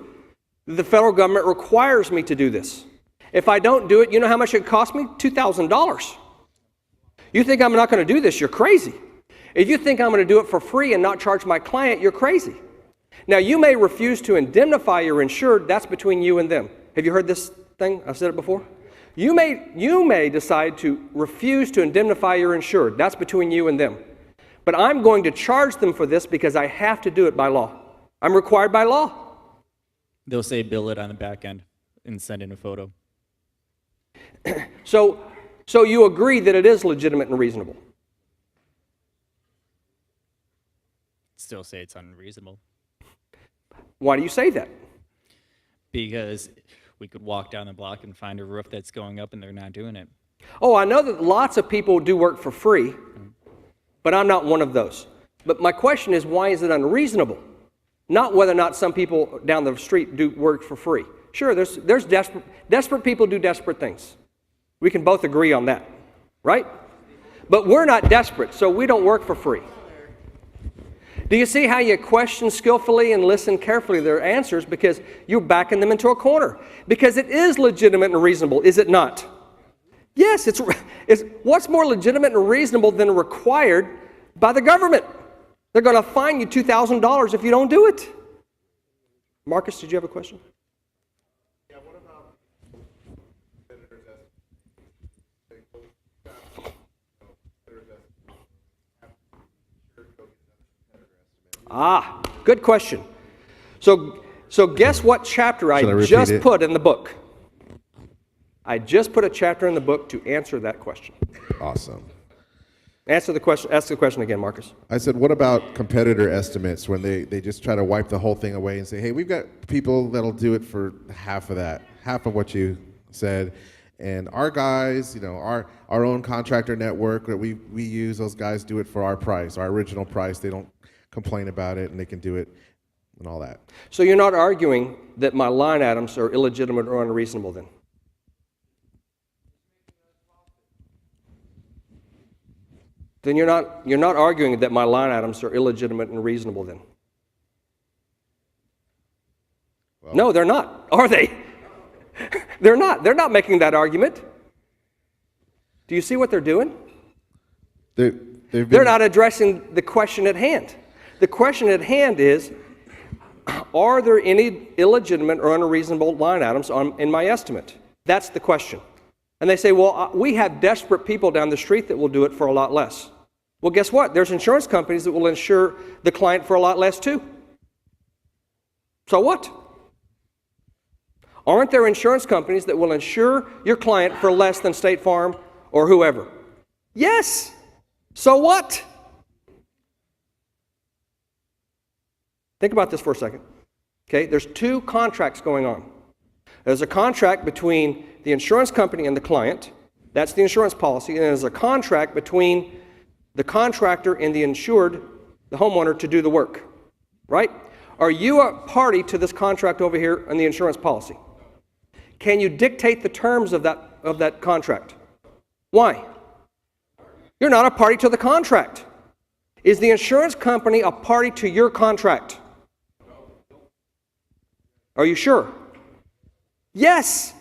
The federal government requires me to do this. If I don't do it, you know how much it cost me? $2,000. You think I'm not going to do this? You're crazy. If you think I'm going to do it for free and not charge my client, you're crazy. Now, you may refuse to indemnify your insured. That's between you and them. Have you heard this thing? I've said it before. You may decide to refuse to indemnify your insured. That's between you and them. But I'm going to charge them for this because I have to do it by law. I'm required by law. They'll say bill it on the back end and send in a photo. So you agree that it is legitimate and reasonable? Still say it's unreasonable Why do you say that? because we could walk down the block and find a roof that's going up and they're not doing it. Oh, I know that lots of people do work for free, but I'm not one of those. But my question is, why is it unreasonable? Not whether or not some people down the street do work for free. Sure, there's desperate people do desperate things. We can both agree on that, right? But we're not desperate, so we don't work for free. Do you see how you question skillfully and listen carefully to their answers because you're backing them into a corner? Because it is legitimate and reasonable, is it not? Yes, it's what's more legitimate and reasonable than required by the government? They're going to fine you $2,000 if you don't do it. Marcus, did you have a question? Yeah, what about competitors Good question. So guess what chapter I repeat just it? put in the book? I just put a chapter in the book to answer that question. Awesome. Ask the question again, Marcus. I said, what about competitor estimates when they just try to wipe the whole thing away and say, hey, we've got people that'll do it for half of that, half of what you said. And our guys, our own contractor network that we use, those guys do it for our price, our original price. They don't complain about it and they can do it and all that. So you're not arguing that my line items are illegitimate or unreasonable then? Then you're not arguing that my line items are illegitimate and reasonable then? Well, no, they're not, are they? They're not. They're not making that argument. Do you see what they're doing? They're not addressing the question at hand. The question at hand is, are there any illegitimate or unreasonable line items in my estimate? That's the question. And they say, well, we have desperate people down the street that will do it for a lot less. Well, guess what? There's insurance companies that will insure the client for a lot less too. So what? Aren't there insurance companies that will insure your client for less than State Farm or whoever? Yes. So what? Think about this for a second. Okay, there's two contracts going on. There's a contract between the insurance company and the client. That's the insurance policy. And there's a contract between the contractor and the insured, the homeowner, to do the work. Right? Are you a party to this contract over here on the insurance policy? Can you dictate the terms of that contract? Why? You're not a party to the contract. Is the insurance company a party to your contract? Are you sure? Yes.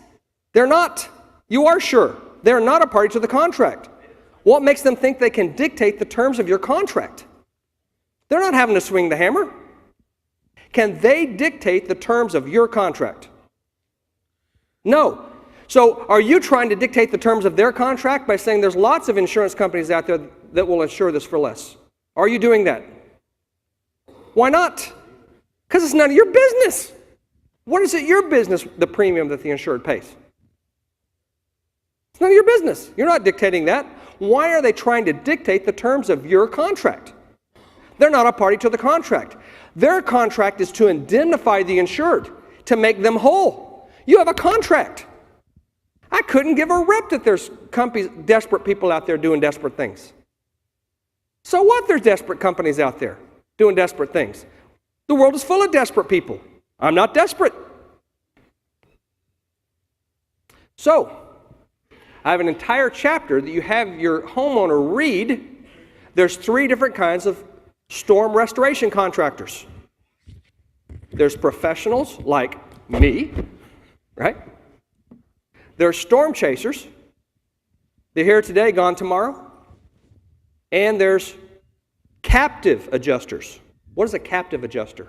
They're not. You are sure. They're not a party to the contract. What makes them think they can dictate the terms of your contract? They're not having to swing the hammer. Can they dictate the terms of your contract? No. So are you trying to dictate the terms of their contract by saying there's lots of insurance companies out there that will insure this for less? Are you doing that? Why not? Because it's none of your business. What is it your business, the premium that the insured pays? It's none of your business. You're not dictating that. Why are they trying to dictate the terms of your contract? They're not a party to the contract. Their contract is to indemnify the insured, to make them whole. You have a contract. I couldn't give a rip that there's companies, desperate people out there doing desperate things. So what? There's desperate companies out there doing desperate things. The world is full of desperate people. I'm not desperate. So, I have an entire chapter that you have your homeowner read. There's 3 different kinds of storm restoration contractors. There's professionals like me, right? There's storm chasers. They're here today, gone tomorrow. And there's captive adjusters. What is a captive adjuster?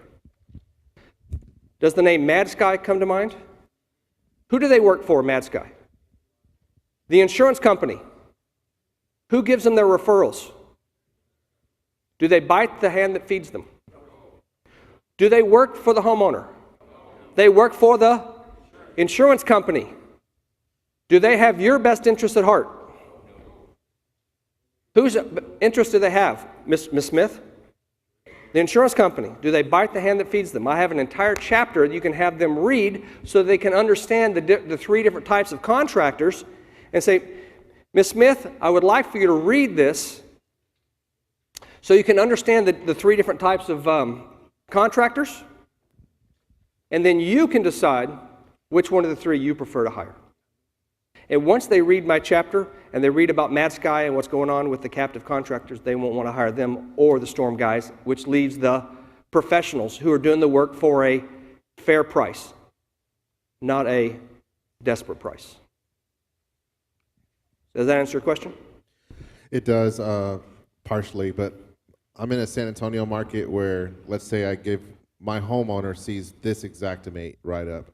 Does the name Mad Sky come to mind? Who do they work for, Mad Sky? The insurance company. Who gives them their referrals? Do they bite the hand that feeds them? Do they work for the homeowner? They work for the insurance company. Do they have your best interest at heart? Whose interest do they have? Miss Smith? The insurance company. Do they bite the hand that feeds them? I have an entire chapter that you can have them read so they can understand the three different types of contractors and say, Miss Smith, I would like for you to read this so you can understand the three different types of contractors, and then you can decide which one of the three you prefer to hire. And once they read my chapter and they read about Mad Sky and what's going on with the captive contractors, they won't want to hire them or the storm guys, which leaves the professionals who are doing the work for a fair price, not a desperate price. Does that answer your question? It does, partially, but I'm in a San Antonio market where, let's say my homeowner sees this Xactimate write up,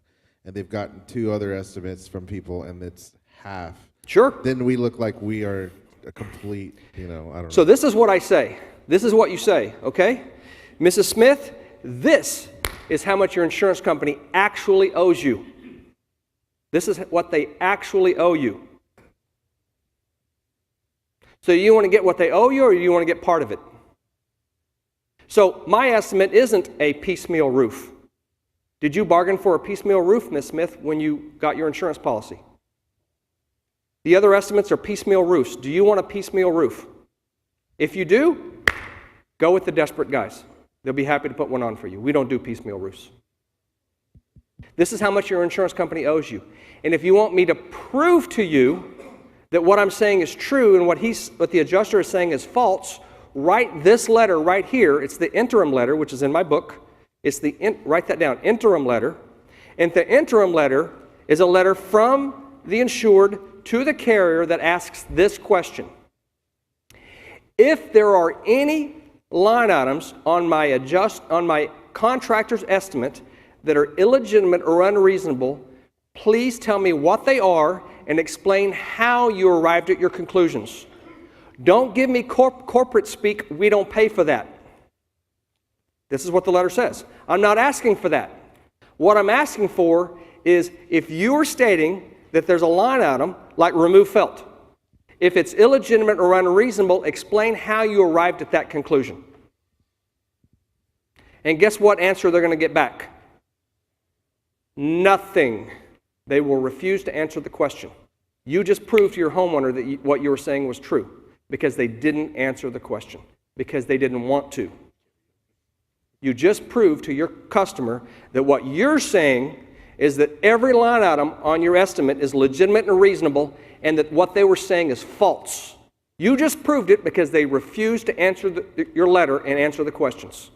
and they've gotten 2 other estimates from people, and it's half. Sure. Then we look like we are a complete, I don't know. So this is what I say. This is what you say, okay? Mrs. Smith, this is how much your insurance company actually owes you. This is what they actually owe you. So you want to get what they owe you, or you want to get part of it? So my estimate isn't a piecemeal roof. Did you bargain for a piecemeal roof, Miss Smith, when you got your insurance policy? The other estimates are piecemeal roofs. Do you want a piecemeal roof? If you do, go with the desperate guys. They'll be happy to put one on for you. We don't do piecemeal roofs. This is how much your insurance company owes you. And if you want me to prove to you that what I'm saying is true and what the adjuster is saying is false, write this letter right here. It's the interim letter, which is in my book. Write that down, interim letter. And the interim letter is a letter from the insured to the carrier that asks this question. If there are any line items on my contractor's estimate that are illegitimate or unreasonable, please tell me what they are and explain how you arrived at your conclusions. Don't give me corporate speak, we don't pay for that. This is what the letter says. I'm not asking for that. What I'm asking for is if you are stating that there's a line item like remove felt, if it's illegitimate or unreasonable, explain how you arrived at that conclusion. And guess what answer they're going to get back? Nothing. They will refuse to answer the question. You just proved to your homeowner that what you were saying was true because they didn't answer the question, because they didn't want to. You just proved to your customer that what you're saying is that every line item on your estimate is legitimate and reasonable, and that what they were saying is false. You just proved it because they refused to answer your letter and answer the questions.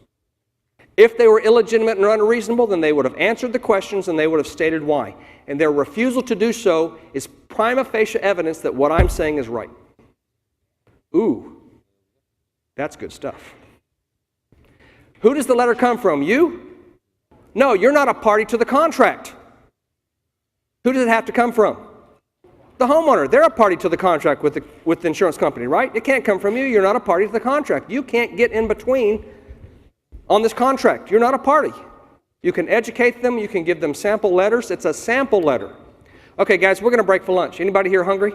If they were illegitimate and unreasonable, then they would have answered the questions and they would have stated why. And their refusal to do so is prima facie evidence that what I'm saying is right. Ooh, that's good stuff. Who does the letter come from? You? No, you're not a party to the contract. Who does it have to come from? The homeowner. They're a party to the contract with the insurance company, right? It can't come from you. You're not a party to the contract. You can't get in between on this contract. You're not a party. You can educate them. You can give them sample letters. It's a sample letter. Okay, guys, we're going to break for lunch. Anybody here hungry?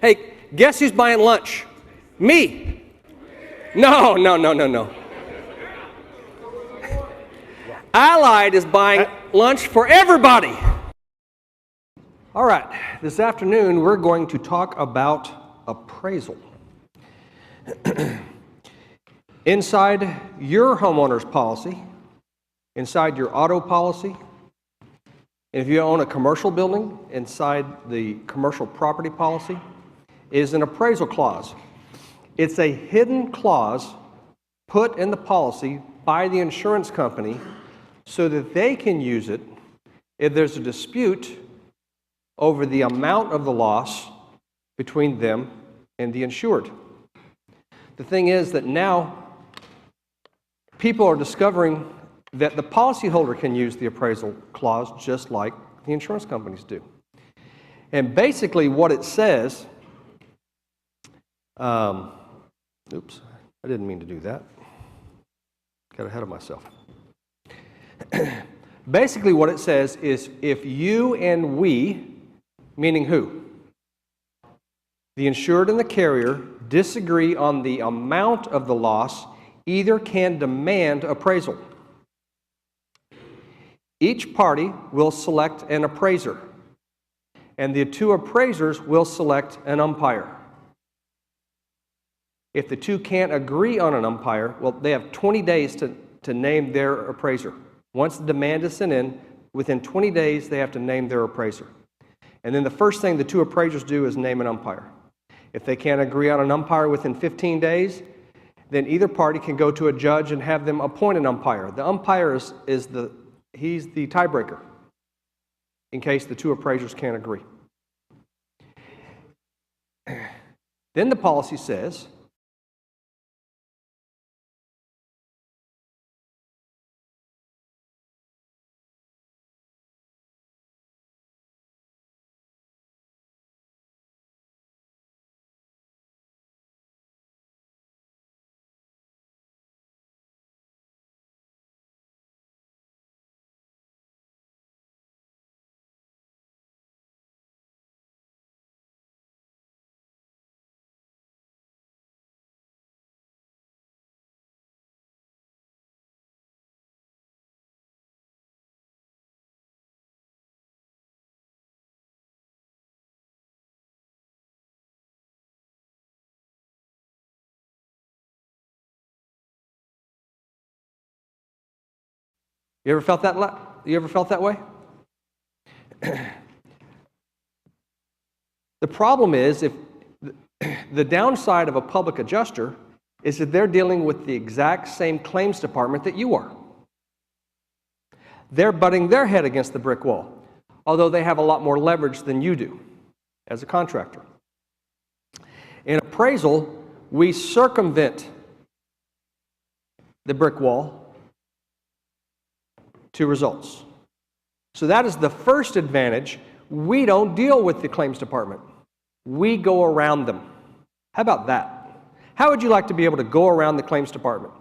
Hey, guess who's buying lunch? Me. No. Allied is buying lunch for everybody. All right, this afternoon we're going to talk about appraisal. Inside your homeowner's policy, inside your auto policy, and if you own a commercial building, inside the commercial property policy, is an appraisal clause. It's a hidden clause put in the policy by the insurance company so that they can use it if there's a dispute over the amount of the loss between them and the insured. The thing is that now people are discovering that the policyholder can use the appraisal clause just like the insurance companies do. And basically what it says, oops, I didn't mean to do that. Got ahead of myself. Basically what it says is if you and we Meaning who? The insured and the carrier disagree on the amount of the loss, either can demand appraisal. Each party will select an appraiser, and the two appraisers will select an umpire. If the two can't agree on an umpire, well, they have 20 days to name their appraiser. Once the demand is sent in, within 20 days, they have to name their appraiser. And then the first thing the two appraisers do is name an umpire. If they can't agree on an umpire within 15 days, then either party can go to a judge and have them appoint an umpire. The umpire he's the tiebreaker in case the two appraisers can't agree. Then the policy says, you ever felt that way? The problem is, if the downside of a public adjuster is that they're dealing with the exact same claims department that you are. They're butting their head against the brick wall, although they have a lot more leverage than you do as a contractor. In appraisal, we circumvent the brick wall to results. So that is the first advantage. We don't deal with the claims department. We go around them. How about that? How would you like to be able to go around the claims department?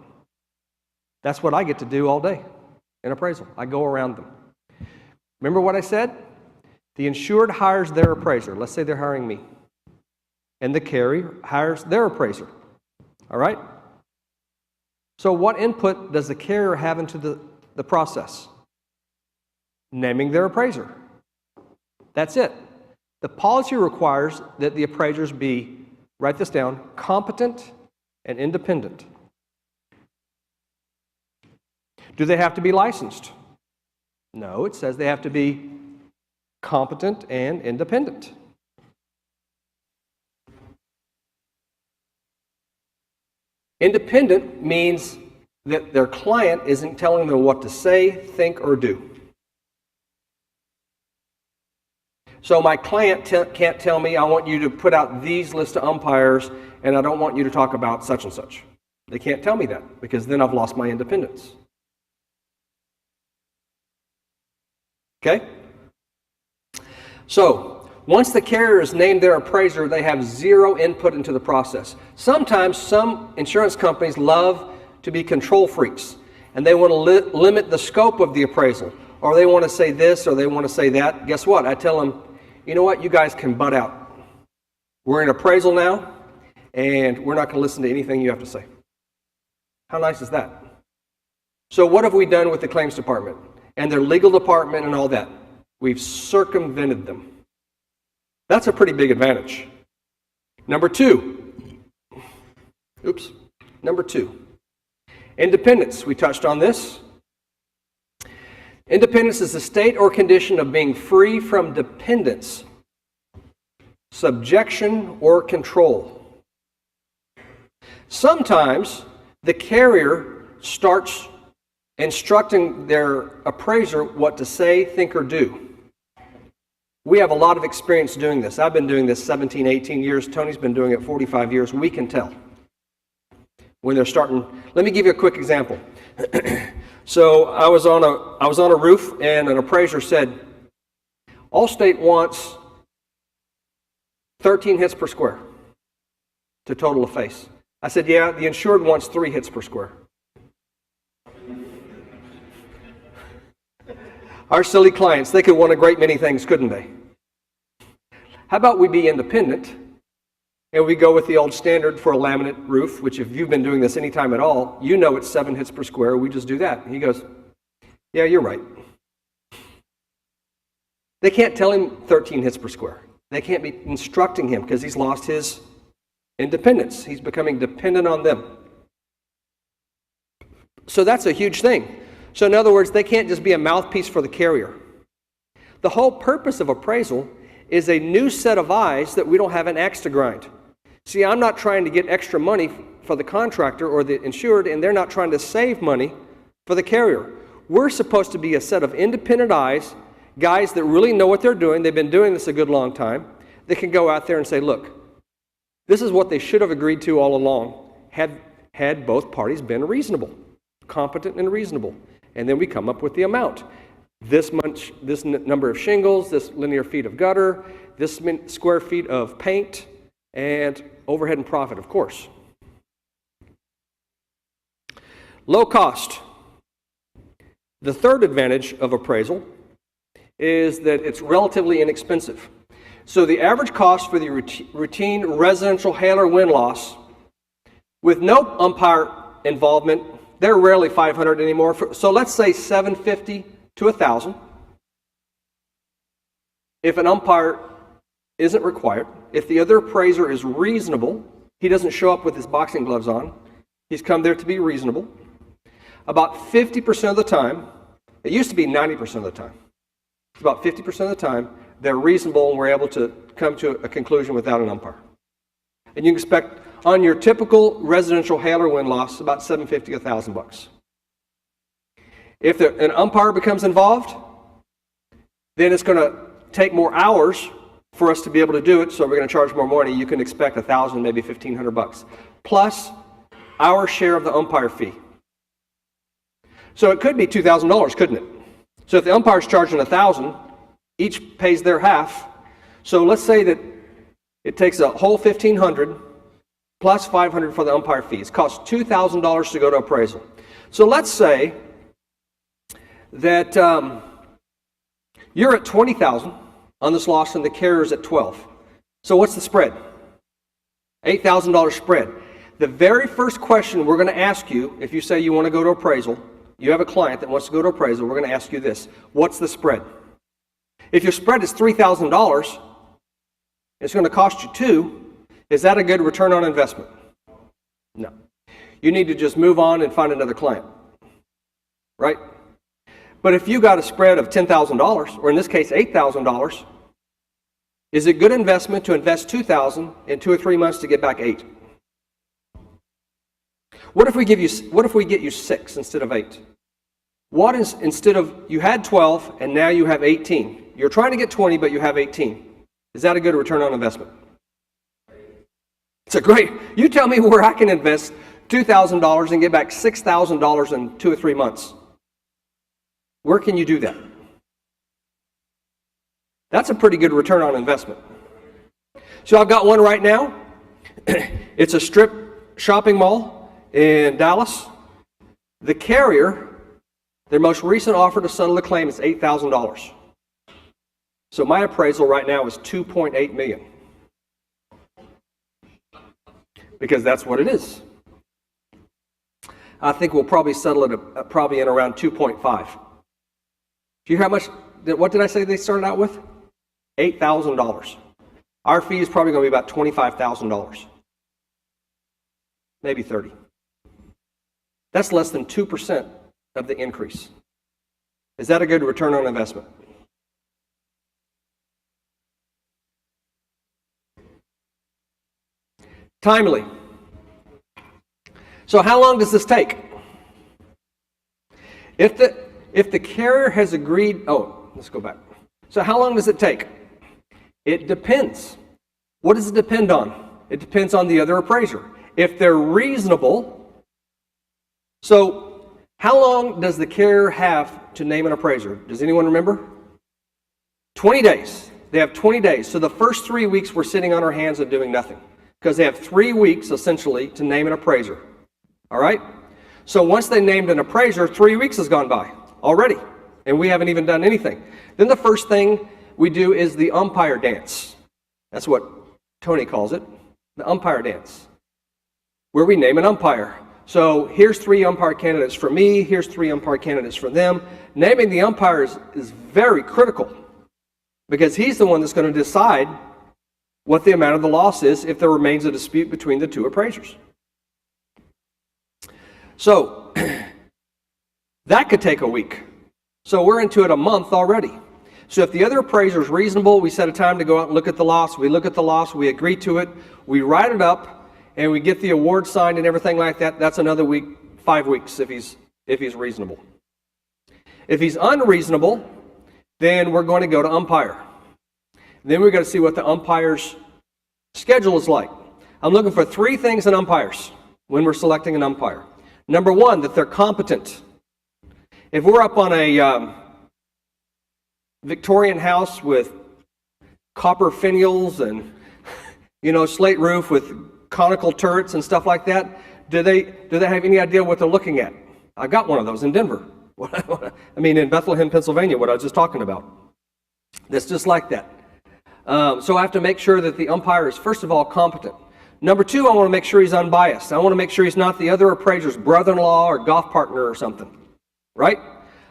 That's what I get to do all day in appraisal. I go around them. Remember what I said? The insured hires their appraiser. Let's say they're hiring me. And the carrier hires their appraiser. All right? So what input does the carrier have into the process? Naming their appraiser. That's it. The policy requires that the appraisers be, write this down, competent and independent. Do they have to be licensed? No, it says they have to be competent and independent. Independent means that their client isn't telling them what to say, think, or do. So my client can't tell me, I want you to put out these list of umpires, and I don't want you to talk about such and such. They can't tell me that, because then I've lost my independence. Okay? So, once the carrier has named their appraiser, they have zero input into the process. Sometimes some insurance companies love to be control freaks, and they want to limit the scope of the appraisal, or they want to say this or they want to say that. Guess what? I tell them, you know what? You guys can butt out. We're in appraisal now, and we're not going to listen to anything you have to say. How nice is that? So what have we done with the claims department and their legal department and all that? We've circumvented them. That's a pretty big advantage. Number two, independence. We touched on this. Independence is the state or condition of being free from dependence, subjection, or control. Sometimes the carrier starts instructing their appraiser what to say, think, or do. We have a lot of experience doing this. I've been doing this 17, 18 years. Tony's been doing it 45 years. We can tell when they're starting. Let me give you a quick example. So I was on a roof, and an appraiser said, Allstate wants 13 hits per square to total a face. I said, yeah, the insured wants 3 hits per square. Our silly clients, they could want a great many things, couldn't they? How about we be independent and we go with the old standard for a laminate roof, which if you've been doing this any time at all, you know it's 7 hits per square. We just do that. And he goes, yeah, you're right. They can't tell him 13 hits per square. They can't be instructing him because he's lost his independence. He's becoming dependent on them. So that's a huge thing. So in other words, they can't just be a mouthpiece for the carrier. The whole purpose of appraisal is a new set of eyes that we don't have an axe to grind. See, I'm not trying to get extra money for the contractor or the insured, and they're not trying to save money for the carrier. We're supposed to be a set of independent eyes, guys that really know what they're doing. They've been doing this a good long time. They can go out there and say, look, this is what they should have agreed to all along, had both parties been reasonable, competent and reasonable. And then we come up with the amount. This number of shingles, this linear feet of gutter, this square feet of paint, and overhead and profit, of course. Low cost. The third advantage of appraisal is that it's relatively inexpensive. So the average cost for the routine residential hail or wind loss with no umpire involvement, they're rarely $500 anymore. So let's say $750 to $1,000. If an umpire isn't required, if the other appraiser is reasonable, he doesn't show up with his boxing gloves on, he's come there to be reasonable. About 50% of the time, it used to be 90% of the time, it's about 50% of the time, they're reasonable and we're able to come to a conclusion without an umpire. And you can expect on your typical residential hail or wind loss about $750 to $1,000. If an umpire becomes involved, then it's going to take more hours for us to be able to do it, so we're going to charge more money. You can expect $1,000, maybe $1,500, plus our share of the umpire fee. So it could be $2,000, couldn't it? So if the umpire's charging $1,000, each pays their half. So let's say that it takes a whole $1,500 plus $500 for the umpire fees. It costs $2,000 to go to appraisal. So let's say that you're at $20,000 on this loss and the carrier's at $12,000. So what's the spread? $8,000 spread. The very first question we're going to ask you, if you say you want to go to appraisal, you have a client that wants to go to appraisal, we're going to ask you this: what's the spread? If your spread is $3,000, it's going to cost you $2,000. Is that a good return on investment? No. You need to just move on and find another client, right? But if you got a spread of $10,000, or in this case $8,000, is it good investment to invest $2,000 in 2 or 3 months to get back $8,000? What if we get you 6 instead of 8? What is, instead of you had 12 and now you have 18? You're trying to get 20, but you have 18. Is that a good return on investment? It's a great. You tell me where I can invest $2,000 and get back $6,000 in 2 or 3 months. Where can you do that? That's a pretty good return on investment. So I've got one right now. It's a strip shopping mall in Dallas. The carrier, their most recent offer to settle the claim is $8,000. So my appraisal right now is $2.8 million. Because that's what it is. I think we'll probably settle it probably in around 2.5. Do you hear how much? What did I say they started out with? $8,000. Our fee is probably going to be about $25,000. Maybe 30. That's less than 2% of the increase. Is that a good return on investment? Timely. So how long does this take? If the carrier has agreed, let's go back. So how long does it take? It depends. What does it depend on? It depends on the other appraiser. If they're reasonable, so how long does the carrier have to name an appraiser? Does anyone remember? 20 days. They have 20 days. So the first 3 weeks we're sitting on our hands and doing nothing, because they have 3 weeks essentially to name an appraiser. All right? So once they named an appraiser, 3 weeks has gone by already, and we haven't even done anything. Then the first thing we do is the umpire dance. That's what Tony calls it, the umpire dance, where we name an umpire. So here's 3 umpire candidates for me, here's 3 umpire candidates for them. Naming the umpires is very critical because he's the one that's going to decide what the amount of the loss is if there remains a dispute between the 2 appraisers. So that could take a week. So we're into it a month already. So if the other appraiser is reasonable, we set a time to go out and look at the loss. We look at the loss, we agree to it, we write it up, and we get the award signed and everything like that. That's another week, 5 weeks if he's reasonable. If he's unreasonable, then we're going to go to umpire. Then we're going to see what the umpire's schedule is like. I'm looking for 3 things in umpires when we're selecting an umpire. Number 1, that they're competent. If we're up on a Victorian house with copper finials and slate roof with conical turrets and stuff like that, do they have any idea what they're looking at? I got one of those in Denver. In Bethlehem, Pennsylvania, what I was just talking about. That's just like that. So I have to make sure that the umpire is, first of all, competent. Number 2, I want to make sure he's unbiased. I want to make sure he's not the other appraiser's brother-in-law or golf partner or something. Right?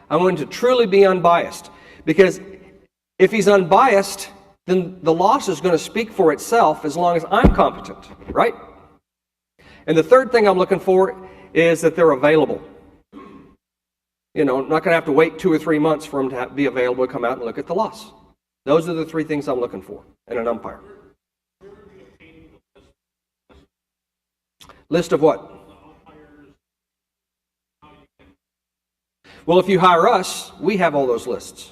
I want him to truly be unbiased. Because if he's unbiased, then the loss is going to speak for itself as long as I'm competent. Right? And the third thing I'm looking for is that they're available. I'm not going to have to wait 2 or 3 months for him to be available to come out and look at the loss. Those are the 3 things I'm looking for in an umpire. List of what? Well, if you hire us, we have all those lists.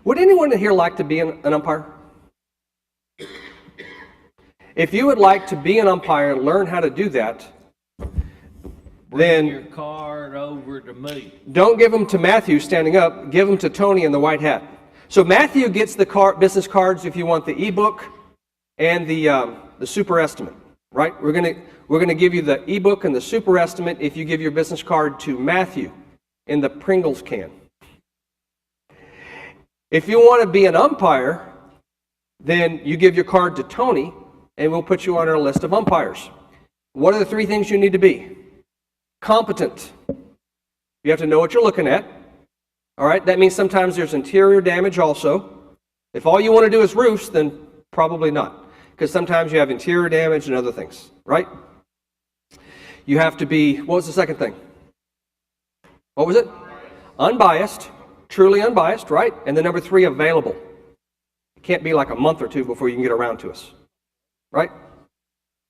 Would anyone here like to be an umpire? If you would like to be an umpire and learn how to do that, Bring your then card over to me. don't give them to Matthew standing up. Give them to Tony in the white hat. So Matthew gets the business cards if you want the ebook and the super estimate, right? We're gonna give you the ebook and the super estimate if you give your business card to Matthew in the Pringles can. If you want to be an umpire, then you give your card to Tony, and we'll put you on our list of umpires. What are the 3 things you need to be? Competent. You have to know what you're looking at. All right, that means sometimes there's interior damage also. If all you want to do is roofs, then probably not, because sometimes you have interior damage and other things, right? You have to be, what was the second thing? What was it? Unbiased, truly unbiased, right? And then number 3, available. It can't be like a month or 2 before you can get around to us, right?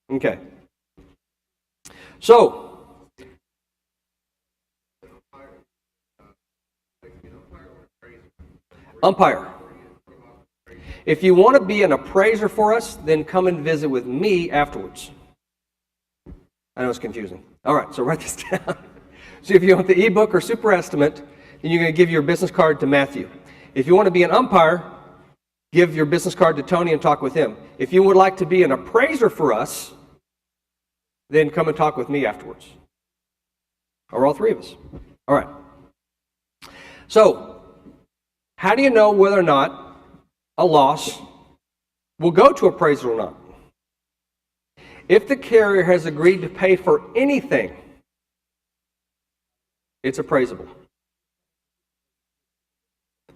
Okay. So, umpire. If you want to be an appraiser for us, then come and visit with me afterwards. I know it's confusing. All right, so write this down. So if you want the ebook or super estimate, then you're going to give your business card to Matthew. If you want to be an umpire, give your business card to Tony and talk with him. If you would like to be an appraiser for us, then come and talk with me afterwards. Or all 3 of us. All right. So, how do you know whether or not a loss will go to appraisal or not? If the carrier has agreed to pay for anything, it's appraisable.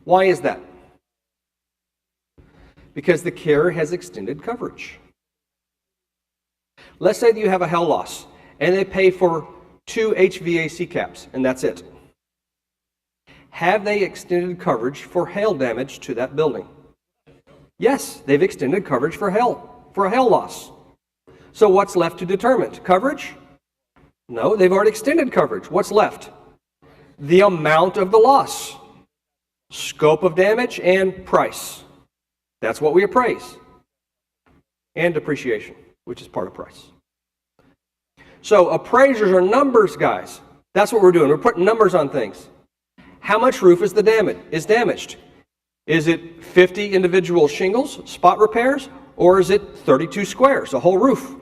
Why is that? Because the carrier has extended coverage. Let's say that you have a hail loss, and they pay for 2 HVAC caps, and that's it. Have they extended coverage for hail damage to that building? Yes, they've extended coverage for a hail loss. So what's left to determine? Coverage? No, they've already extended coverage. What's left? The amount of the loss, scope of damage, and price. That's what we appraise. And depreciation, which is part of price. So appraisers are numbers guys. That's what we're doing. We're putting numbers on things. How much roof is damaged? Is it 50 individual shingles, spot repairs, or is it 32 squares, a whole roof?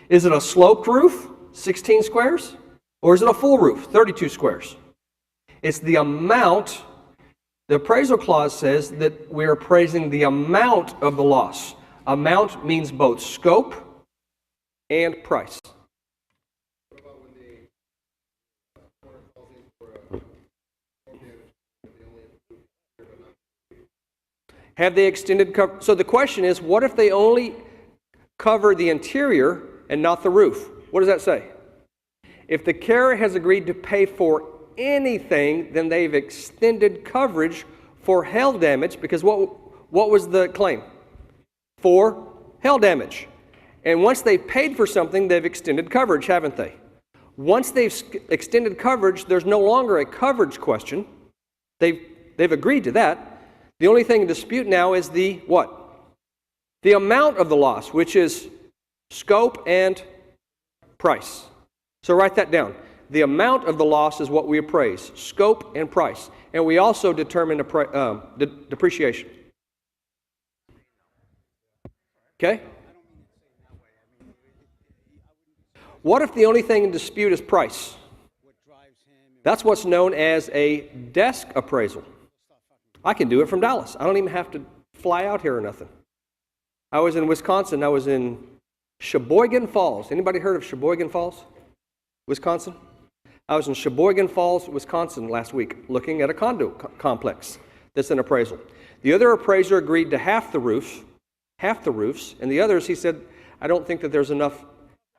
Is it a sloped roof, 16 squares, or is it a full roof, 32 squares? It's the amount The appraisal clause says that we're appraising the amount of the loss. Amount means both scope and price. Have they extended cover? So the question is, what if they only cover the interior and not the roof? What does that say? If the carrier has agreed to pay for anything, then they've extended coverage for hail damage, because what was the claim? For hail damage. And once they've paid for something, they've extended coverage, haven't they? Once they've extended coverage, there's no longer a coverage question. They've agreed to that. The only thing in dispute now is the what? The amount of the loss, which is scope and price. So write that down. The amount of the loss is what we appraise, scope and price. And we also determine depreciation. Okay? What if the only thing in dispute is price? That's what's known as a desk appraisal. I can do it from Dallas. I don't even have to fly out here or nothing. I was in Wisconsin. I was in Sheboygan Falls. Anybody heard of Sheboygan Falls, Wisconsin? I was in Sheboygan Falls, Wisconsin last week looking at a condo complex that's an appraisal. The other appraiser agreed to half the roofs, and the others, he said, I don't think that there's enough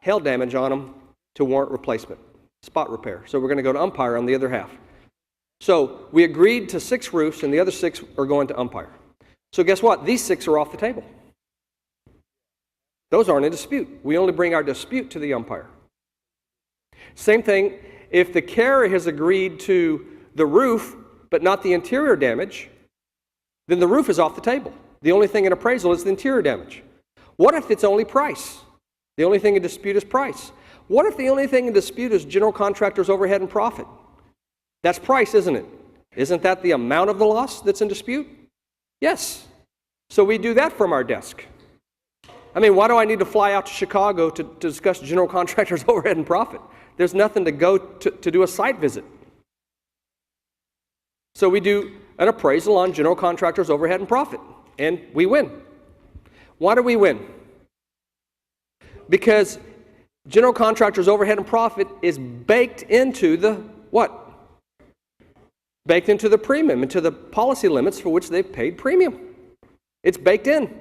hail damage on them to warrant replacement, spot repair. So we're going to go to umpire on the other half. So we agreed to 6 roofs, and the other 6 are going to umpire. So guess what? These 6 are off the table. Those aren't in dispute. We only bring our dispute to the umpire. Same thing, if the carrier has agreed to the roof, but not the interior damage, then the roof is off the table. The only thing in appraisal is the interior damage. What if it's only price? The only thing in dispute is price. What if the only thing in dispute is general contractor's overhead and profit? That's price, isn't it? Isn't that the amount of the loss that's in dispute? Yes. So we do that from our desk. I mean, why do I need to fly out to Chicago to discuss general contractor's overhead and profit? There's nothing to go to do a site visit. So we do an appraisal on general contractor's overhead and profit, and we win. Why do we win? Because general contractor's overhead and profit is baked into the what? Baked into the premium, into the policy limits for which they've paid premium. It's baked in.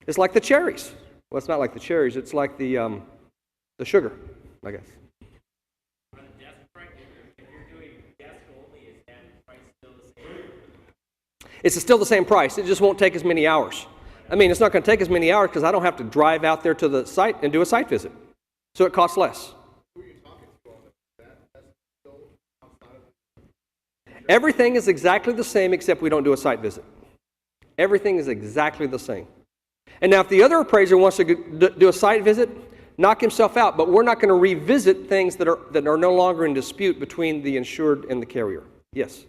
It's like the cherries. Well, it's not like the cherries. It's like the sugar, I guess. It's still the same price. It just won't take as many hours. I mean, it's not going to take as many hours because I don't have to drive out there to the site and do a site visit. So it costs less. Everything is exactly the same except we don't do a site visit. Everything is exactly the same. And now if the other appraiser wants to do a site visit, knock himself out, but we're not going to revisit things that are no longer in dispute between the insured and the carrier. Yes?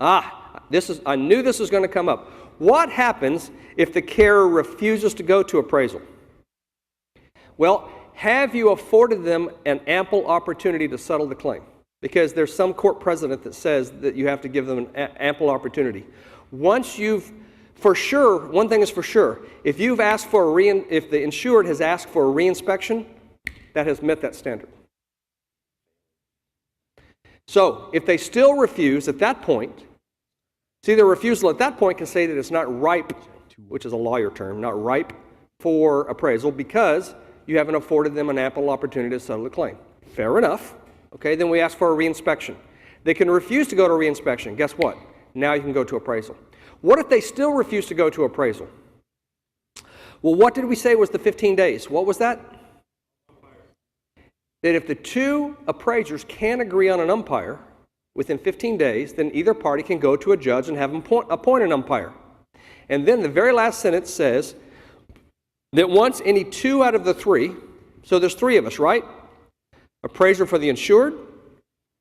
I knew this was going to come up. What happens if the carrier refuses to go to appraisal? Well, have you afforded them an ample opportunity to settle the claim? Because there's some court precedent that says that you have to give them an ample opportunity. Once you've, for sure, one thing is for sure, if you've asked for if the insured has asked for a reinspection, that has met that standard. So, if they still refuse at that point, see, their refusal at that point can say that it's not ripe, which is a lawyer term, not ripe for appraisal because you haven't afforded them an ample opportunity to settle the claim. Fair enough. Okay, then we ask for a reinspection. They can refuse to go to reinspection. Guess what? Now you can go to appraisal. What if they still refuse to go to appraisal? Well, what did we say was the 15 days? What was that? That if the two appraisers can agree on an umpire within 15 days, then either party can go to a judge and have them appoint an umpire. And then the very last sentence says that once any 2 out of the 3, so there's 3 of us, right? Appraiser for the insured,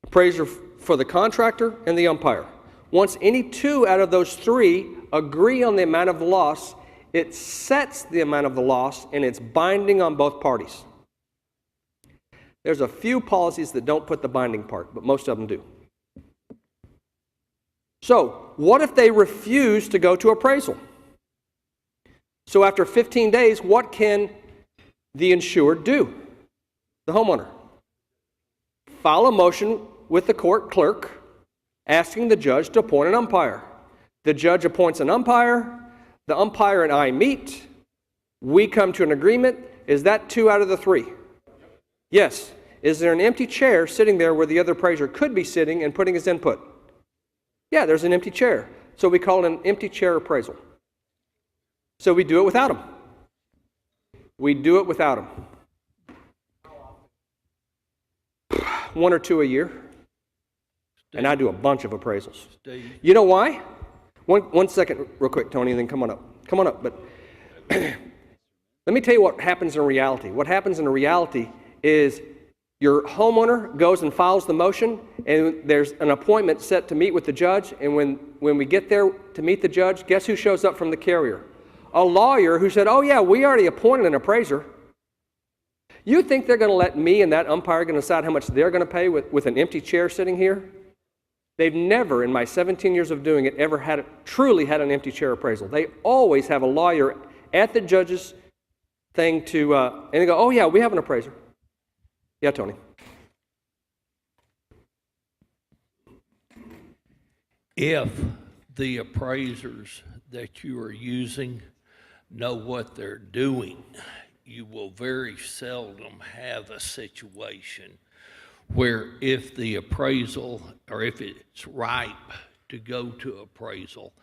appraiser for the contractor, and the umpire. Once any 2 out of those 3 agree on the amount of the loss, it sets the amount of the loss and it's binding on both parties. There's a few policies that don't put the binding part, but most of them do. So, what if they refuse to go to appraisal? So after 15 days, what can the insured do? The homeowner. File a motion with the court clerk asking the judge to appoint an umpire. The judge appoints an umpire. The umpire and I meet. We come to an agreement. Is that 2 out of the 3? Yes. Is there an empty chair sitting there where the other appraiser could be sitting and putting his input? Yeah, there's an empty chair. So we call it an empty chair appraisal. So we do it without him. We do it without him. 1 or 2 a year. And I do a bunch of appraisals. You know why? One second, real quick, Tony, and then come on up. Come on up. But let me tell you what happens in reality. What happens in reality is your homeowner goes and files the motion, and there's an appointment set to meet with the judge, and when we get there to meet the judge, guess who shows up from the carrier? A lawyer who said, oh yeah, we already appointed an appraiser. You think they're going to let me and that umpire going to decide how much they're going to pay with an empty chair sitting here? They've never, in my 17 years of doing it, ever truly had an empty chair appraisal. They always have a lawyer at the judge's thing to, and they go, oh yeah, we have an appraiser. Yeah, Tony. If the appraisers that you are using know what they're doing, you will very seldom have a situation where if the appraisal, or if it's ripe to go to appraisal,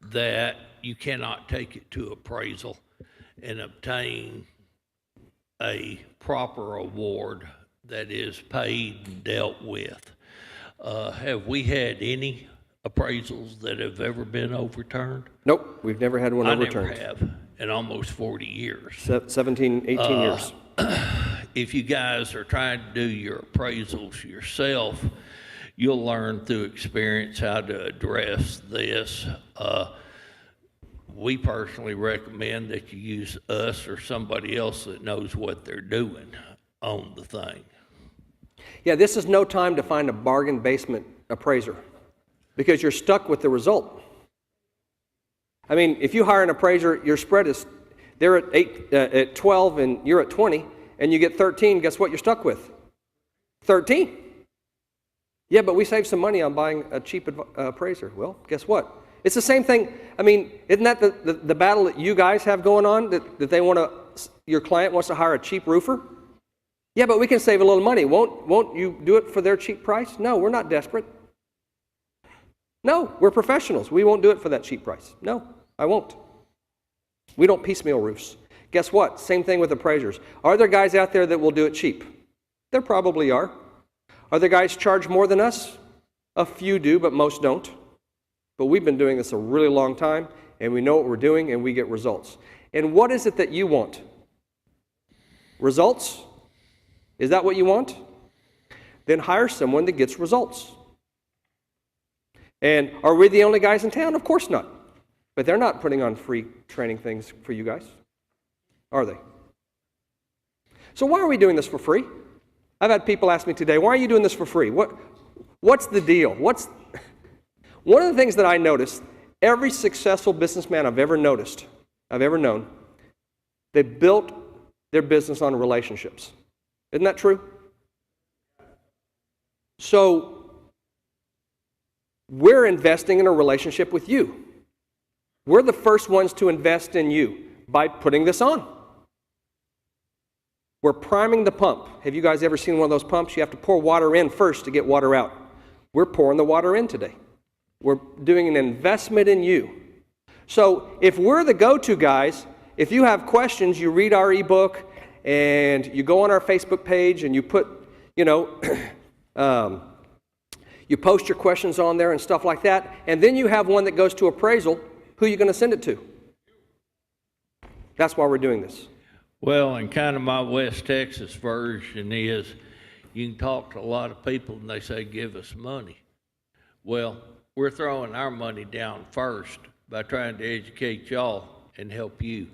that you cannot take it to appraisal and obtain a proper award that is paid and dealt with. Have we had any appraisals that have ever been overturned? Nope, we've never had one overturned. I never have in almost 40 years. 17, 18 years. If you guys are trying to do your appraisals yourself, you'll learn through experience how to address this. We personally recommend that you use us or somebody else that knows what they're doing on the thing. Yeah, this is no time to find a bargain basement appraiser because you're stuck with the result. I mean, if you hire an appraiser, your spread is, they're at 12 and you're at 20, and you get 13, guess what you're stuck with? 13. Yeah, but we saved some money on buying a cheap appraiser. Well, guess what? It's the same thing. I mean, isn't that the battle that you guys have going on, that they want to, your client wants to hire a cheap roofer? Yeah, but we can save a little money. Won't you do it for their cheap price? No, we're not desperate. No, we're professionals. We won't do it for that cheap price. No, I won't. We don't piecemeal roofs. Guess what? Same thing with appraisers. Are there guys out there that will do it cheap? There probably are. Are there guys charge more than us? A few do, but most don't. But we've been doing this a really long time, and we know what we're doing, and we get results. And what is it that you want? Results? Is that what you want? Then hire someone that gets results. And are we the only guys in town? Of course not. But they're not putting on free training things for you guys, are they? So why are we doing this for free? I've had people ask me today, why are you doing this for free? What's the deal? One of the things that I noticed, every successful businessman I've ever known, they built their business on relationships. Isn't that true? So we're investing in a relationship with you. We're the first ones to invest in you by putting this on. We're priming the pump. Have you guys ever seen one of those pumps? You have to pour water in first to get water out. We're pouring the water in today. We're doing an investment in you. So if we're the go-to guys, if you have questions, you read our ebook and you go on our Facebook page and you put, you post your questions on there and stuff like that, and then you have one that goes to appraisal, who are you going to send it to? That's why we're doing this. Well, and kind of my West Texas version is you can talk to a lot of people and they say, give us money. Well, we're throwing our money down first by trying to educate y'all and help you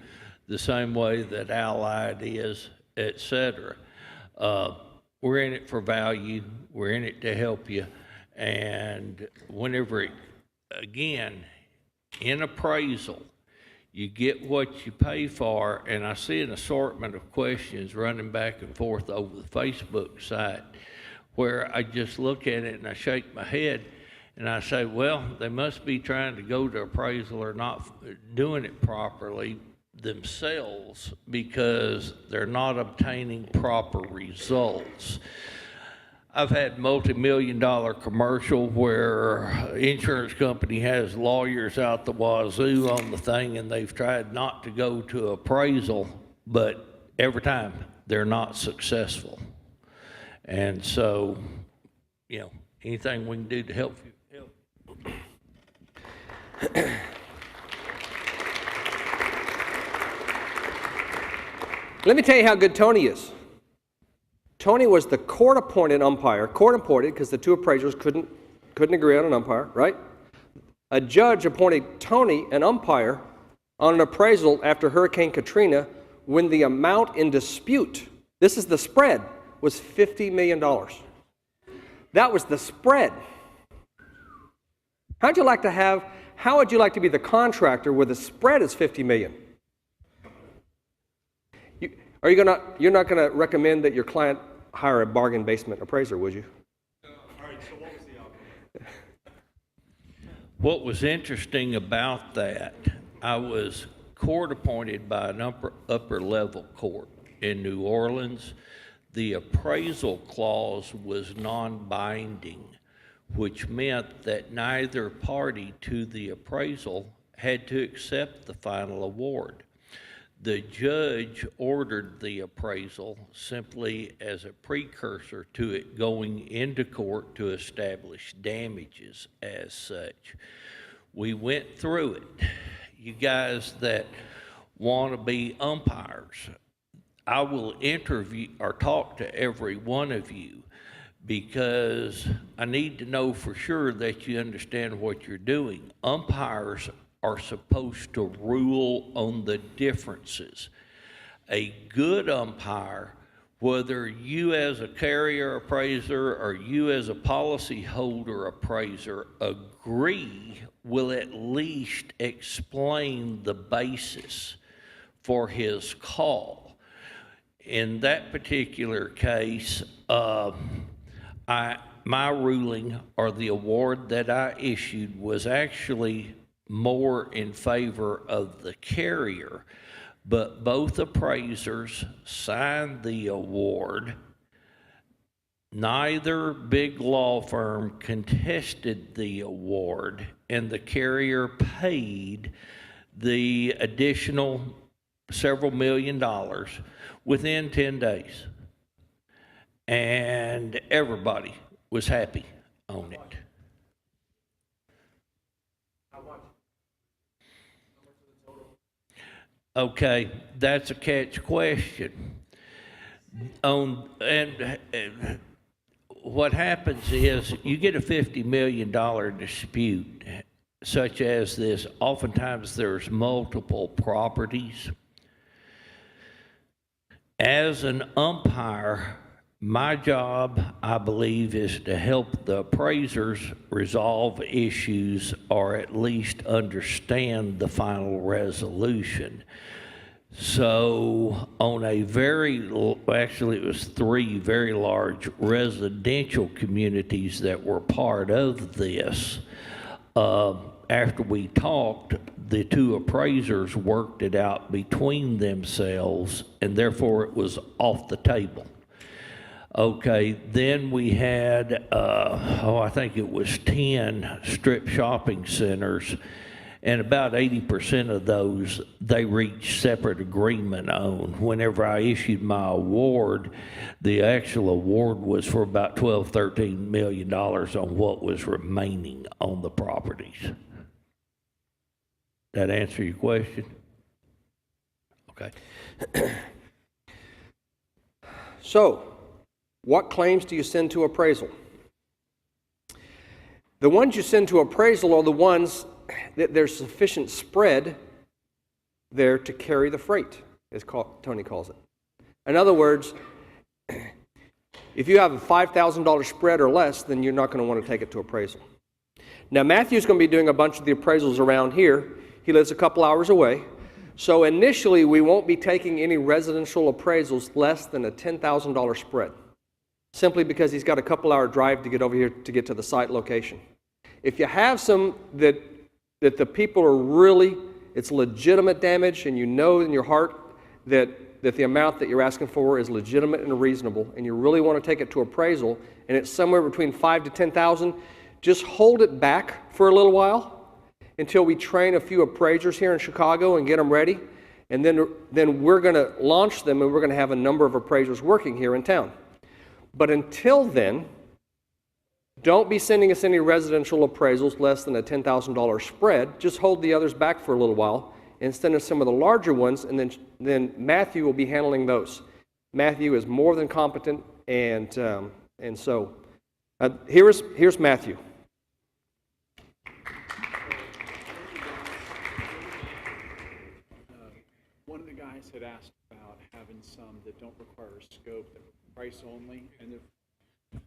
the same way that Allied is, etc. we're in it for value, we're in it to help you, and whenever, again, in appraisal, you get what you pay for, and I see an assortment of questions running back and forth over the Facebook site where I just look at it and I shake my head and I say, well, they must be trying to go to appraisal or not doing it properly themselves because they're not obtaining proper results. I've had multi-million-dollar commercial where insurance company has lawyers out the wazoo on the thing and they've tried not to go to appraisal, but every time they're not successful. And so, you know, anything we can do to help you. Let me tell you how good Tony is. Tony was the court-appointed umpire, court-appointed because the two appraisers couldn't agree on an umpire, right? A judge appointed Tony an umpire on an appraisal after Hurricane Katrina when the amount in dispute, this is the spread, was $50 million. That was the spread. How would you like to be the contractor where the spread is $50 million? You're not going to recommend that your client hire a bargain basement appraiser, would you? All right, so what was the outcome? What was interesting about that, I was court appointed by an upper level court in New Orleans. The appraisal clause was non-binding, which meant that neither party to the appraisal had to accept the final award. The judge ordered the appraisal simply as a precursor to it going into court to establish damages as such. We went through it. You guys that want to be umpires, I will interview or talk to every one of you because I need to know for sure that you understand what you're doing. Umpires are supposed to rule on the differences. A good umpire, whether you as a carrier appraiser or you as a policyholder appraiser agree, will at least explain the basis for his call. In that particular case, my ruling or the award that I issued was actually more in favor of the carrier, but both appraisers signed the award. Neither big law firm contested the award, and the carrier paid the additional several $1 million within 10 days. And everybody was happy on it. Okay, that's a catch question. And what happens is you get a $50 million dispute, such as this. Oftentimes there's multiple properties. As an umpire, my job, I believe, is to help the appraisers resolve issues or at least understand the final resolution. So on a actually it was 3 very large residential communities that were part of this, after we talked, the 2 appraisers worked it out between themselves, and therefore it was off the table. Okay, then we had, I think it was 10 strip shopping centers, and about 80% of those, they reached separate agreement on. Whenever I issued my award, the actual award was for about $12–13 million on what was remaining on the properties. That answer your question? Okay. So, what claims do you send to appraisal? The ones you send to appraisal are the ones that there's sufficient spread there to carry the freight, as Tony calls it. In other words, If you have a $5,000 spread or less, then you're not going to want to take it to appraisal. Now, Matthew's going to be doing a bunch of the appraisals around here. He lives a couple hours away. So initially, we won't be taking any residential appraisals less than a $10,000 spread, simply because he's got a couple-hour drive to get over here to get to the site location. If you have some that the people are really, it's legitimate damage, and you know in your heart that the amount that you're asking for is legitimate and reasonable, and you really want to take it to appraisal, and it's somewhere between $5,000 to $10,000, just hold it back for a little while until we train a few appraisers here in Chicago and get them ready, and then we're going to launch them, and we're going to have a number of appraisers working here in town. But until then, don't be sending us any residential appraisals less than a $10,000 spread. Just hold the others back for a little while and send us some of the larger ones, and then Matthew will be handling those. Matthew is more than competent, and so here's Matthew. One of the guys had asked about having some that don't require a scope, that are price only, and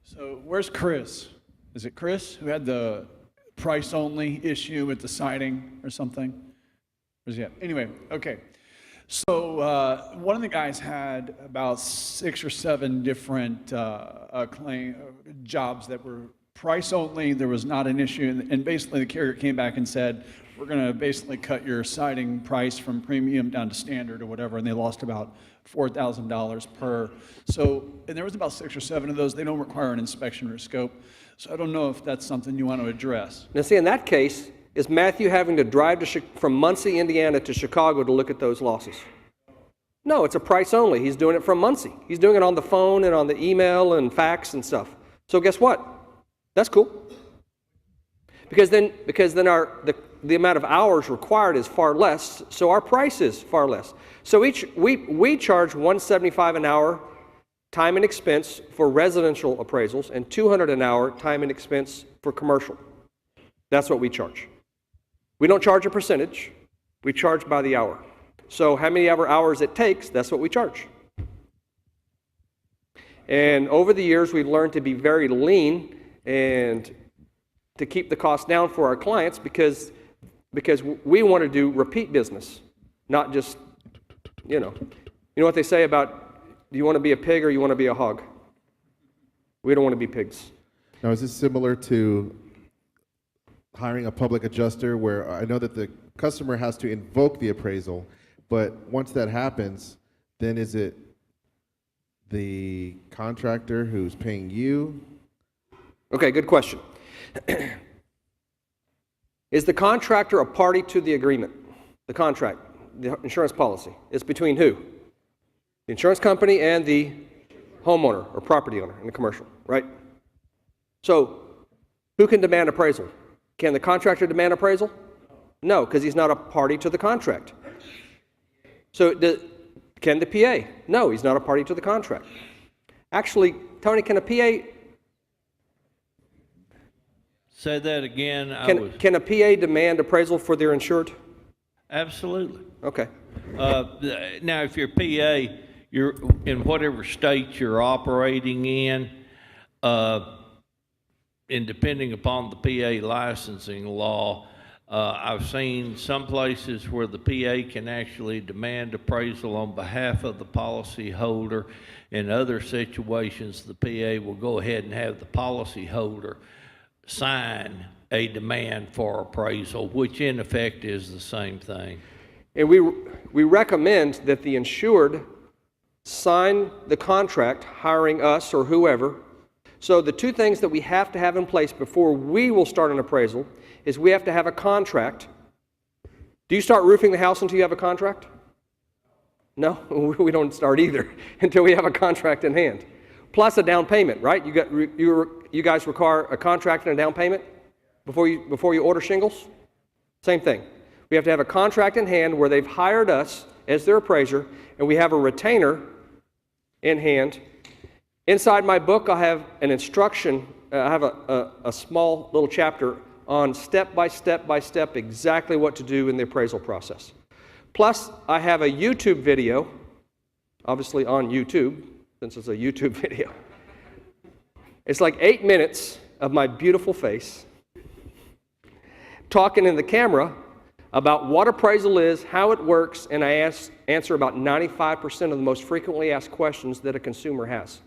so where's Chris? Is it Chris who had the price only issue with the siding or something? Where's he at? Anyway, okay. So one of the guys had about 6 or 7 different jobs that were price only. There was not an issue, and basically the carrier came back and said, we're going to basically cut your siding price from premium down to standard or whatever, and they lost about $4,000 per. So, and there was about 6 or 7 of those. They don't require an inspection or scope. So I don't know if that's something you want to address. Now, see, in that case, is Matthew having to drive from Muncie, Indiana to Chicago to look at those losses? No, it's a price only. He's doing it from Muncie. He's doing it on the phone and on the email and fax and stuff. So guess what? That's cool. Because then the amount of hours required is far less, so our price is far less. So we charge $175 an hour time and expense for residential appraisals and $200 an hour time and expense for commercial. That's what we charge. We don't charge a percentage. We charge by the hour. So how many hours it takes, that's what we charge. And over the years, we've learned to be very lean and to keep the cost down for our clients because we want to do repeat business, not just, you know what they say about, do you want to be a pig or you want to be a hog? We don't want to be pigs. Now, is this similar to hiring a public adjuster where I know that the customer has to invoke the appraisal, but once that happens, then is it the contractor who's paying you? Okay, good question. Is the contractor a party to the agreement, the contract, the insurance policy? It's between who? The insurance company and the homeowner or property owner in the commercial, right? So who can demand appraisal? Can the contractor demand appraisal? No, because he's not a party to the contract. So can the PA? No, he's not a party to the contract. Actually, Tony, can a PA... Say that again. Can a PA demand appraisal for their insured? Absolutely. Okay. Now, if you're PA, you're in whatever state you're operating in, and depending upon the PA licensing law, I've seen some places where the PA can actually demand appraisal on behalf of the policyholder. In other situations, the PA will go ahead and have the policyholder sign a demand for appraisal, which in effect is the same thing. And we recommend that the insured sign the contract hiring us or whoever. So the two things that we have to have in place before we will start an appraisal is we have to have a contract. Do you start roofing the house until you have a contract? No, we don't start either until we have a contract in hand. Plus a down payment, right? You guys require a contract and a down payment before you order shingles? Same thing. We have to have a contract in hand where they've hired us as their appraiser, and we have a retainer in hand. Inside my book, I have an instruction. I have a small little chapter on step by step exactly what to do in the appraisal process. Plus, I have a YouTube video, obviously on YouTube, since it's a YouTube video, It's like 8 minutes of my beautiful face talking in the camera about what appraisal is, how it works, and I answer about 95% of the most frequently asked questions that a consumer has.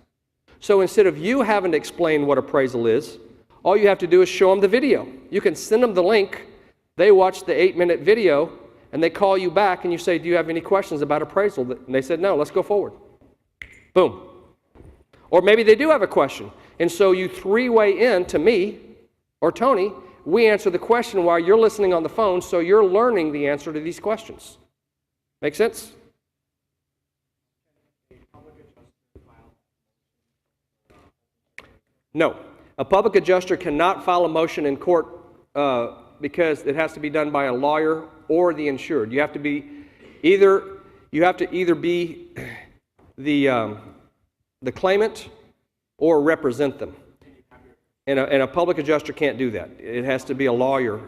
So instead of you having to explain what appraisal is, all you have to do is show them the video. You can send them the link, they watch the 8-minute video, and they call you back and you say, do you have any questions about appraisal? And they said, no, let's go forward. Boom. Or maybe they do have a question. And so you three-way in to me or Tony, we answer the question while you're listening on the phone, so you're learning the answer to these questions. Make sense? No. A public adjuster cannot file a motion in court because it has to be done by a lawyer or the insured. You have to either be the claimant or represent them. And a public adjuster can't do that. It has to be a lawyer.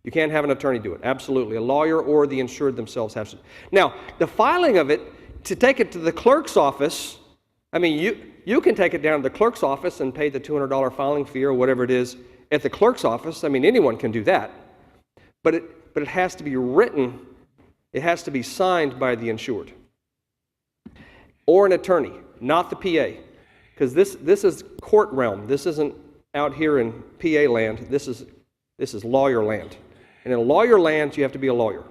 You can't have an attorney do it. Absolutely. A lawyer or the insured themselves have to. Now, the filing of it, to take it to the clerk's office, I mean, you can take it down to the clerk's office and pay the $200 filing fee or whatever it is at the clerk's office. I mean, anyone can do that. But it has to be written. It has to be signed by the insured. Or an attorney, not the PA. Because this is court realm. This isn't out here in PA land. This is lawyer land. And in lawyer land, you have to be a lawyer.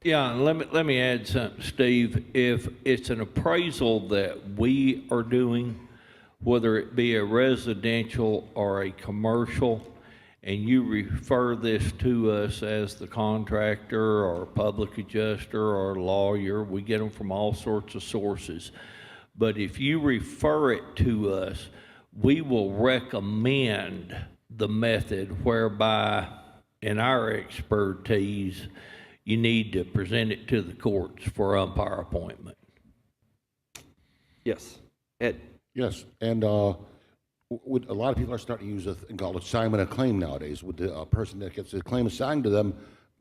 Yeah, and let me add something, Steve. If it's an appraisal that we are doing, whether it be a residential or a commercial, and you refer this to us as the contractor or public adjuster or lawyer, we get them from all sorts of sources. But if you refer it to us, we will recommend the method whereby, in our expertise, you need to present it to the courts for umpire appointment. Yes. Ed. Yes, and would, a lot of people are starting to use a thing called assignment of claim nowadays. Would the person that gets a claim assigned to them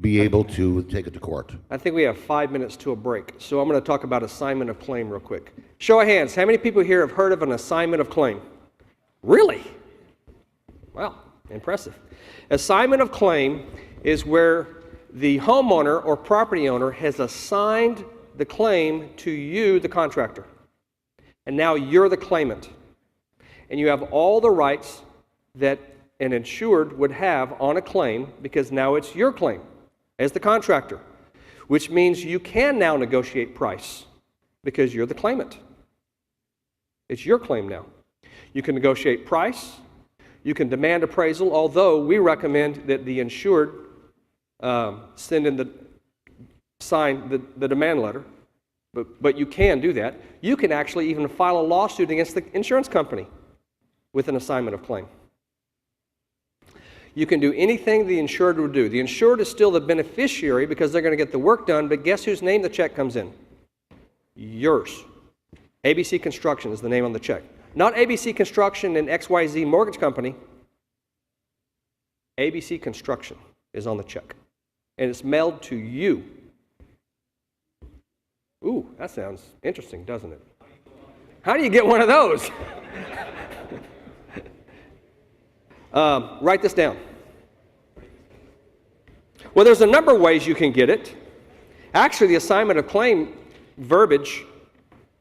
be able to take it to court? I think we have 5 minutes to a break, so I'm going to talk about assignment of claim real quick. Show of hands, how many people here have heard of an assignment of claim? Really? Wow, impressive. Assignment of claim is where the homeowner or property owner has assigned the claim to you, the contractor. And now you're the claimant. And you have all the rights that an insured would have on a claim because now it's your claim as the contractor, which means you can now negotiate price because you're the claimant. It's your claim now. You can negotiate price. You can demand appraisal, although we recommend that the insured sign the demand letter, but you can do that. You can actually even file a lawsuit against the insurance company with an assignment of claim. You can do anything the insured would do. The insured is still the beneficiary because they're going to get the work done, but guess whose name the check comes in? Yours. ABC Construction is the name on the check. Not ABC Construction and XYZ Mortgage Company. ABC Construction is on the check. And it's mailed to you. Ooh, that sounds interesting, doesn't it? How do you get one of those? Write this down. Well, there's a number of ways you can get it. Actually, the assignment of claim verbiage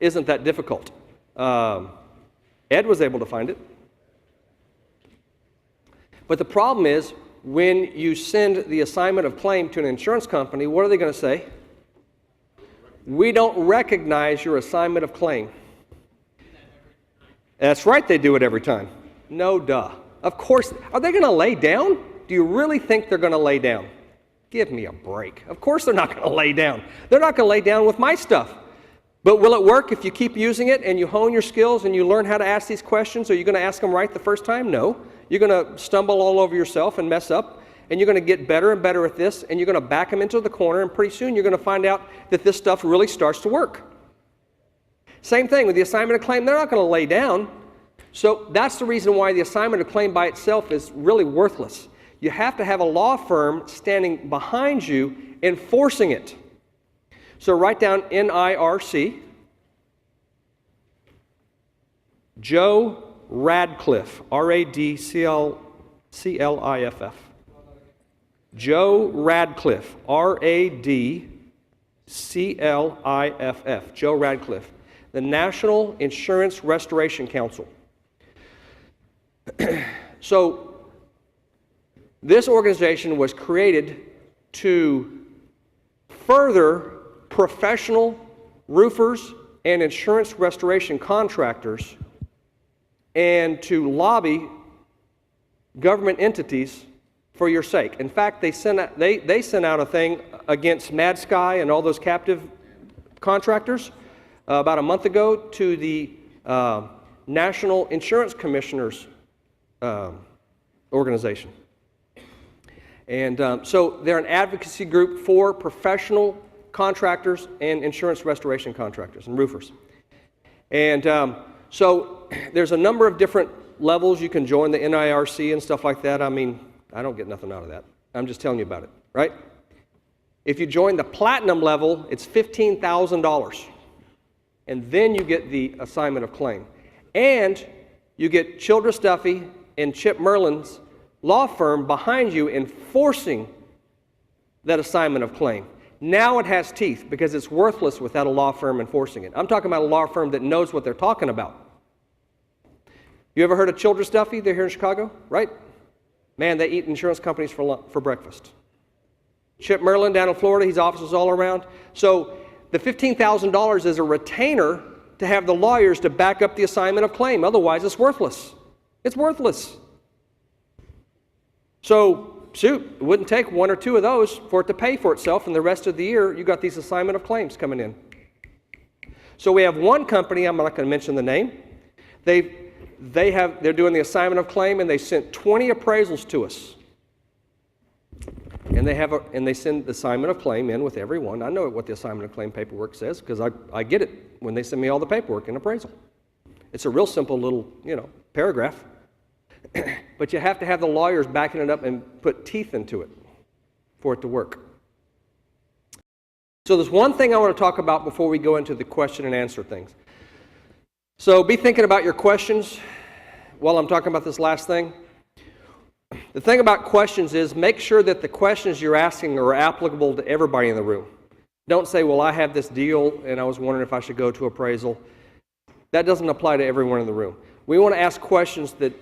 isn't that difficult. Ed was able to find it. But the problem is, when you send the assignment of claim to an insurance company, what are they going to say? We don't recognize your assignment of claim. That's right, they do it every time. No duh. Of course, are they going to lay down? Do you really think they're going to lay down? Give me a break. Of course they're not going to lay down. They're not going to lay down with my stuff. But will it work if you keep using it and you hone your skills and you learn how to ask these questions? Are you going to ask them right the first time? No. You're going to stumble all over yourself and mess up, and you're going to get better and better at this, and you're going to back them into the corner, and pretty soon you're going to find out that this stuff really starts to work. Same thing with the assignment of claim. They're not going to lay down. So that's the reason why the assignment of claim by itself is really worthless. You have to have a law firm standing behind you enforcing it. So write down NIRC. Joe Radcliffe, R-A-D-C-L-I-F-F. Joe Radcliffe, R-A-D-C-L-I-F-F, Joe Radcliffe, the National Insurance Restoration Council. So, this organization was created to further professional roofers and insurance restoration contractors and to lobby government entities for your sake. In fact, they sent out a thing against Mad Sky and all those captive contractors about a month ago to the National Insurance Commissioners organization. And so they're an advocacy group for professional contractors and insurance restoration contractors and roofers. And so there's a number of different levels you can join, the NIRC and stuff like that. I mean, I don't get nothing out of that. I'm just telling you about it, right? If you join the platinum level, it's $15,000. And then you get the assignment of claim. And you get Childress Duffy and Chip Merlin's law firm behind you enforcing that assignment of claim. Now it has teeth because it's worthless without a law firm enforcing it. I'm talking about a law firm that knows what they're talking about. You ever heard of Childress Duffy? They're here in Chicago, right? Man, they eat insurance companies for breakfast. Chip Merlin down in Florida, he's offices all around. So the $15,000 is a retainer to have the lawyers to back up the assignment of claim. Otherwise, it's worthless. It's worthless. So, shoot, it wouldn't take one or two of those for it to pay for itself, and the rest of the year, you got these assignment of claims coming in. So we have one company, I'm not going to mention the name, they're doing the assignment of claim, and they sent 20 appraisals to us. And they send the assignment of claim in with everyone. I know what the assignment of claim paperwork says because I get it when they send me all the paperwork in appraisal. It's a real simple little, paragraph. But you have to have the lawyers backing it up and put teeth into it for it to work. So there's one thing I want to talk about before we go into the question and answer things. So be thinking about your questions while I'm talking about this last thing. The thing about questions is make sure that the questions you're asking are applicable to everybody in the room. Don't say, well, I have this deal and I was wondering if I should go to appraisal. That doesn't apply to everyone in the room. We want to ask questions that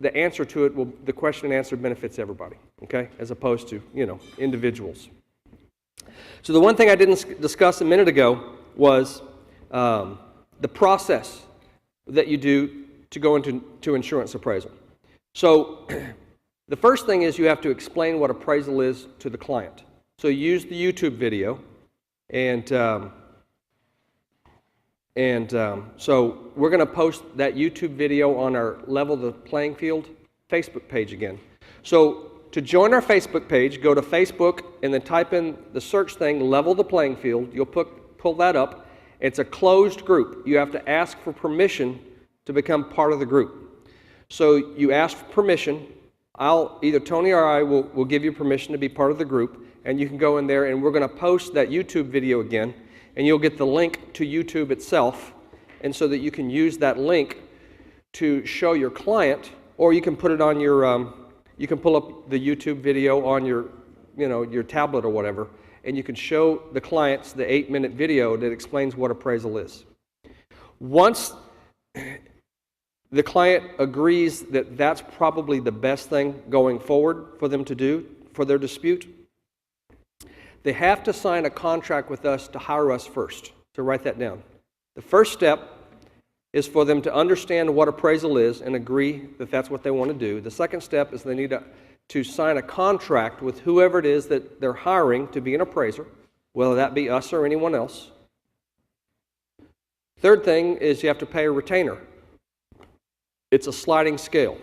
the answer to it the question and answer benefits everybody, okay, as opposed to, individuals. So the one thing I didn't discuss a minute ago was the process that you do to go into insurance appraisal. So the first thing is you have to explain what appraisal is to the client. So use the YouTube video, and so we're going to post that YouTube video on our Level the Playing Field Facebook page again. So to join our Facebook page, go to Facebook and then type in the search thing, Level the Playing Field. You'll pull that up. It's a closed group. You have to ask for permission to become part of the group. So you ask for permission. Either Tony or I will give you permission to be part of the group, and you can go in there, and we're going to post that YouTube video again, and you'll get the link to YouTube itself, and so that you can use that link to show your client, or you can put it on your, you can pull up the YouTube video on your, your tablet or whatever, and you can show the clients the 8-minute video that explains what appraisal is. Once the client agrees that that's probably the best thing going forward for them to do for their dispute, they have to sign a contract with us to hire us first. So write that down. The first step is for them to understand what appraisal is and agree that that's what they want to do. The second step is they need to sign a contract with whoever it is that they're hiring to be an appraiser, whether that be us or anyone else. Third thing is you have to pay a retainer. It's a sliding scale.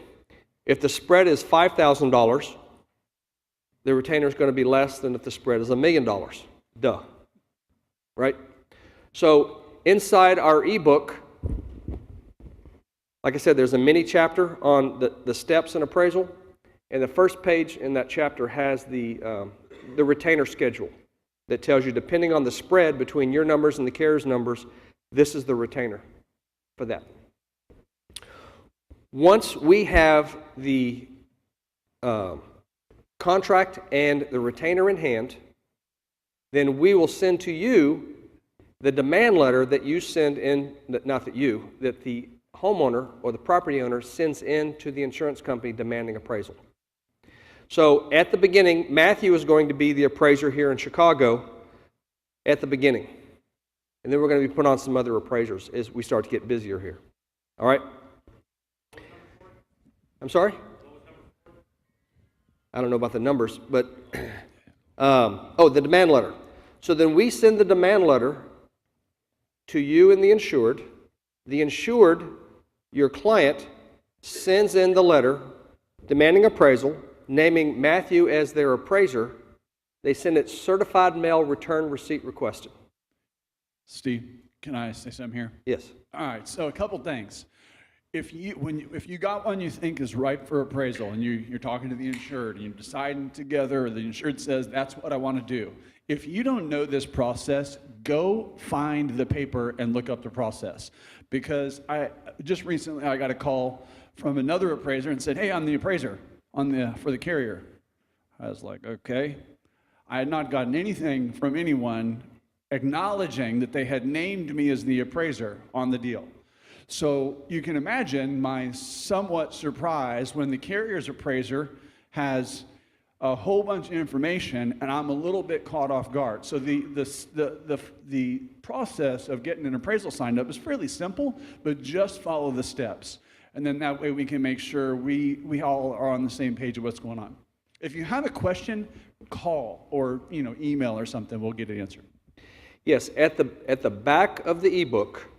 If the spread is $5,000, the retainer is going to be less than if the spread is $1 million. Duh. Right? So inside our ebook, like I said, there's a mini chapter on the steps in appraisal, and the first page in that chapter has the retainer schedule that tells you, depending on the spread between your numbers and the carrier's numbers, this is the retainer for that. Once we have the contract and the retainer in hand, then we will send to you the demand letter that you send in, not that you, that the homeowner or the property owner sends in to the insurance company demanding appraisal. So at the beginning, Matthew is going to be the appraiser here in Chicago at the beginning. And then we're going to be put on some other appraisers as we start to get busier here. All right? I'm sorry? I don't know about the numbers, but, the demand letter. So then we send the demand letter to you and the insured. The insured, your client, sends in the letter demanding appraisal, naming Matthew as their appraiser. They send it certified mail, return receipt requested. Steve, can I say something here? Yes. All right, so a couple things. If you got one you think is ripe for appraisal and you're talking to the insured and you're deciding together, or the insured says, that's what I want to do. If you don't know this process, go find the paper and look up the process. Because just recently I got a call from another appraiser and said, hey, I'm the appraiser for the carrier. I was like, okay. I had not gotten anything from anyone acknowledging that they had named me as the appraiser on the deal. So you can imagine my somewhat surprise when the carrier's appraiser has a whole bunch of information and I'm a little bit caught off guard. So the process of getting an appraisal signed up is fairly simple, but just follow the steps. And then that way we can make sure we all are on the same page of what's going on. If you have a question, call or email or something, we'll get it answered. Yes, at the back of the ebook,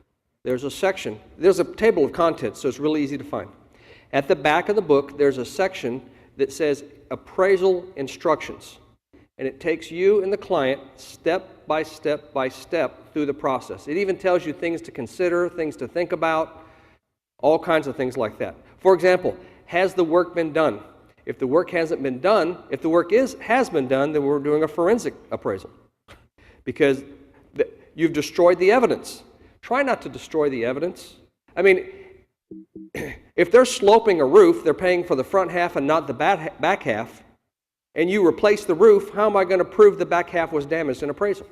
there's a section, there's a table of contents, so it's really easy to find. At the back of the book, there's a section that says appraisal instructions. And it takes you and the client step by step by step through the process. It even tells you things to consider, things to think about, all kinds of things like that. For example, has the work been done? If the work hasn't been done, if the work has been done, then we're doing a forensic appraisal. Because you've destroyed the evidence. Try not to destroy the evidence. I mean, if they're sloping a roof, they're paying for the front half and not the back half, and you replace the roof, how am I going to prove the back half was damaged in appraisal?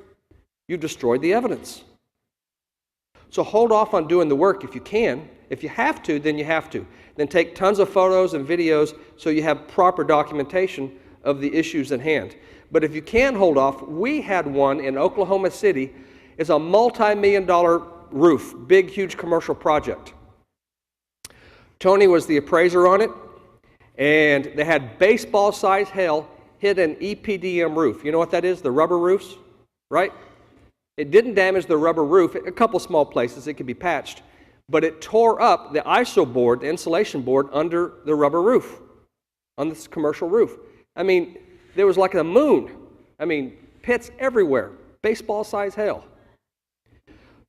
You've destroyed the evidence. So hold off on doing the work if you can. If you have to, then you have to. Then take tons of photos and videos so you have proper documentation of the issues at hand. But if you can hold off, we had one in Oklahoma City. It's a multi-million-dollar roof, big, huge commercial project. Tony was the appraiser on it, and they had baseball-sized hail hit an EPDM roof. You know what that is? The rubber roofs, right? It didn't damage the rubber roof. A couple small places, it could be patched. But it tore up the ISO board, the insulation board, under the rubber roof, on this commercial roof. I mean, there was like a moon. I mean, pits everywhere, baseball-sized hail.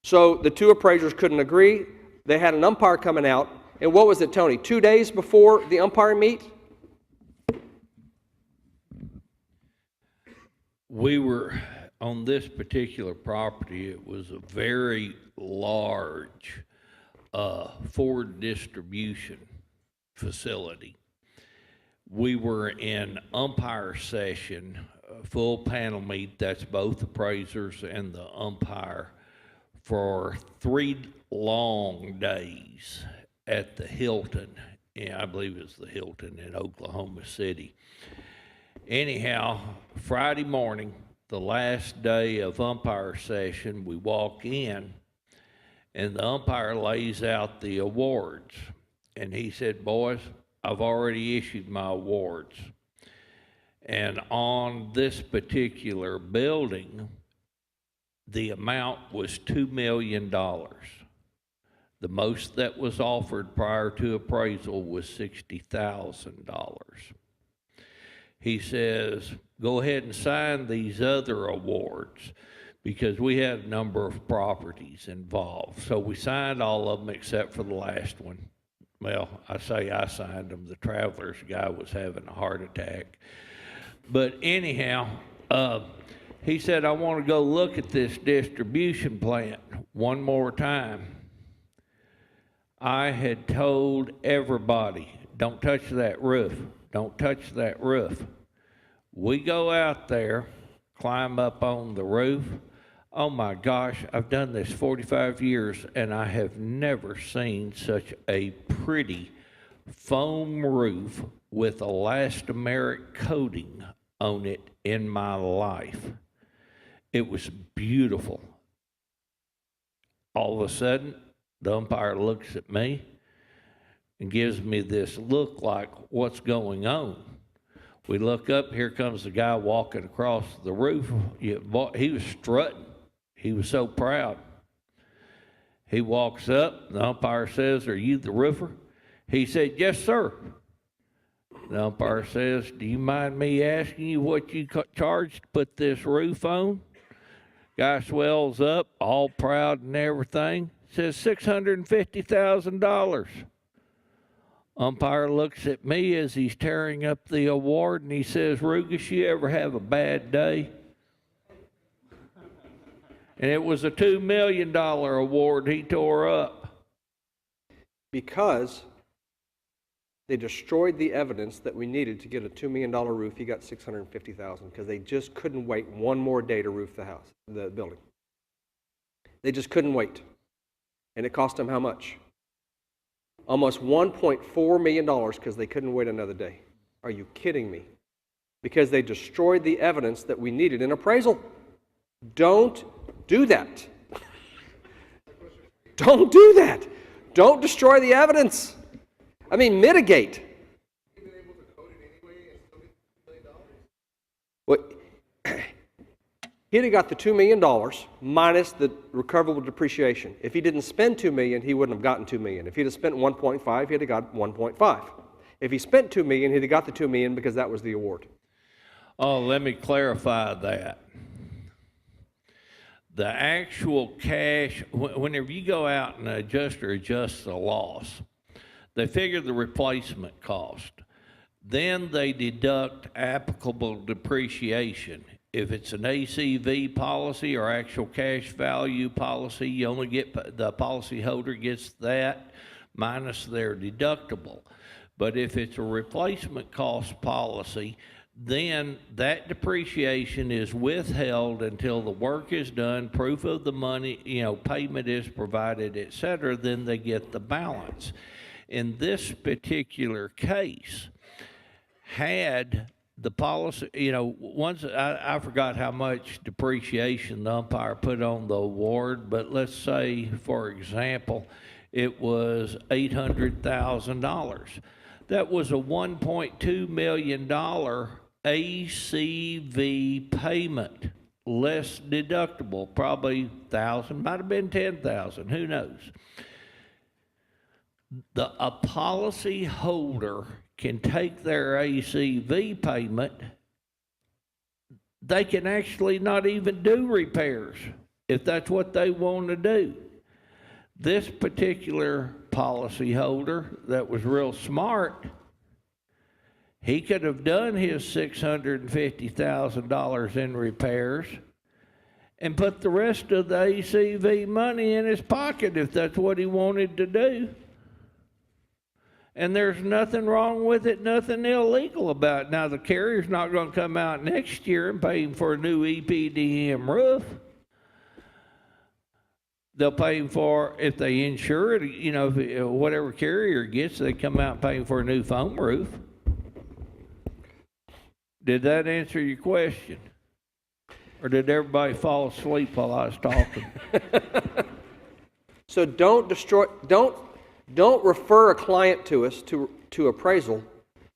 So the two appraisers couldn't agree. They had an umpire coming out. And what was it, Tony? 2 days before the umpire meet? We were on this particular property. It was a very large Ford distribution facility. We were in umpire session, full panel meet. That's both appraisers and the umpire, for 3 long days at the Hilton. Yeah, I believe it's the Hilton in Oklahoma City. Anyhow, Friday morning, the last day of umpire session, we walk in and the umpire lays out the awards. And he said, boys, I've already issued my awards. And on this particular building, the amount was $2 million. The most that was offered prior to appraisal was $60,000. He says, go ahead and sign these other awards, because we had a number of properties involved. So we signed all of them except for the last one. Well, I say I signed them. The Travelers guy was having a heart attack. But anyhow, he said, I want to go look at this distribution plant one more time. I had told everybody, don't touch that roof. Don't touch that roof. We go out there, climb up on the roof. Oh my gosh, I've done this 45 years and I have never seen such a pretty foam roof with elastomeric coating on it in my life. It was beautiful. All of a sudden, the umpire looks at me and gives me this look like, what's going on? We look up, here comes the guy walking across the roof. He was strutting. He was so proud. He walks up, the umpire says, "Are you the roofer?" He said, "Yes, sir." The umpire says, "Do you mind me asking you what you charged to put this roof on?" Guy swells up, all proud and everything, says $650,000. Umpire looks at me as he's tearing up the award and he says, "Rugus, you ever have a bad day?" And it was a $2 million award he tore up. Because they destroyed the evidence that we needed to get a $2 million roof. He got $650,000 because they just couldn't wait one more day to roof the building. They just couldn't wait. And it cost them how much? Almost $1.4 million because they couldn't wait another day. Are you kidding me? Because they destroyed the evidence that we needed in appraisal. Don't do that. Don't do that. Don't destroy the evidence. I mean, mitigate. Well, he'd have got the $2 million minus the recoverable depreciation. If he didn't spend $2 million, he wouldn't have gotten $2 million. If he'd have spent 1.5, he'd have got 1.5. If he spent $2 million, he'd have got the $2 million because that was the award. Oh, let me clarify that. The actual cash, whenever you go out and adjuster adjusts the loss, they figure the replacement cost. Then they deduct applicable depreciation. If it's an ACV policy or actual cash value policy, you only get, the policyholder gets that minus their deductible. But if it's a replacement cost policy, then that depreciation is withheld until the work is done, proof of the money, payment is provided, et cetera, then they get the balance. In this particular case, had the policy, once I forgot how much depreciation the umpire put on the award, but let's say, for example, it was $800,000. That was a $1.2 million ACV payment, less deductible, probably 1,000, might have been 10,000, who knows. A policy holder can take their ACV payment, they can actually not even do repairs if that's what they want to do. This particular policy holder that was real smart, he could have done his $650,000 in repairs and put the rest of the ACV money in his pocket if that's what he wanted to do. And there's nothing wrong with it, nothing illegal about it. Now, the carrier's not going to come out next year and pay him for a new EPDM roof. They'll pay him for, if they insure it, whatever carrier gets, they come out and pay him for a new foam roof. Did that answer your question? Or did everybody fall asleep while I was talking? So don't refer a client to us to appraisal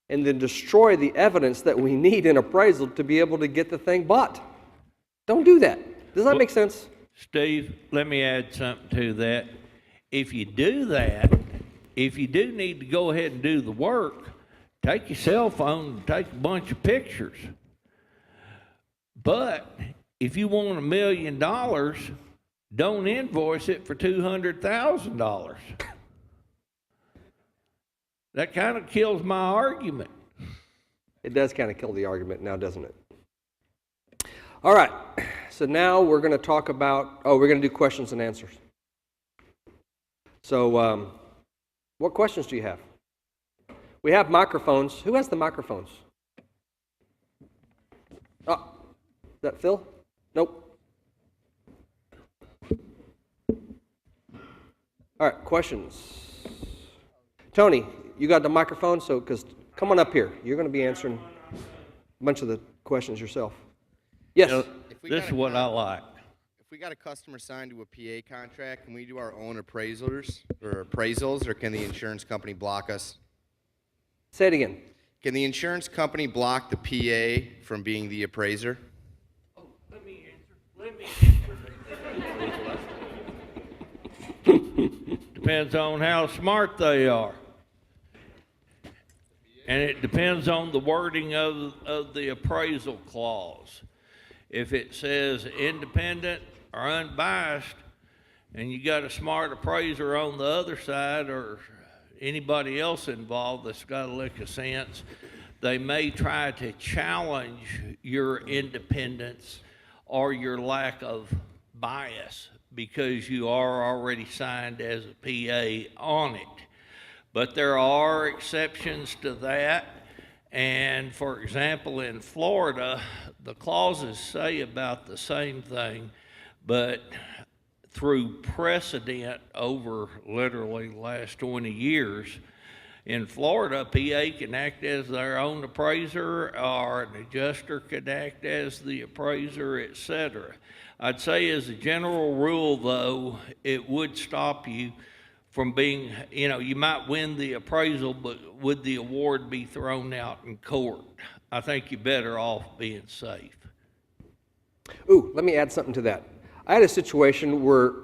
and then destroy the evidence that we need in appraisal to be able to get the thing bought. Don't do that. Does that make sense? Steve, let me add something to that. If you do that, if you do need to go ahead and do the work, take your cell phone and take a bunch of pictures. But if you want $1 million, don't invoice it for $200,000. That kind of kills my argument. It does kind of kill the argument now, doesn't it? All right. So now we're going to talk about, we're going to do questions and answers. So What questions do you have? We have microphones. Who has the microphones? Oh, is that Phil? Nope. All right, questions. Tony, you got the microphone, so come on up here. You're going to be answering a bunch of the questions yourself. Yes. This is what I like. If we got a customer signed to a PA contract, can we do our own appraisals, or can the insurance company block us? Say it again. Can the insurance company block the PA from being the appraiser? Oh, let me answer. Depends on how smart they are. And it depends on the wording of the appraisal clause. If it says independent or unbiased, and you got a smart appraiser on the other side, or anybody else involved that's got a lick of sense, they may try to challenge your independence or your lack of bias because you are already signed as a PA on it. But there are exceptions to that. And for example, in Florida, the clauses say about the same thing, but through precedent over literally the last 20 years, in Florida, PA can act as their own appraiser, or an adjuster could act as the appraiser, etc. I'd say as a general rule, though, it would stop you from being, you might win the appraisal, but would the award be thrown out in court? I think you're better off being safe. Ooh, let me add something to that. I had a situation where,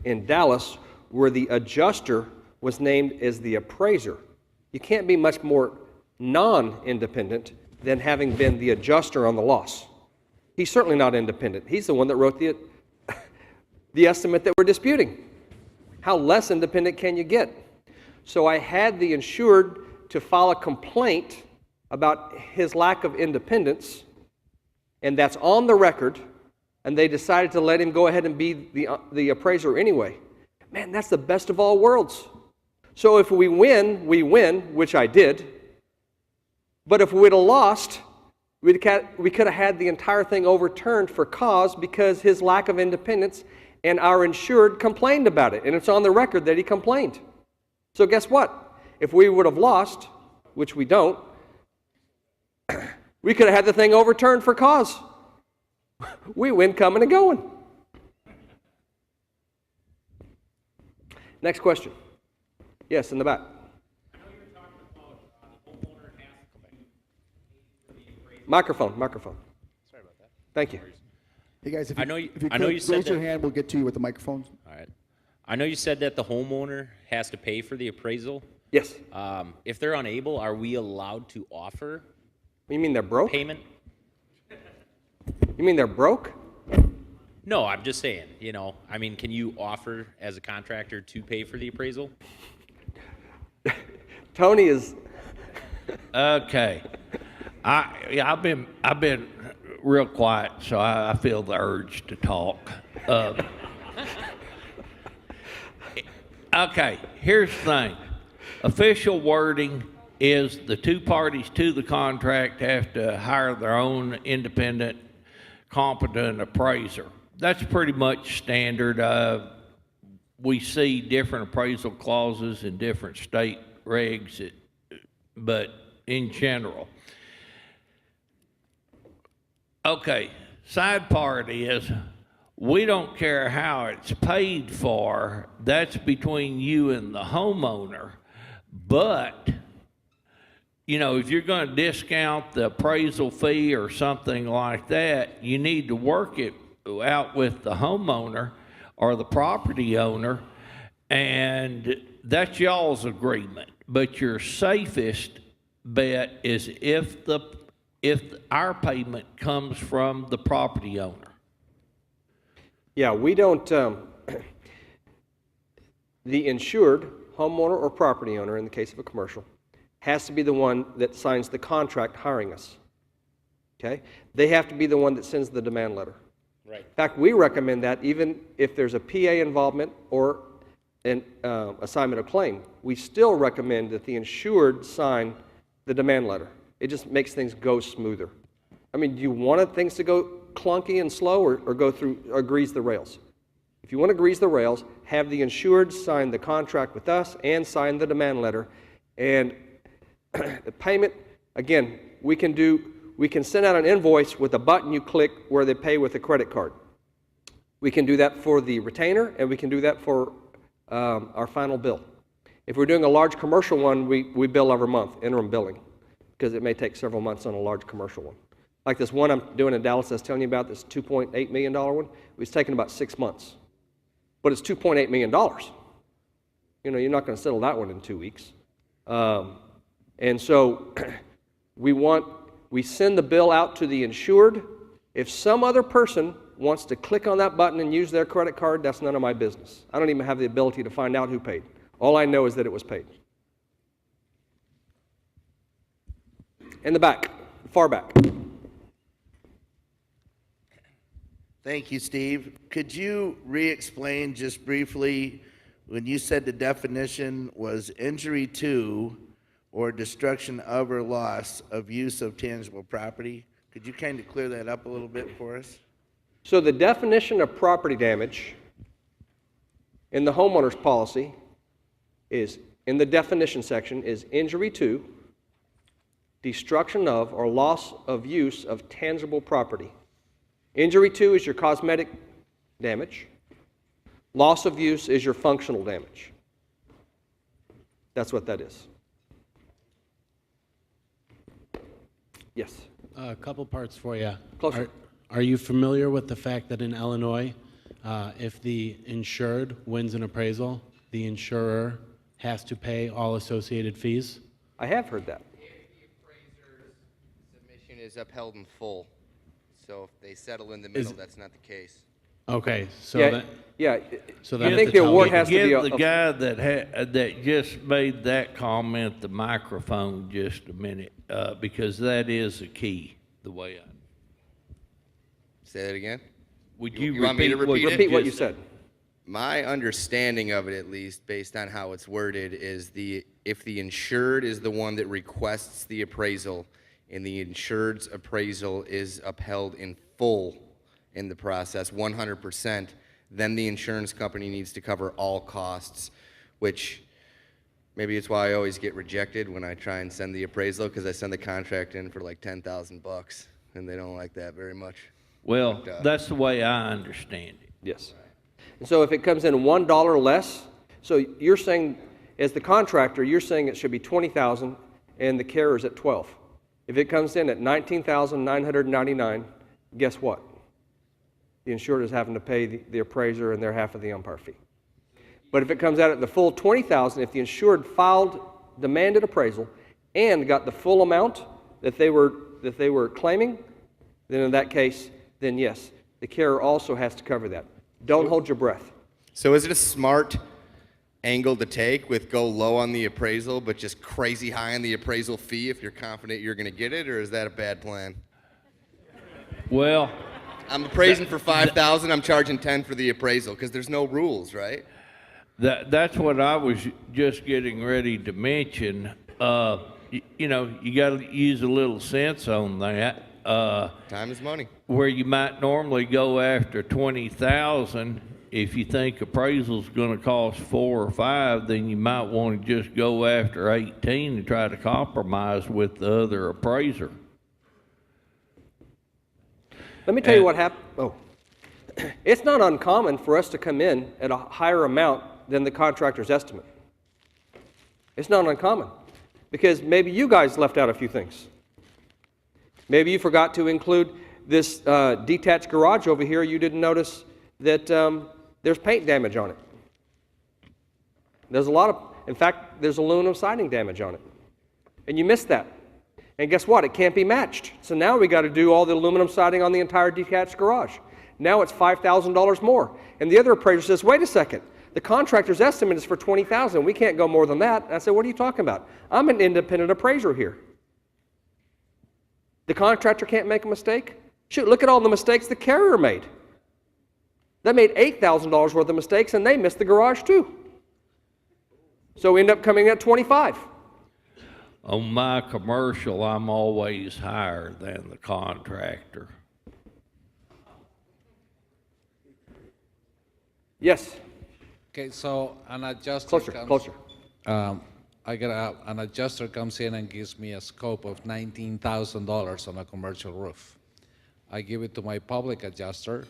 in Dallas, where the adjuster was named as the appraiser. You can't be much more non-independent than having been the adjuster on the loss. He's certainly not independent. He's the one that wrote the estimate that we're disputing. How less independent can you get? So I had the insured to file a complaint about his lack of independence, and that's on the record, and they decided to let him go ahead and be the appraiser anyway. Man, that's the best of all worlds. So if we win, which I did. But if we'd have lost, we could have had the entire thing overturned for cause because his lack of independence, and our insured complained about it. And it's on the record that he complained. So guess what? If we would have lost, which we don't, we could have had the thing overturned for cause. We win coming and going. Next question. Yes, in the back. Microphone. Sorry about that. Thank you. Hey guys, if I you, know you- if you I know could, you said raise your that- hand, we'll get to you with the microphones. All right. I know you said that the homeowner has to pay for the appraisal. Yes. If they're unable, are we allowed to offer You mean they're broke? payment? You mean they're broke? No, I'm just saying, can you offer as a contractor to pay for the appraisal? Tony is. Okay. I've been real quiet, so I feel the urge to talk. Okay, here's the thing. Official wording is the two parties to the contract have to hire their own independent, competent appraiser. That's pretty much standard. We see different appraisal clauses in different state regs, but in general. Okay, side part is we don't care how it's paid for. That's between you and the homeowner. But, if you're going to discount the appraisal fee or something like that, you need to work it out with the homeowner or the property owner, and that's y'all's agreement. But your safest bet is if our payment comes from the property owner. Yeah, we don't. The insured, homeowner or property owner, in the case of a commercial, has to be the one that signs the contract hiring us. Okay? They have to be the one that sends the demand letter. Right. In fact, we recommend that even if there's a PA involvement or an assignment of claim, we still recommend that the insured sign the demand letter. It just makes things go smoother. I mean, do you want things to go clunky and slow, or go through, or grease the rails? If you want to grease the rails, have the insured sign the contract with us and sign the demand letter. And the payment, again, we can send out an invoice with a button you click where they pay with a credit card. We can do that for the retainer, and we can do that for our final bill. If we're doing a large commercial one, we bill every month, interim billing, because it may take several months on a large commercial one. Like this one I'm doing in Dallas I was telling you about, this $2.8 million one, it was taking about 6 months. But it's $2.8 million. You know, you're not going to settle that one in 2 weeks. And so we send the bill out to the insured. If some other person wants to click on that button and use their credit card, that's none of my business. I don't even have the ability to find out who paid. All I know is that it was paid. In the back, far back. Thank you, Steve. Could you re-explain just briefly when you said the definition was injury to or destruction of or loss of use of tangible property? Could you kind of clear that up a little bit for us? So the definition of property damage in the homeowner's policy is, in the definition section, is injury to, destruction of, or loss of use of tangible property. Injury to is your cosmetic damage. Loss of use is your functional damage. That's what that is. Yes. A couple parts for you. Closer. Are you familiar with the fact that in Illinois, if the insured wins an appraisal, the insurer has to pay all associated fees? I have heard that. If the appraiser's submission is upheld in full. So if they settle in the middle, that's not the case. Okay, so so then I think the award has to be Give the guy that just made that comment the microphone just a minute, because that is a key, the way I... Say that again? Would you want me to repeat it? Repeat what you said. My understanding of it, at least, based on how it's worded, is if the insured is the one that requests the appraisal, and the insured's appraisal is upheld in full in the process, 100%, then the insurance company needs to cover all costs, which maybe it's why I always get rejected when I try and send the appraisal, because I send the contract in for like $10,000, and they don't like that very much. Well, that's the way I understand it. Yes. And so if it comes in $1 less, so you're saying, as the contractor, you're saying it should be $20,000 and the carrier's at $12,000. If it comes in at $19,999, guess what? The insured is having to pay the appraiser and their half of the umpire fee. But if it comes out at the full $20,000, if the insured demanded appraisal and got the full amount that they were claiming, then in that case, then yes, the carrier also has to cover that. Don't hold your breath. So is it a smart angle to take with go low on the appraisal but just crazy high on the appraisal fee if you're confident you're going to get it, or is that a bad plan? Well, I'm appraising for $5,000, I'm charging $10,000 for the appraisal because there's no rules, right? That's what I was just getting ready to mention. You know, you got to use a little sense on that. Time is money. Where you might normally go after $20,000, if you think appraisal's going to cost $4 or $5, then you might want to just go after $18 and try to compromise with the other appraiser. Let me tell you what happened. Oh, it's not uncommon for us to come in at a higher amount than the contractor's estimate. It's not uncommon because maybe you guys left out a few things. Maybe you forgot to include this detached garage over here. You didn't notice that there's paint damage on it. There's in fact, there's aluminum siding damage on it. And you missed that. And guess what? It can't be matched. So now we got to do all the aluminum siding on the entire detached garage. Now it's $5,000 more. And the other appraiser says, wait a second. The contractor's estimate is for $20,000. We can't go more than that. And I said, what are you talking about? I'm an independent appraiser here. The contractor can't make a mistake? Shoot, look at all the mistakes the carrier made. They made $8,000 worth of mistakes, and they missed the garage too. So we end up coming at 25. On my commercial, I'm always higher than the contractor. Yes, Okay, so an adjuster closer, comes. closer. I get an adjuster comes in and gives me a scope of $19,000 on a commercial roof. I give it to my public adjuster.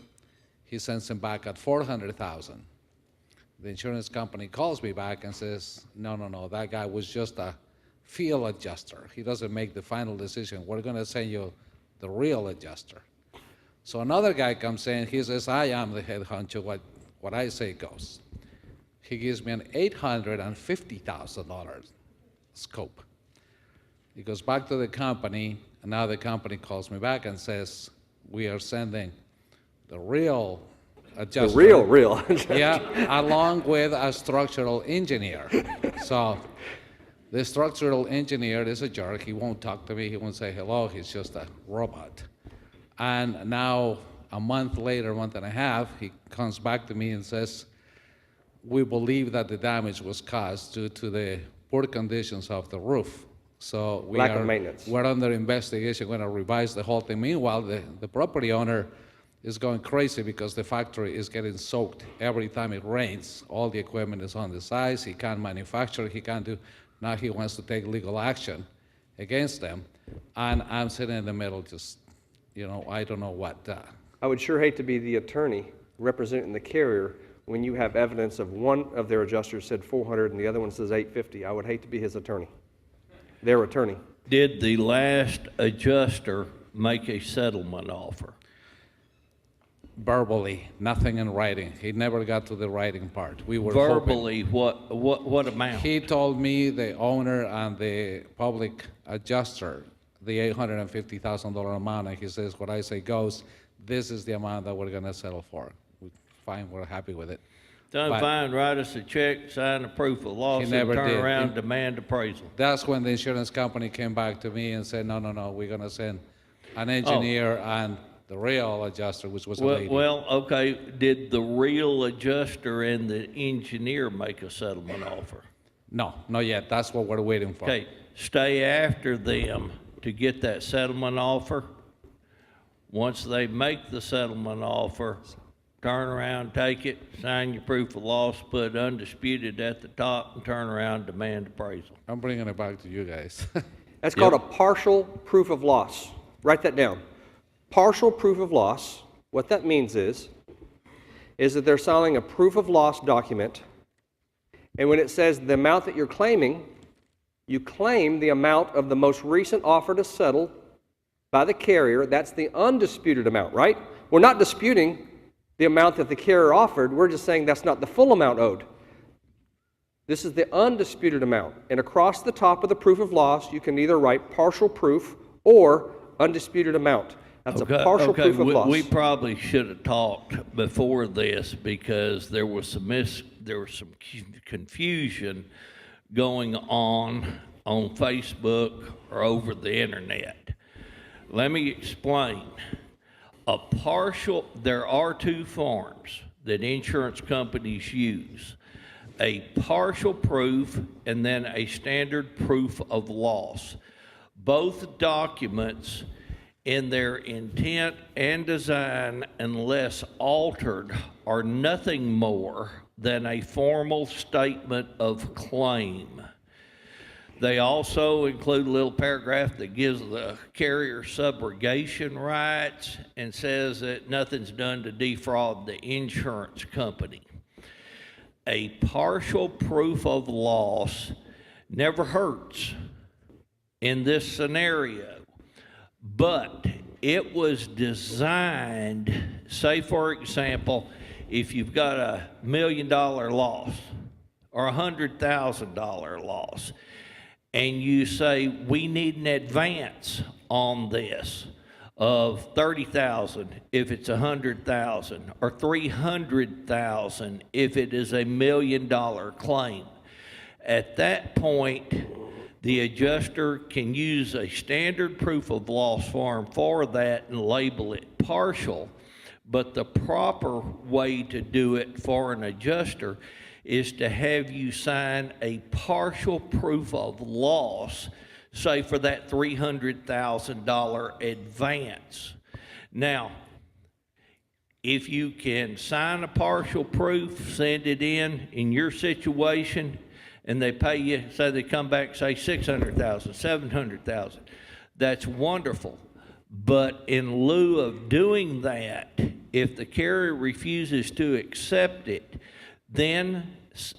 He sends him back at $400,000. The insurance company calls me back and says, no, that guy was just a field adjuster. He doesn't make the final decision. We're going to send you the real adjuster. So another guy comes in. He says, I am the head honcho. What I say goes. He gives me an $850,000 scope. He goes back to the company, and now the company calls me back and says, we are sending the real adjuster. The real. Yeah, along with a structural engineer. So the structural engineer is a jerk. He won't talk to me. He won't say hello. He's just a robot. And now, a month later, month and a half, he comes back to me and says, we believe that the damage was caused due to the poor conditions of the roof. So Lack of maintenance. We're under investigation, going to revise the whole thing. Meanwhile, the property owner is going crazy because the factory is getting soaked every time it rains. All the equipment is on the sides. He can't manufacture. He can't do. Now he wants to take legal action against them. And I'm sitting in the middle just, I don't know what. I would sure hate to be the attorney representing the carrier when you have evidence of one of their adjusters said 400 and the other one says 850. I would hate to be his attorney, their attorney. Did the last adjuster make a settlement offer? Verbally, nothing in writing. He never got to the writing part. We were Verbally, what amount? He told me, the owner and the public adjuster, the $850,000 amount, and he says, what I say goes, this is the amount that we're gonna settle for. Fine, we're happy with it. Done But fine, write us a check, sign a proof of loss, and never turn did. around, demand appraisal. That's when the insurance company came back to me and said, no, we're gonna send an engineer and the real adjuster, which was a lady. Well, okay, did the real adjuster and the engineer make a settlement offer? No, not yet. That's what we're waiting for. Okay, stay after them to get that settlement offer. Once they make the settlement offer, turn around, take it, sign your proof of loss, put undisputed at the top, and turn around, demand appraisal. I'm bringing it back to you guys. That's called a partial proof of loss. Write that down. Partial proof of loss, what that means is that they're signing a proof of loss document, and when it says the amount that you're claiming, you claim the amount of the most recent offer to settle by the carrier. That's the undisputed amount, right? We're not disputing the amount that the carrier offered. We're just saying that's not the full amount owed. This is the undisputed amount. And across the top of the proof of loss, you can either write partial proof or undisputed amount. That's a partial proof of loss. We probably should have talked before this because there was some confusion going on Facebook or over the internet. Let me explain. There are two forms that insurance companies use: a partial proof and then a standard proof of loss. Both documents, in their intent and design, unless altered, are nothing more than a formal statement of claim. They also include a little paragraph that gives the carrier subrogation rights and says that nothing's done to defraud the insurance company. A partial proof of loss never hurts in this scenario, but it was designed, say for example, if you've got $1 million loss or $100,000 loss, and you say, we need an advance on this of $30,000 if it's $100,000, or $300,000 if it is $1 million claim. At that point, the adjuster can use a standard proof of loss form for that and label it partial, but the proper way to do it for an adjuster is to have you sign a partial proof of loss, say for that $300,000 advance. Now, if you can sign a partial proof, send it in your situation, and they pay you, say they come back, say $600,000, $700,000, that's wonderful. But in lieu of doing that, if the carrier refuses to accept it, then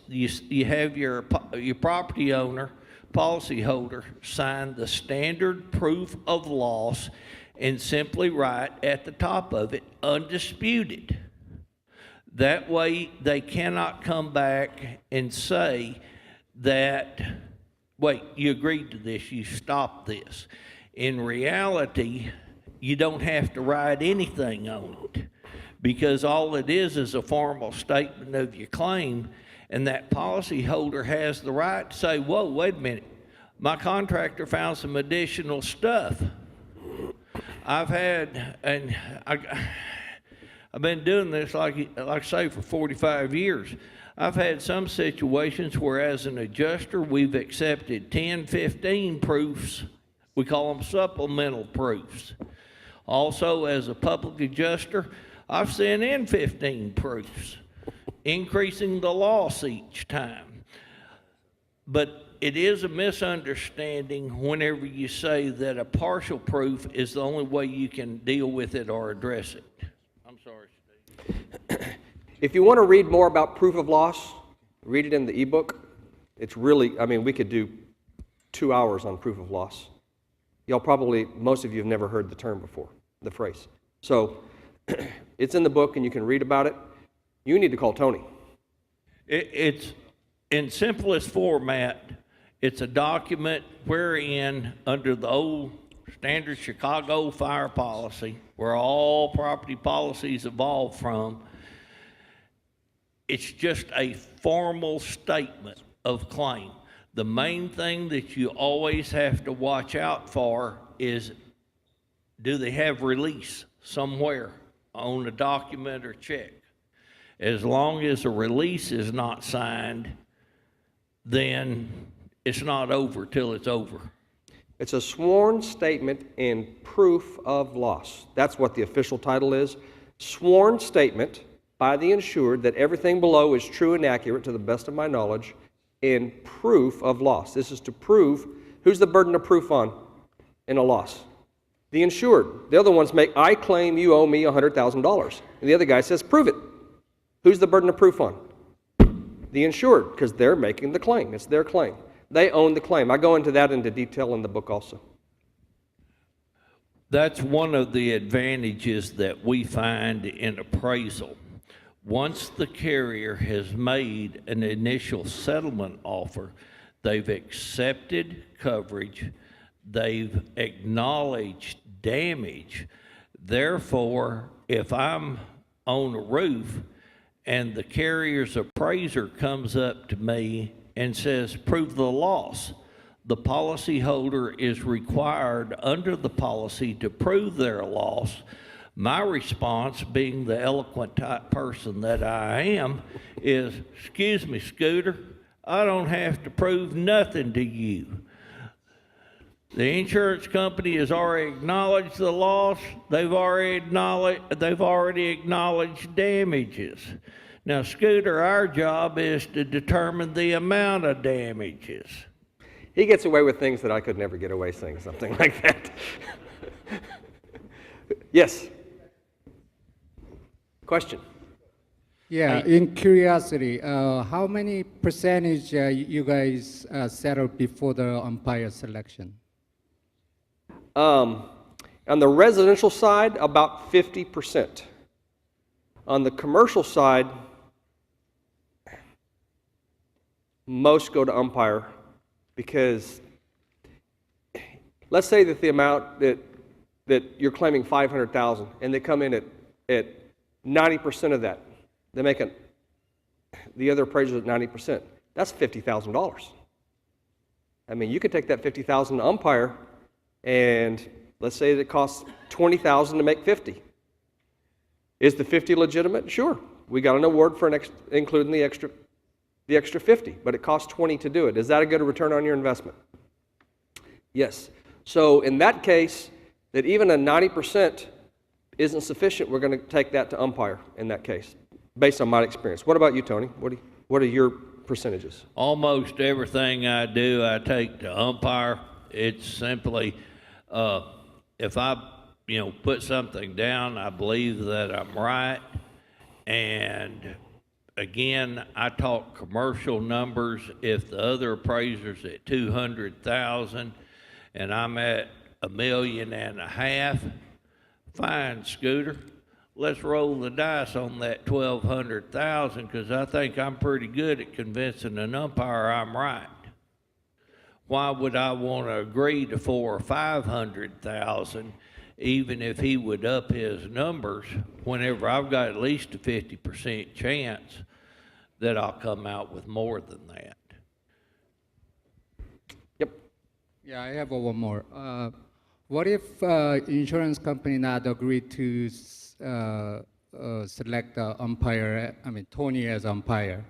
you have your property owner, policyholder, sign the standard proof of loss and simply write at the top of it, undisputed. That way, they cannot come back and say that, wait, you agreed to this, you stopped this. In reality, you don't have to write anything on it, because all it is a formal statement of your claim, and that policyholder has the right to say, whoa, wait a minute, my contractor found some additional stuff. I've been doing this, like I say, for 45 years. I've had some situations where, as an adjuster, we've accepted 10, 15 proofs. We call them supplemental proofs. Also, as a public adjuster, I've sent in 15 proofs, increasing the loss each time. But it is a misunderstanding whenever you say that a partial proof is the only way you can deal with it or address it. I'm sorry, Steve. If you want to read more about proof of loss, read it in the ebook. It's really, I mean, we could do 2 hours on proof of loss. Y'all probably, most of you have never heard the term before, the phrase. So it's in the book and you can read about it. You need to call Tony. It's in simplest format. It's a document wherein, under the old standard Chicago fire policy, where all property policies evolve from, it's just a formal statement of claim. The main thing that you always have to watch out for is, do they have release somewhere on a document or check? As long as a release is not signed, then it's not over till it's over. It's a sworn statement in proof of loss. That's what the official title is. Sworn statement by the insured that everything below is true and accurate to the best of my knowledge in proof of loss. This is to prove, who's the burden of proof on in a loss? The insured. The other ones make, I claim you owe me $100,000. And the other guy says, prove it. Who's the burden of proof on? The insured, because they're making the claim. It's their claim. They own the claim. I go into that into detail in the book also. That's one of the advantages that we find in appraisal. Once the carrier has made an initial settlement offer, they've accepted coverage, they've acknowledged damage. Therefore, if I'm on a roof and the carrier's appraiser comes up to me and says, prove the loss, the policyholder is required under the policy to prove their loss. My response, being the eloquent type person that I am, is, excuse me, Scooter, I don't have to prove nothing to you. The insurance company has already acknowledged the loss. They've already acknowledged damages. Now, Scooter, our job is to determine the amount of damages. He gets away with things that I could never get away saying something like that. Yes. Question. Yeah, in curiosity, how many percentage you guys settled before the umpire selection? On the residential side, about 50%. On the commercial side, most go to umpire, because let's say that the amount that you're claiming $500,000 and they come in at 90% of that. They make the other appraisers at 90%. That's $50,000. I mean, you could take that $50,000 to umpire, and let's say that it costs $20,000 to make 50. Is the 50 legitimate? Sure. We got an award for including the extra the extra 50, but it costs 20 to do it. Is that a good return on your investment? Yes. So in that case, that even a 90% isn't sufficient, we're going to take that to umpire in that case, based on my experience. What about you, Tony? What are your percentages? Almost everything I do, I take to umpire. It's simply, if I, put something down, I believe that I'm right. And again, I talk commercial numbers. If the other appraiser's at 200,000 and I'm at $1.5 million, fine, Scooter. Let's roll the dice on that 1,200,000 because I think I'm pretty good at convincing an umpire I'm right. Why would I want to agree to 400,000 or 500,000 even if he would up his numbers whenever I've got at least a 50% chance that I'll come out with more than that? Yep. Yeah, I have one more. What if insurance company not agree to select the umpire, Tony as umpire?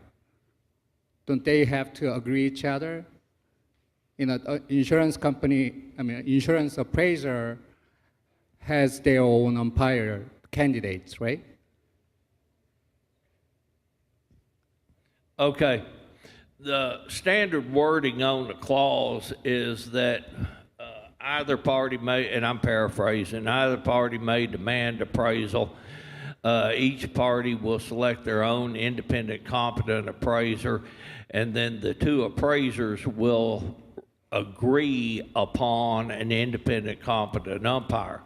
Don't they have to agree each other? Insurance company, insurance appraiser has their own umpire candidates, right? Okay. The standard wording on the clause is that either party may, and I'm paraphrasing, either party may demand appraisal. Each party will select their own independent competent appraiser, and then the two appraisers will agree upon an independent competent umpire.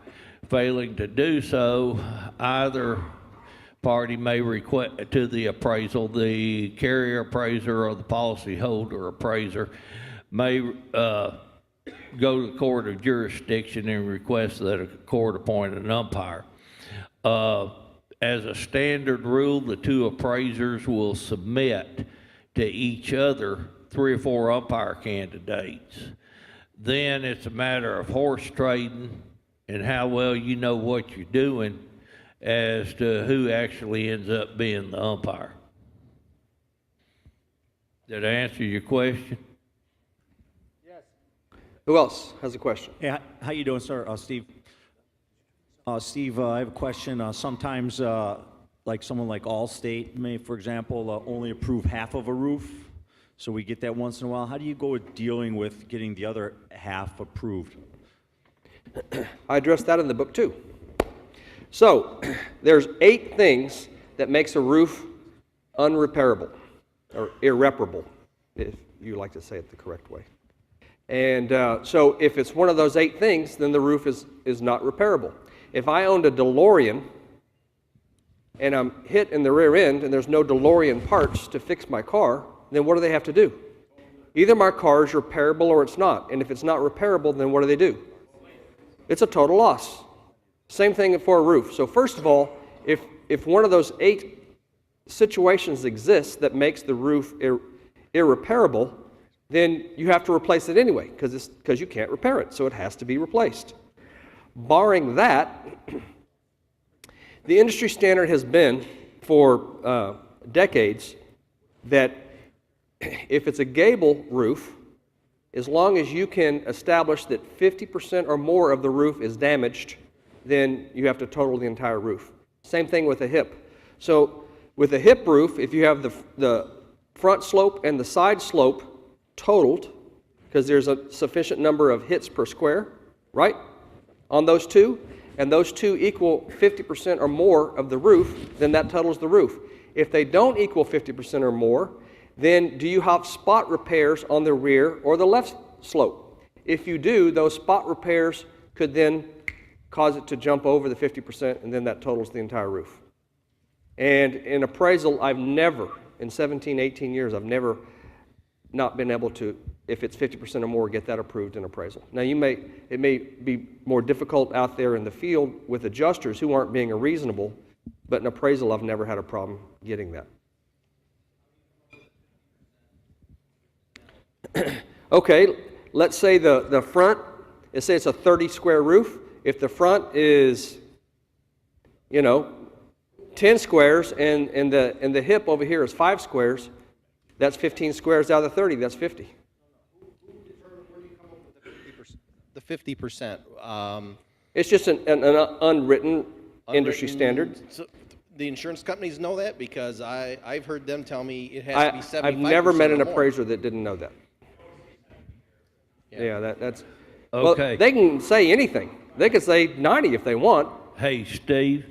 Failing to do so, either party may request to the appraisal, the carrier appraiser or the policyholder appraiser may go to the court of jurisdiction and request that a court appoint an umpire. As a standard rule, the two appraisers will submit to each other 3 or 4 umpire candidates. Then it's a matter of horse trading and how well you know what you're doing as to who actually ends up being the umpire. Did I answer your question? Who else has a question? Hey, how you doing, sir? Steve. Steve, I have a question. Sometimes, like someone like Allstate may, for example, only approve half of a roof. So we get that once in a while. How do you go with dealing with getting the other half approved? I addressed that in the book too. So there's 8 things that makes a roof unrepairable or irreparable, if you like to say it the correct way. And so if it's one of those 8 things, then the roof is not repairable. If I owned a DeLorean and I'm hit in the rear end and there's no DeLorean parts to fix my car, then what do they have to do? Either my car is repairable or it's not. And if it's not repairable, then what do? It's a total loss. Same thing for a roof. So first of all, if one of those 8 situations exists that makes the roof irreparable, then you have to replace it anyway because you can't repair it, so it has to be replaced. Barring that, the industry standard has been for decades that if it's a gable roof, as long as you can establish that 50% or more of the roof is damaged, then you have to total the entire roof. Same thing with a hip. So with a hip roof, if you have the front slope and the side slope totaled, because there's a sufficient number of hits per square, right, on those two, and those two equal 50% or more of the roof, then that totals the roof. If they don't equal 50% or more, then do you have spot repairs on the rear or the left slope? If you do, those spot repairs could then cause it to jump over the 50%, and then that totals the entire roof. And in appraisal, I've never, in 17, 18 years, I've never not been able to, if it's 50% or more, get that approved in appraisal. Now, it may be more difficult out there in the field with adjusters who aren't being unreasonable, but in appraisal, I've never had a problem getting that. Okay, let's say the front, let's say it's a 30 square roof. If the front is, 10 squares and the hip over here is 5 squares, That's 15 squares out of the 30, that's 50. The 50%. It's just an unwritten industry standard. So the insurance companies know that because I've heard them tell me it has to be 75%. I've never met an or more. appraiser that didn't know that. Yeah, that's Okay. Well, they can say anything. They can say 90 if they want. Hey, Steve,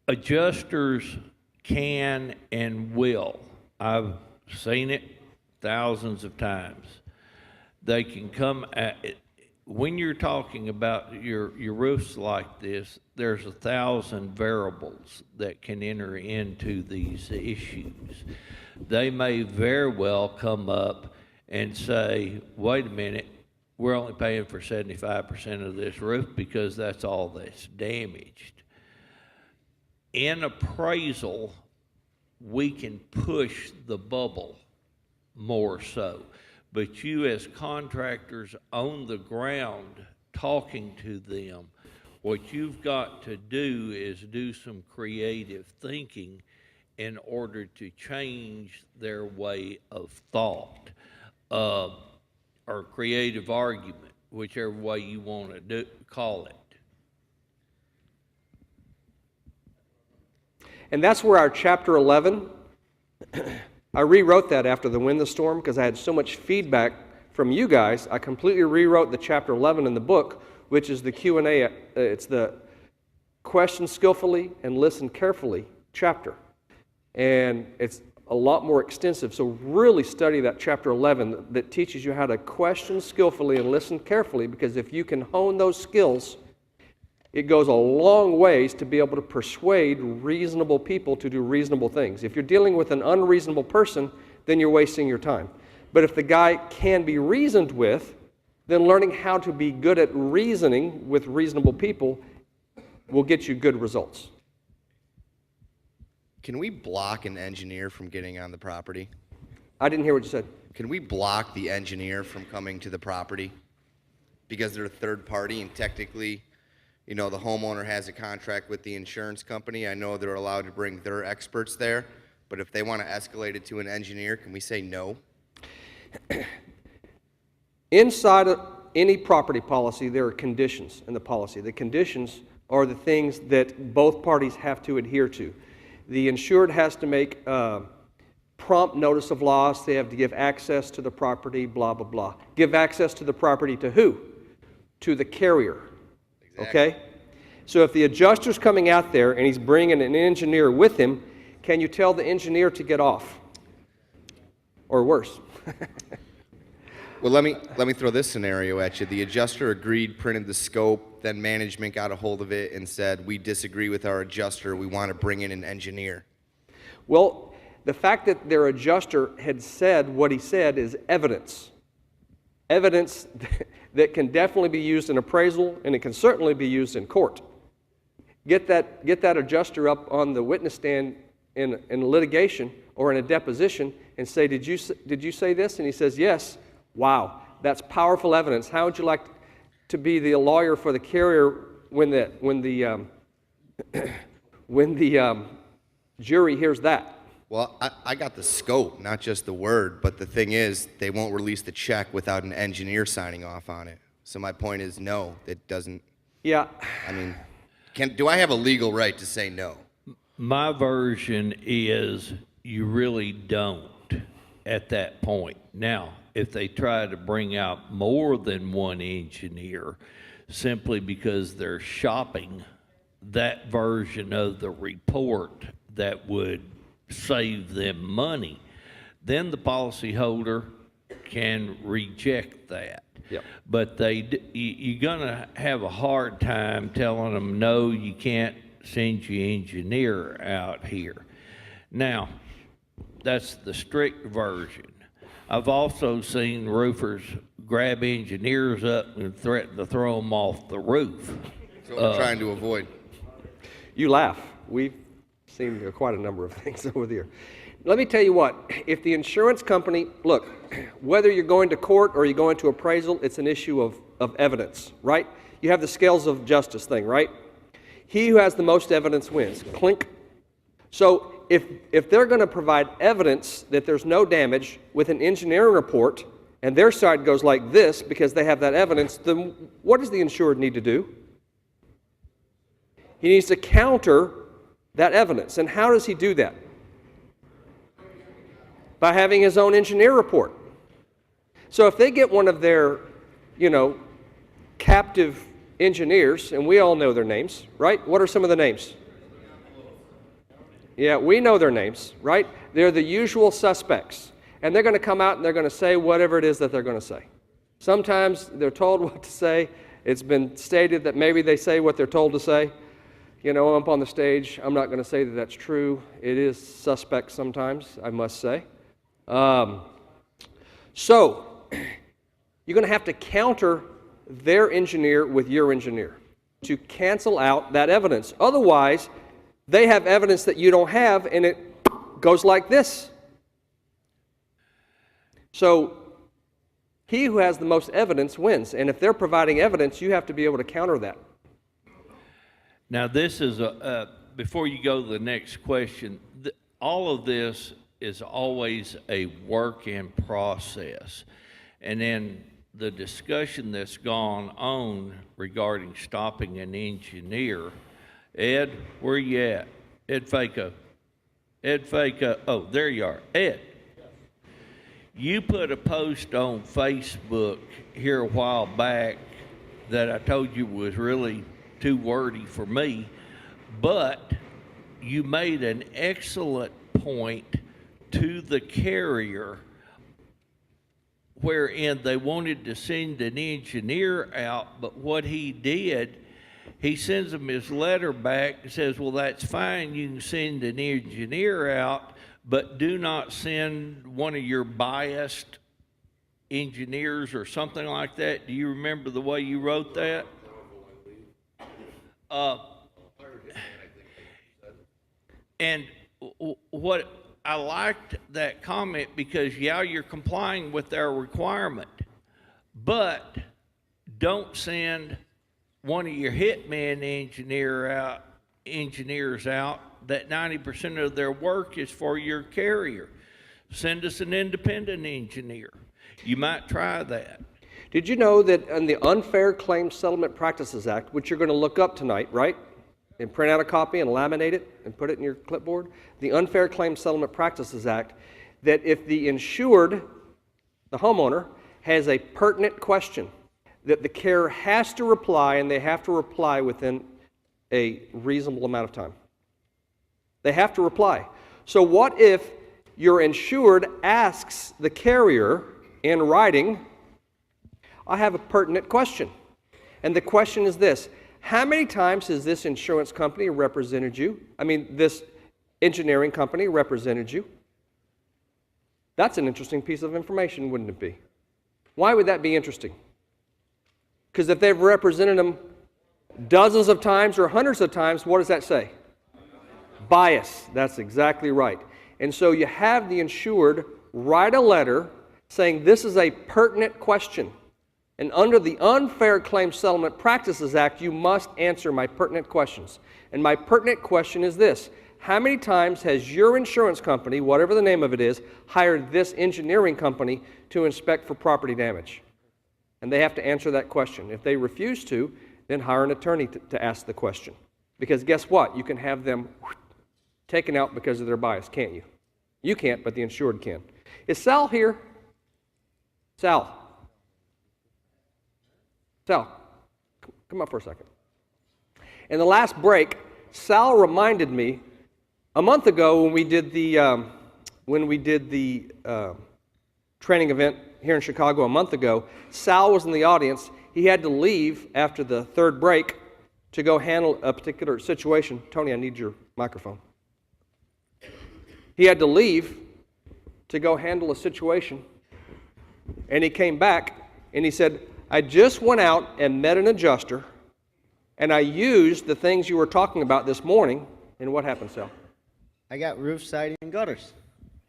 adjusters can and will. I've seen it thousands of times. They can come at it. When you're talking about your roofs like this, there's 1,000 variables that can enter into these issues. They may very well come up and say, wait a minute, we're only paying for 75% of this roof because that's all that's damaged. In appraisal, we can push the bubble more so. But you as contractors on the ground talking to them, what you've got to do is do some creative thinking in order to change their way of thought, or creative argument, whichever way you want to call it. And that's where our chapter 11, I rewrote that after the wind, the storm, because I had so much feedback from you guys. I completely rewrote the chapter 11 in the book, which is the Q&A. It's the question skillfully and listen carefully chapter. And it's a lot more extensive. So really study that chapter 11 that teaches you how to question skillfully and listen carefully, because if you can hone those skills, it goes a long ways to be able to persuade reasonable people to do reasonable things. If you're dealing with an unreasonable person, then you're wasting your time. But if the guy can be reasoned with, then learning how to be good at reasoning with reasonable people will get you good results. Can we block an engineer from getting on the property? I didn't hear what you said. Can we block the engineer from coming to the property because they're a third party and technically, you know, the homeowner has a contract with the insurance company? I know they're allowed to bring their experts there, but if they want to escalate it to an engineer, can we say no? Inside of any property policy, there are conditions in the policy. The conditions are the things that both parties have to adhere to. The insured has to make prompt notice of loss. They have to give access to the property, blah, blah, blah. Give access to the property to who? To the carrier. Exactly. Okay? So if the adjuster's coming out there and he's bringing an engineer with him, can you tell the engineer to get off? Or worse. Well, let me throw this scenario at you. The adjuster agreed, printed the scope, then management got a hold of it and said, we disagree with our adjuster, we want to bring in an engineer. Well, the fact that their adjuster had said what he said is evidence. Evidence that can definitely be used in appraisal, and it can certainly be used in court. Get that adjuster up on the witness stand in litigation or in a deposition and say, did you say this? And he says, yes. Wow, that's powerful evidence. How would you like to be the lawyer for the carrier when the jury hears that? Well, I got the scope, not just the word, but the thing is, they won't release the check without an engineer signing off on it. So my point is, no, it doesn't. Yeah. I mean, do I have a legal right to say no? My version is you really don't at that point. Now, if they try to bring out more than one engineer simply because they're shopping that version of the report that would save them money, then the policyholder can reject that. Yep. But you're going to have a hard time telling them, no, you can't send your engineer out here. Now, that's the strict version. I've also seen roofers grab engineers up and threaten to throw them off the roof. That's what we're trying to avoid. You laugh. We've seen quite a number of things over there. Let me tell you what, if the insurance company, look, whether you're going to court or you're going to appraisal, it's an issue of evidence, right? You have the scales of justice thing, right? He who has the most evidence wins. Clink. So if they're going to provide evidence that there's no damage with an engineering report, and their side goes like this because they have that evidence, then what does the insured need to do? He needs to counter that evidence. And how does he do that? By having his own engineer report. So if they get one of their, captive engineers, and we all know their names, right? What are some of the names? Yeah, we know their names, right? They're the usual suspects. And they're going to come out and they're going to say whatever it is that they're going to say. Sometimes they're told what to say. It's been stated that maybe they say what they're told to say. Up on the stage, I'm not going to say that that's true. It is suspect sometimes, I must say. So, you're going to have to counter their engineer with your engineer to cancel out that evidence. Otherwise, they have evidence that you don't have, and it goes like this. So, he who has the most evidence wins. And if they're providing evidence, you have to be able to counter that. Now, this is before you go to the next question, all of this is always a work in process. And then the discussion that's gone on regarding stopping an engineer, Ed, where you at? Ed Faco. Ed Faco. Oh, there you are. Ed, you put a post on Facebook here a while back that I told you was really too wordy for me, but you made an excellent point to the carrier wherein they wanted to send an engineer out, but what he did, he sends them his letter back and says, well, that's fine, you can send an engineer out, but do not send one of your biased engineers or something like that. Do you remember the way you wrote that? And what I liked that comment because, yeah, you're complying with their requirement, but don't send one of your hitman engineers out that 90% of their work is for your carrier. Send us an independent engineer. You might try that. Did you know that in the Unfair Claims Settlement Practices Act, which you're going to look up tonight, right? And print out a copy and laminate it and put it in your clipboard? The Unfair Claims Settlement Practices Act, that if the insured, the homeowner, has a pertinent question, that the carrier has to reply, and they have to reply within a reasonable amount of time. They have to reply. So what if your insured asks the carrier in writing, I have a pertinent question. And the question is this: how many times has this insurance company represented you? This engineering company represented you? That's an interesting piece of information, wouldn't it be? Why would that be interesting? Because if they've represented them dozens of times or hundreds of times, what does that say? Bias. That's exactly right. And so you have the insured write a letter saying this is a pertinent question. And under the Unfair Claims Settlement Practices Act, you must answer my pertinent questions. And my pertinent question is this: how many times has your insurance company, whatever the name of it is, hired this engineering company to inspect for property damage? And they have to answer that question. If they refuse to, then hire an attorney to ask the question. Because guess what? You can have them taken out because of their bias, can't you? You can't, but the insured can. Is Sal here? Sal, come up for a second. In the last break, Sal reminded me a month ago when we did the training event here in Chicago a month ago. Sal was in the audience. He had to leave after the third break to go handle a particular situation. Tony, I need your microphone. He had to leave to go handle a situation, and he came back and he said, I just went out and met an adjuster, and I used the things you were talking about this morning, and what happened, Sal? I got roof siding and gutters,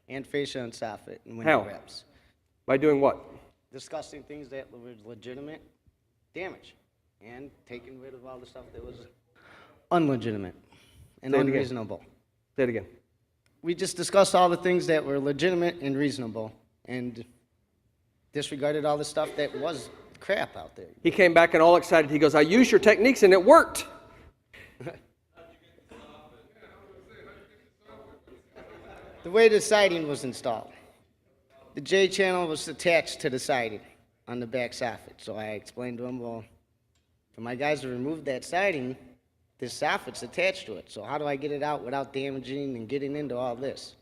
and fascia and soffit and window How? wraps. By doing what? Discussing things that were legitimate damage, and taking rid of all the stuff that was unlegitimate and Say it again. unreasonable. Say it again. we just discussed all the things that were legitimate and reasonable, and disregarded all the stuff that was crap out there. He came back and all excited. He goes, I used your techniques and it worked. The way the siding was installed. The J channel was attached to the siding on the back soffit. So I explained to him, well, for my guys to remove that siding, this soffit's attached to it. So how do I get it out without damaging and getting into all this?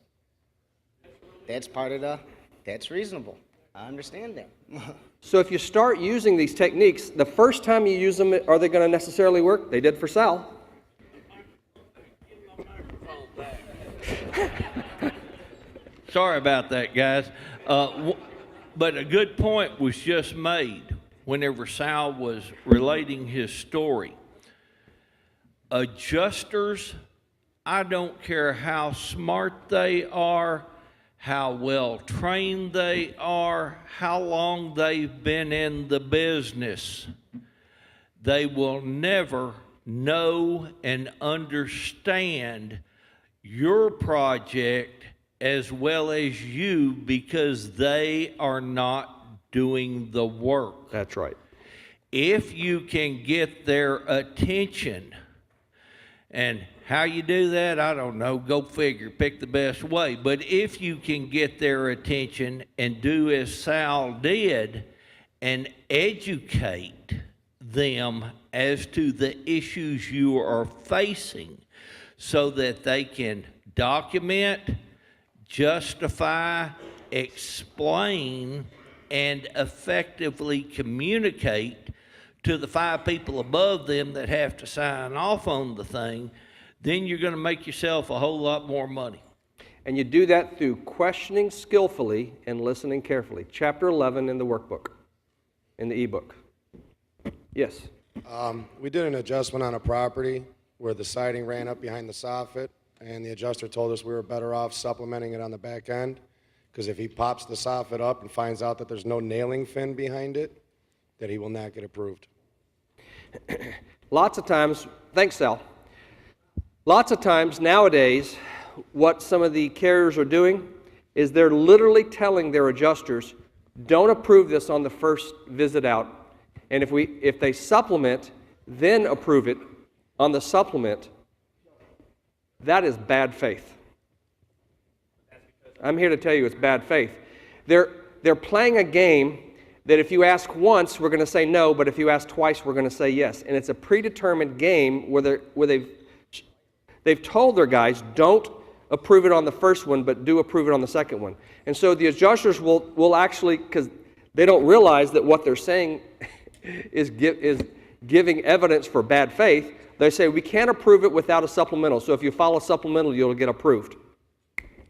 That's part of that's reasonable. I understand that. So if you start using these techniques, the first time you use them, are they going to necessarily work? They did for Sal. Sorry about that, guys. But a good point was just made whenever Sal was relating his story. Adjusters, I don't care how smart they are, how well trained they are, how long they've been in the business, they will never know and understand your project as well as you because they are not doing the work. That's right. If you can get their attention, and how you do that, I don't know, go figure, pick the best way. But if you can get their attention and do as Sal did and educate them as to the issues you are facing so that they can document, justify, explain, and effectively communicate to the 5 people above them that have to sign off on the thing, then you're going to make yourself a whole lot more money. And you do that through questioning skillfully and listening carefully. Chapter 11 in the workbook, in the ebook. Yes? We did an adjustment on a property where the siding ran up behind the soffit, and the adjuster told us we were better off supplementing it on the back end, because if he pops the soffit up and finds out that there's no nailing fin behind it, that he will not get approved. Lots of times, thanks Sal, lots of times nowadays what some of the carriers are doing is they're literally telling their adjusters, don't approve this on the first visit out, and if they supplement, then approve it on the supplement. That is bad faith. I'm here to tell you it's bad faith. They're playing a game that if you ask once, we're going to say no, but if you ask twice, we're going to say yes. And it's a predetermined game where they've told their guys, don't approve it on the first one, but do approve it on the second one. And so the adjusters will actually, because they don't realize that what they're saying is giving evidence for bad faith, they say, we can't approve it without a supplemental. So if you file a supplemental, you'll get approved.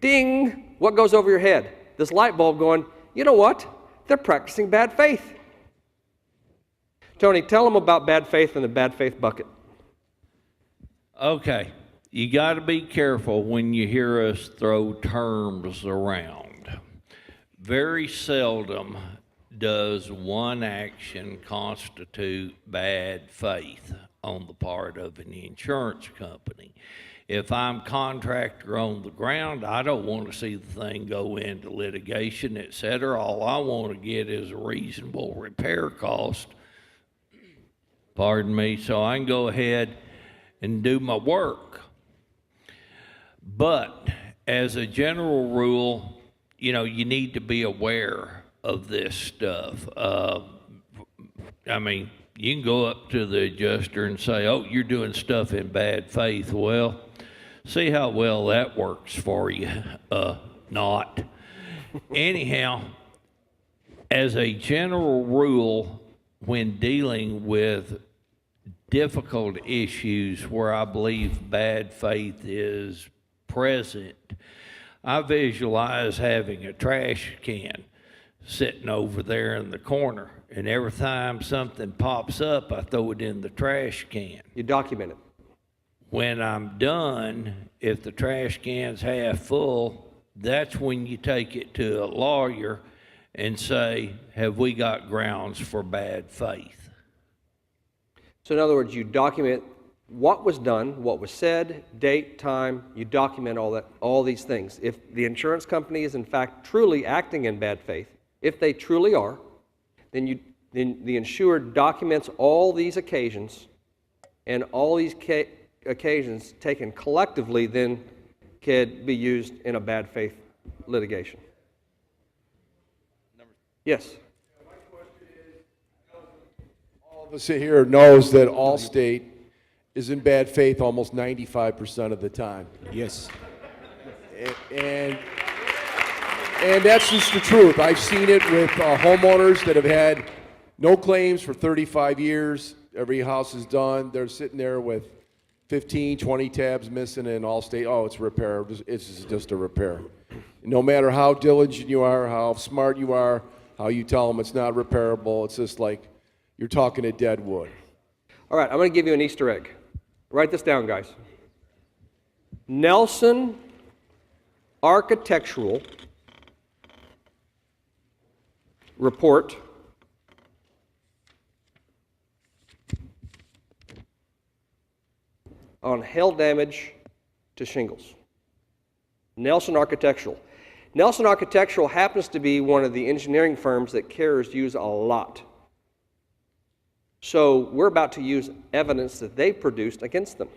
Ding! What goes over your head? This light bulb going, you know what? They're practicing bad faith. Tony, tell them about bad faith and the bad faith bucket. Okay, you got to be careful when you hear us throw terms around. Very seldom does one action constitute bad faith on the part of an insurance company. If I'm contractor on the ground, I don't want to see the thing go into litigation, et cetera. All I want to get is a reasonable repair cost, pardon me, so I can go ahead and do my work. But as a general rule, you know, you need to be aware of this stuff. I mean, you can go up to the adjuster and say, oh, you're doing stuff in bad faith. Well, see how well that works for you. Not. Anyhow, as a general rule, when dealing with difficult issues where I believe bad faith is present, I visualize having a trash can sitting over there in the corner, and every time something pops up, I throw it in the trash can. You document it. When I'm done, if the trash can's half full, that's when you take it to a lawyer and say, have we got grounds for bad faith? So in other words, you document what was done, what was said, date, time, you document all these things. If the insurance company is in fact truly acting in bad faith, if they truly are, then the insured documents all these occasions, and all these occasions taken collectively then could be used in a bad faith litigation. Yes? All of us here knows that Allstate is in bad faith almost 95% of the time. Yes. And that's just the truth. I've seen it with homeowners that have had no claims for 35 years. Every house is done. They're sitting there with 15, 20 tabs missing, and Allstate, oh, it's a repair. It's just a repair. No matter how diligent you are, how smart you are, how you tell them it's not repairable, it's just like you're talking to dead wood. All right, I'm going to give you an Easter egg. Write this down, guys. Nelson Architectural report on hail damage to shingles. Nelson Architectural. Nelson Architectural happens to be one of the engineering firms that carriers use a lot. So we're about to use evidence that they produced against them.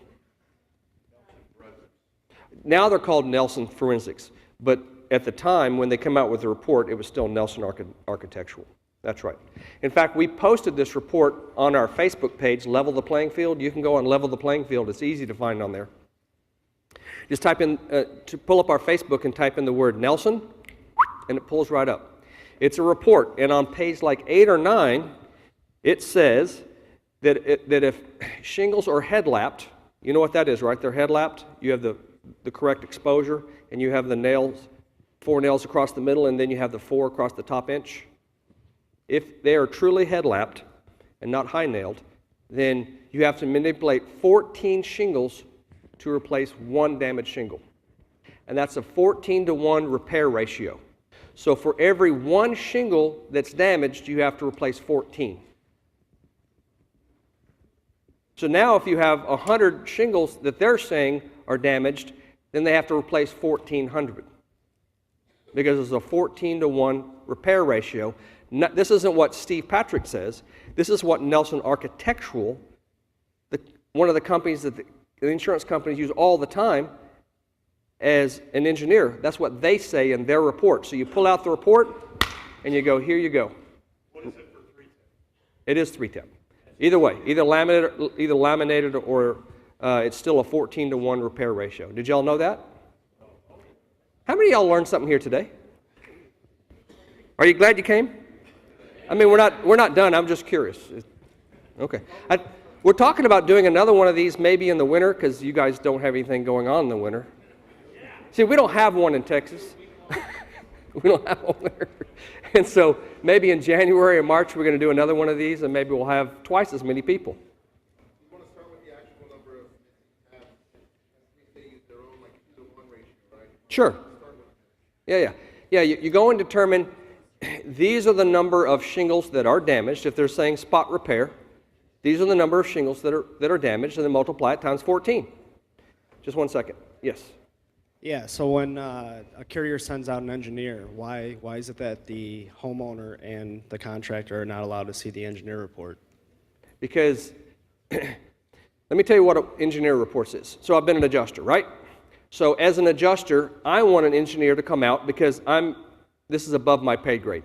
Now they're called Nelson Forensics, but at the time when they come out with the report, it was still Nelson Architectural. That's right. In fact, we posted this report on our Facebook page, Level the Playing Field. You can go on Level the Playing Field. It's easy to find on there. Just type in, to pull up our Facebook and type in the word Nelson, and it pulls right up. It's a report, and on page like 8 or 9, it says that if shingles are headlapped, you know what that is, right? They're headlapped. You have the correct exposure, and you have the nails, 4 nails across the middle, and then you have the 4 across the top inch. If they are truly headlapped and not high-nailed, then you have to manipulate 14 shingles to replace 1 damaged shingle. And that's a 14-to-1 repair ratio. So for every 1 shingle that's damaged, you have to replace 14. So now if you have 100 shingles that they're saying are damaged, then they have to replace 1,400. Because it's a 14-to-1 repair ratio. This isn't what Steve Patrick says. This is what Nelson Architectural, one of the companies that the insurance companies use all the time as an engineer. That's what they say in their report. So you pull out the report and you go, here you go. What is it for 310? It is 310. Either way, either laminated or it's still a 14-to-1 repair ratio. Did y'all know that? How many of y'all learned something here today? Are you glad you came? I mean, we're not done. I'm just curious. Okay. We're talking about doing another one of these maybe in the winter because you guys don't have anything going on in the winter. See, we don't have one in Texas. We don't have one there. And so maybe in January or March we're going to do another one of these, and maybe we'll have twice as many people. You want to start with the actual number of they use their own like 2-to-1 ratio, right? Sure. Yeah. You go and determine these are the number of shingles that are damaged. If they're saying spot repair, these are the number of shingles that are damaged, and then multiply it times 14. Just 1 second. Yes. Yeah, so when a carrier sends out an engineer, why is it that the homeowner and the contractor are not allowed to see the engineer report? Because, let me tell you what an engineer reports is. So I've been an adjuster, right? So as an adjuster, I want an engineer to come out because this is above my pay grade.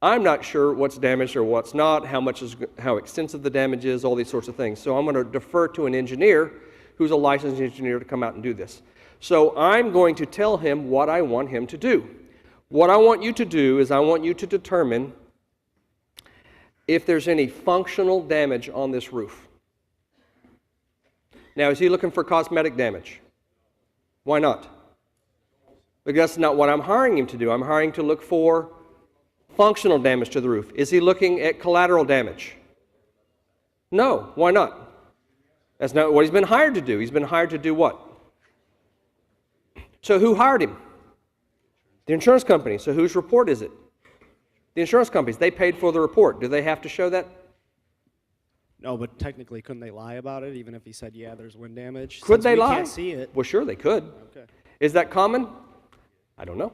I'm not sure what's damaged or what's not, how extensive the damage is, all these sorts of things. So I'm going to defer to an engineer who's a licensed engineer to come out and do this. So I'm going to tell him what I want him to do. What I want you to do is I want you to determine if there's any functional damage on this roof. Now, is he looking for cosmetic damage? Why not? Because that's not what I'm hiring him to do. I'm hiring to look for functional damage to the roof. Is he looking at collateral damage? No. Why not? That's not what he's been hired to do. He's been hired to do what? So who hired him? The insurance company. So whose report is it? The insurance companies. They paid for the report. Do they have to show that? No, but technically, couldn't they lie about it, even if he said, yeah, there's wind damage? Could Since they we lie? can't see it. Well, sure, they could. Okay. Is that common? I don't know.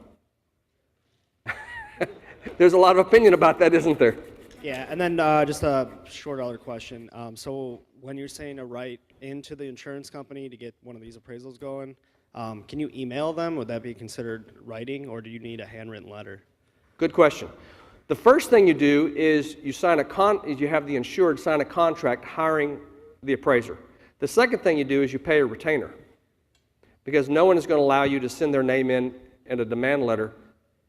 There's a lot of opinion about that, isn't there? Yeah, and then just a short other question. So when you're saying to write into the insurance company to get one of these appraisals going, can you email them? Would that be considered writing, or do you need a handwritten letter? Good question. The first thing you do is you have the insured sign a contract hiring the appraiser. The second thing you do is you pay a retainer, because no one is going to allow you to send their name in a demand letter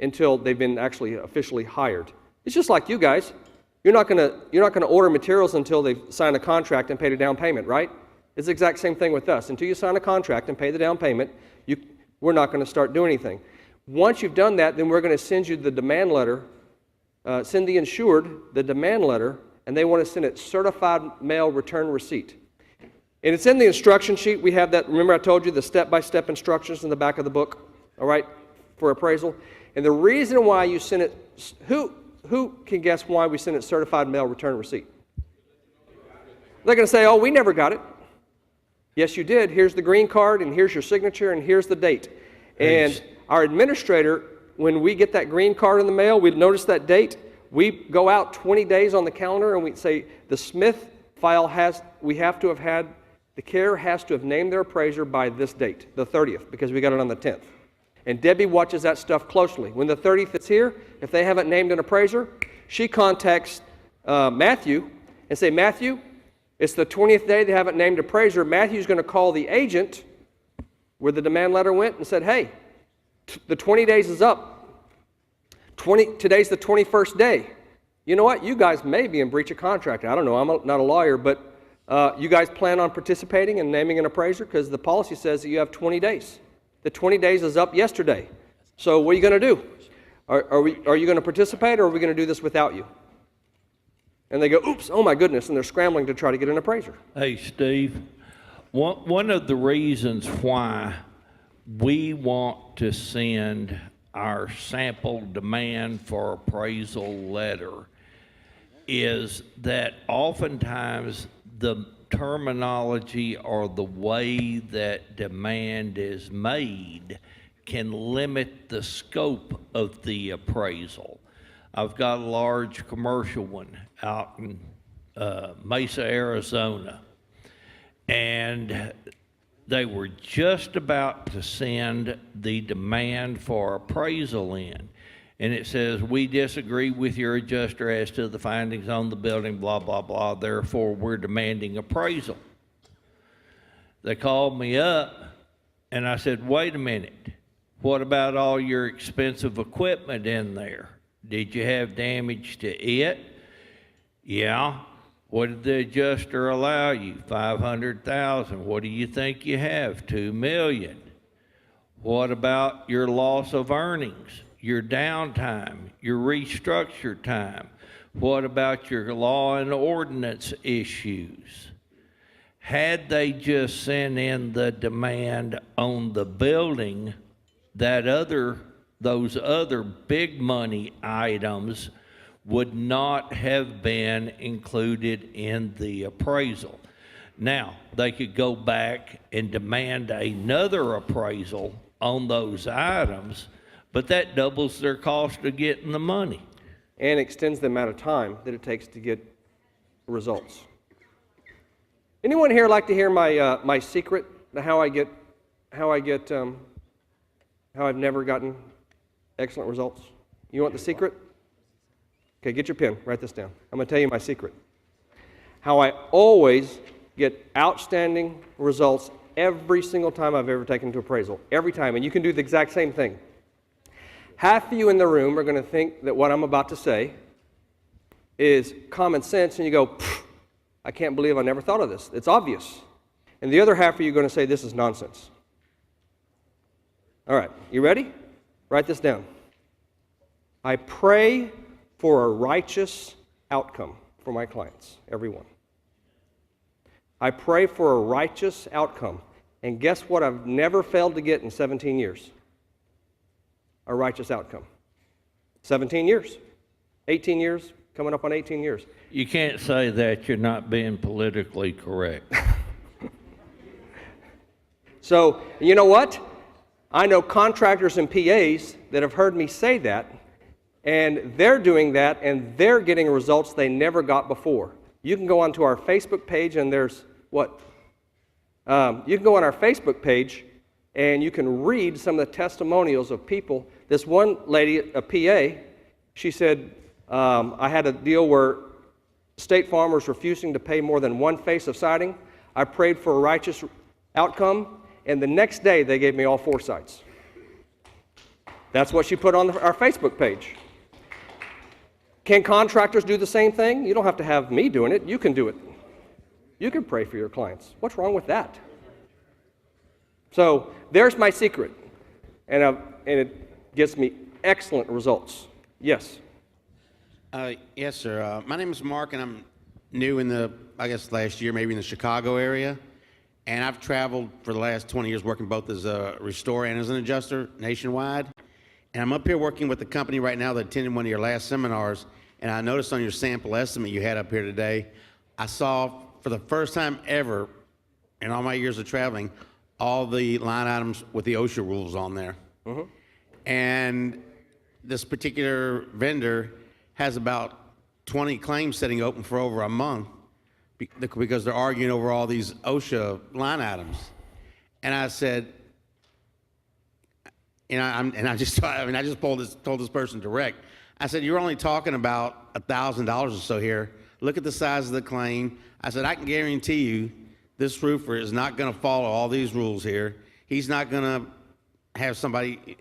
until they've been actually officially hired. It's just like you guys. You're not going to order materials until they've signed a contract and paid a down payment, right? It's the exact same thing with us. Until you sign a contract and pay the down payment, we're not going to start doing anything. Once you've done that, then we're going to send you the demand letter, send the insured the demand letter, and they want to send it certified mail return receipt. And it's in the instruction sheet. We have that. Remember I told you the step-by-step instructions in the back of the book, all right, for appraisal? And the reason why you send it, who can guess why we send it certified mail return receipt? They're going to say, oh, we never got it. Yes, you did. Here's the green card, and here's your signature, and here's the date. And our administrator, when we get that green card in the mail, we notice that date, we go out 20 days on the calendar, and we say the Smith file the carrier has to have named their appraiser by this date, the 30th, because we got it on the 10th. And Debbie watches that stuff closely. When the 30th is here, if they haven't named an appraiser, she contacts Matthew and say, Matthew, it's the 20th day they haven't named appraiser. Matthew's going to call the agent where the demand letter went and said, hey, the 20 days is up. Today's the 21st day. You know what? You guys may be in breach of contract. I don't know. I'm not a lawyer, but you guys plan on participating and naming an appraiser? Because the policy says that you have 20 days. The 20 days is up yesterday. So what are you going to do? Are you going to participate, or are we going to do this without you? And they go, oops, oh my goodness, and they're scrambling to try to get an appraiser. Hey, Steve, one of the reasons why we want to send our sample demand for appraisal letter is that oftentimes the terminology or the way that demand is made can limit the scope of the appraisal. I've got a large commercial one out in Mesa, Arizona, and they were just about to send the demand for appraisal in. And it says, we disagree with your adjuster as to the findings on the building, blah, blah, blah. Therefore, we're demanding appraisal. They called me up, and I said, wait a minute. What about all your expensive equipment in there? Did you have damage to it? Yeah. What did the adjuster allow you? $500,000. What do you think you have? $2 million. What about your loss of earnings? Your downtime, your restructure time? What about your law and ordinance issues? Had they just sent in the demand on the building, those other big money items would not have been included in the appraisal. Now, they could go back and demand another appraisal on those items, but that doubles their cost of getting the money. And extends the amount of time that it takes to get results. Anyone here like to hear my secret, how I've never gotten excellent results? You want the secret? Okay, get your pen, write this down. I'm going to tell you my secret. How I always get outstanding results every single time I've ever taken to appraisal. Every time, and you can do the exact same thing. Half of you in the room are going to think that what I'm about to say is common sense, and you go, I can't believe I never thought of this. It's obvious. And the other half of you are going to say this is nonsense. All right, you ready? Write this down. I pray for a righteous outcome for my clients, everyone. I pray for a righteous outcome. And guess what I've never failed to get in 17 years? A righteous outcome. 17 years, 18 years, coming up on 18 years. You can't say that. You're not being politically correct. So, you know what? I know contractors and PAs that have heard me say that, and they're doing that, and they're getting results they never got before. You can go onto our Facebook page, and there's what? You can go on our Facebook page, and you can read some of the testimonials of people. This one lady, a PA, she said, I had a deal where State Farm was refusing to pay more than one face of siding. I prayed for a righteous outcome, and the next day they gave me all 4 sides. That's what she put on our Facebook page. Can contractors do the same thing? You don't have to have me doing it. You can do it. You can pray for your clients. What's wrong with that? So there's my secret, and it gets me excellent results. Yes? Yes, sir. My name is Mark, and I'm new in the, I guess, last year, maybe in the Chicago area. And I've traveled for the last 20 years working both as a restorer and as an adjuster nationwide. And I'm up here working with the company right now that attended one of your last seminars. And I noticed on your sample estimate you had up here today, I saw for the first time ever in all my years of traveling, all the line items with the OSHA rules on there. Mm-hmm. And this particular vendor has about 20 claims sitting open for over a month because they're arguing over all these OSHA line items. And I said, I just told this person direct. I said, you're only talking about $1,000 or so here. Look at the size of the claim. I said, I can guarantee you this roofer is not going to follow all these rules here. He's not going to have somebody,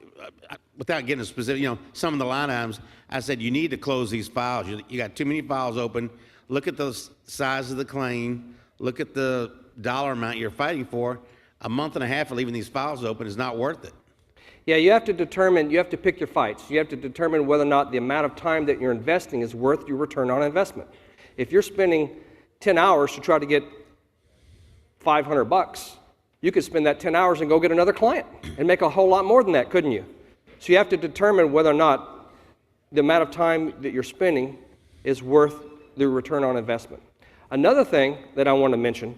without getting a specific, some of the line items. I said, you need to close these files. You got too many files open. Look at the size of the claim. Look at the dollar amount you're fighting for. A month and a half of leaving these files open is not worth it. Yeah, you have to pick your fights. You have to determine whether or not the amount of time that you're investing is worth your return on investment. If you're spending 10 hours to try to get $500, you could spend that 10 hours and go get another client and make a whole lot more than that, couldn't you? So you have to determine whether or not the amount of time that you're spending is worth the return on investment. Another thing that I want to mention,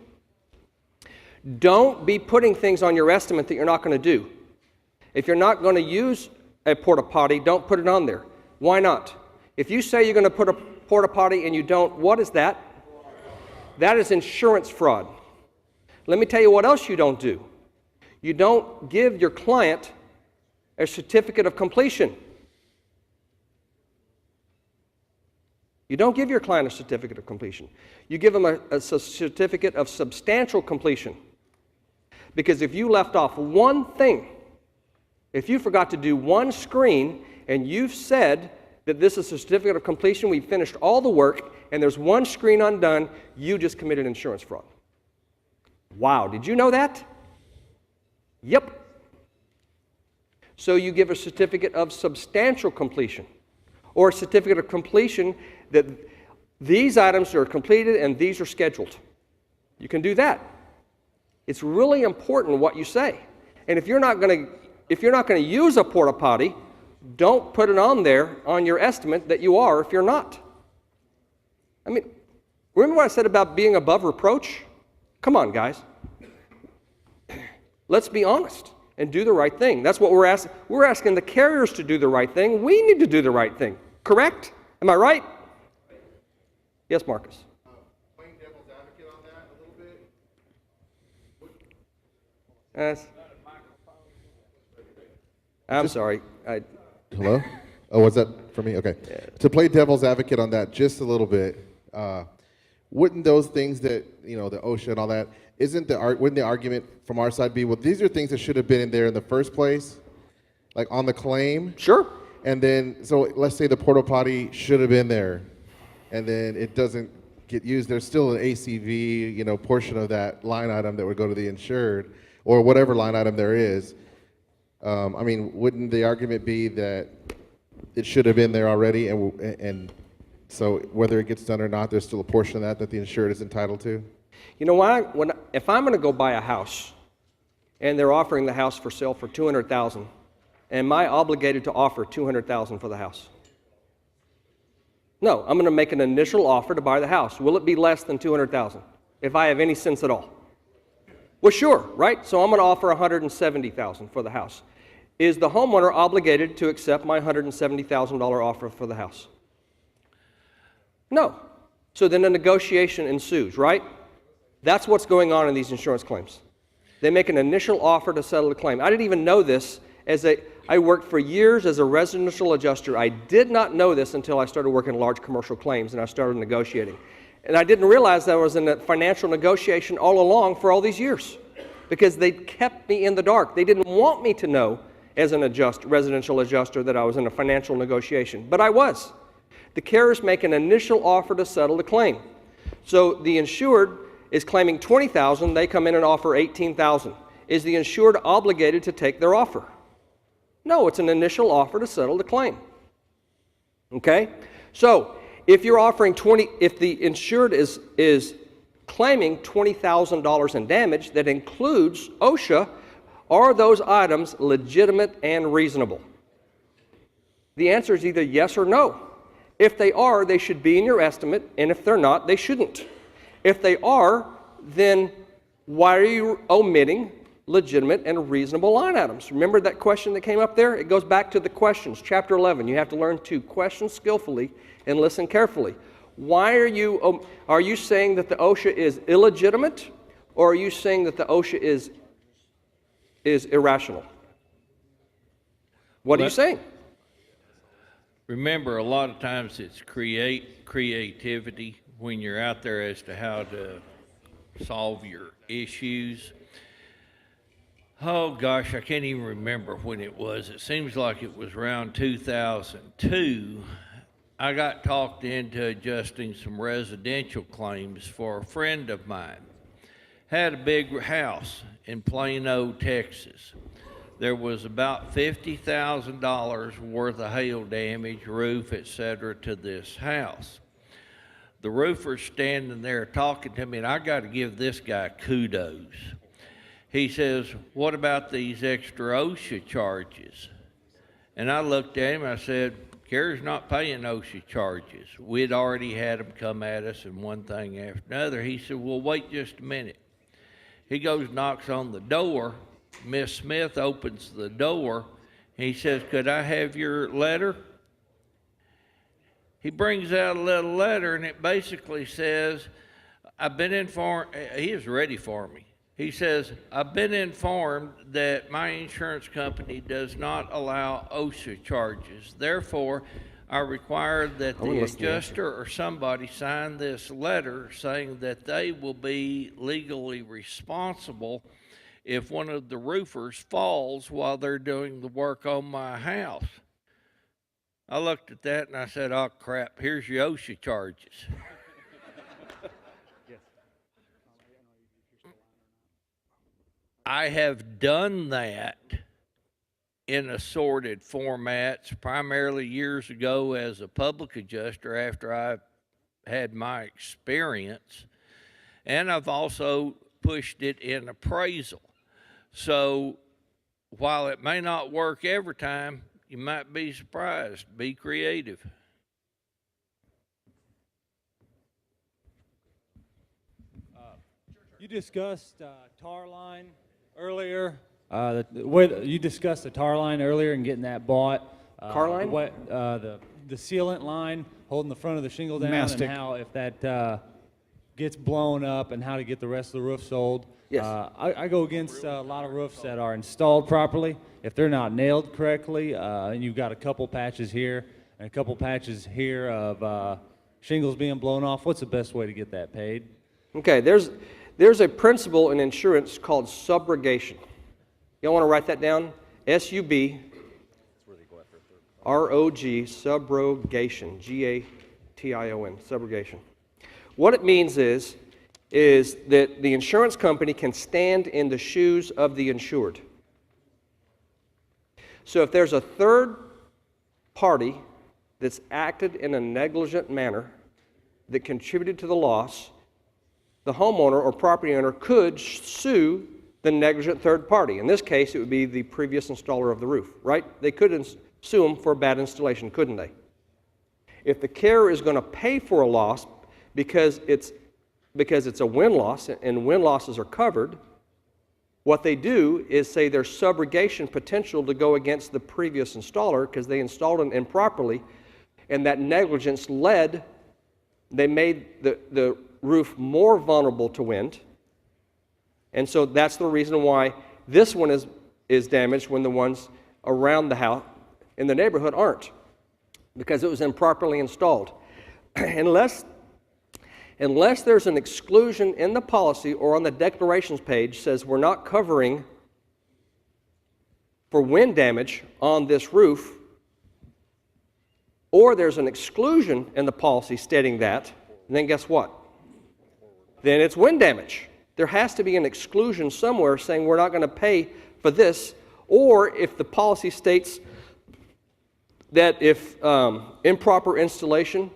don't be putting things on your estimate that you're not going to do. If you're not going to use a porta potty, don't put it on there. Why not? If you say you're going to put a porta potty and you don't, what is that? That is insurance fraud. Let me tell you what else you don't do. You don't give your client a certificate of completion. You don't give your client a certificate of completion. You give them a certificate of substantial completion. Because if you left off one thing, if you forgot to do one screen and you've said that this is a certificate of completion, we finished all the work, and there's one screen undone, you just committed insurance fraud. Wow, did you know that? Yep. So you give a certificate of substantial completion, or a certificate of completion that these items are completed and these are scheduled. You can do that. It's really important what you say. And if you're not going to use a porta potty, don't put it on there on your estimate that you are if you're not. I mean, remember what I said about being above reproach? Come on, guys. Let's be honest and do the right thing. That's what we're asking. We're asking the carriers to do the right thing. We need to do the right thing. Correct? Am I right? Yes, Marcus. Playing devil's advocate on that a little bit. Yes. I'm sorry. Hello? Oh, was that for me? Okay. Yeah. To play devil's advocate on that just a little bit, wouldn't those things that, the OSHA and all that, wouldn't the argument from our side be, well, these are things that should have been in there in the first place, like on the claim? Sure. And then, so let's say the porta potty should have been there, and then it doesn't get used. There's still an ACV, portion of that line item that would go to the insured, or whatever line item there is. Wouldn't the argument be that it should have been there already, and so whether it gets done or not, there's still a portion of that the insured is entitled to? You know why? If I'm going to go buy a house, and they're offering the house for sale for $200,000, am I obligated to offer $200,000 for the house? No, I'm going to make an initial offer to buy the house. Will it be less than $200,000 if I have any sense at all? Well, sure, right? So I'm going to offer $170,000 for the house. Is the homeowner obligated to accept my $170,000 offer for the house? No. So then a negotiation ensues, right? That's what's going on in these insurance claims. They make an initial offer to settle the claim. I didn't even know this I worked for years as a residential adjuster. I did not know this until I started working large commercial claims and I started negotiating. And I didn't realize that I was in a financial negotiation all along for all these years because they kept me in the dark. They didn't want me to know as an residential adjuster that I was in a financial negotiation, but I was. The carriers make an initial offer to settle the claim. So the insured is claiming $20,000, they come in and offer $18,000. Is the insured obligated to take their offer? No, it's an initial offer to settle the claim. Okay? So, if you're offering if the insured is claiming $20,000 in damage that includes OSHA, are those items legitimate and reasonable? The answer is either yes or no. If they are, they should be in your estimate, and if they're not, they shouldn't. If they are, then why are you omitting legitimate and reasonable line items? Remember that question that came up there? It goes back to the questions, chapter 11. You have to learn to question skillfully and listen carefully. Why are you saying that the OSHA is illegitimate, or are you saying that the OSHA is irrational? What are you saying? Remember, a lot of times it's creativity when you're out there as to how to solve your issues. Oh gosh, I can't even remember when it was. It seems like it was around 2002. I got talked into adjusting some residential claims for a friend of mine. Had a big house in Plano, Texas. There was about $50,000 worth of hail damage, roof, etc. to this house. The roofer's standing there talking to me, and I got to give this guy kudos. He says, what about these extra OSHA charges? And I looked at him, I said, carrier's not paying OSHA charges. We'd already had them come at us and one thing after another. He said, well, wait just a minute. He goes, knocks on the door. Miss Smith opens the door. He says, could I have your letter? He brings out a little letter, and it basically says, I've been informed, he is ready for me. He says, I've been informed that my insurance company does not allow OSHA charges. Therefore, I require that the adjuster or somebody sign this letter saying that they will be legally responsible if one of the roofers falls while they're doing the work on my house. I looked at that and I said, oh crap, here's your OSHA charges. I have done that in assorted formats, primarily years ago as a public adjuster after I had my experience, and I've also pushed it in appraisal. So while it may not work every time, you might be surprised. Be creative. You discussed tar line earlier. You discussed the tar line earlier and getting that bought. Car line? The sealant line holding the front of the shingle down, Mastic. and how if that gets blown up and how to get the rest of the roof sold. Yes. I go against a lot of roofs that are installed properly. If they're not nailed correctly, and you've got a couple patches here and a couple patches here of shingles being blown off, what's the best way to get that paid? Okay, there's a principle in insurance called subrogation. Y'all want to write that down? S-U-B-R-O-G, subrogation, G-A-T-I-O-N, subrogation. What it means is that the insurance company can stand in the shoes of the insured. So if there's a third party that's acted in a negligent manner that contributed to the loss, the homeowner or property owner could sue the negligent third party. In this case, it would be the previous installer of the roof, right? They could sue them for bad installation, couldn't they? if the carrier is going to pay for a loss because it's a wind loss and wind losses are covered, what they do is say there's subrogation potential to go against the previous installer because they installed it improperly, and that negligence they made the roof more vulnerable to wind. And so that's the reason why this one is damaged when the ones around the house in the neighborhood aren't, because it was improperly installed. Unless there's an exclusion in the policy or on the declarations page says we're not covering for wind damage on this roof, or there's an exclusion in the policy stating that, then guess what? Then it's wind damage. There has to be an exclusion somewhere saying we're not going to pay for this, or if the policy states that if improper installation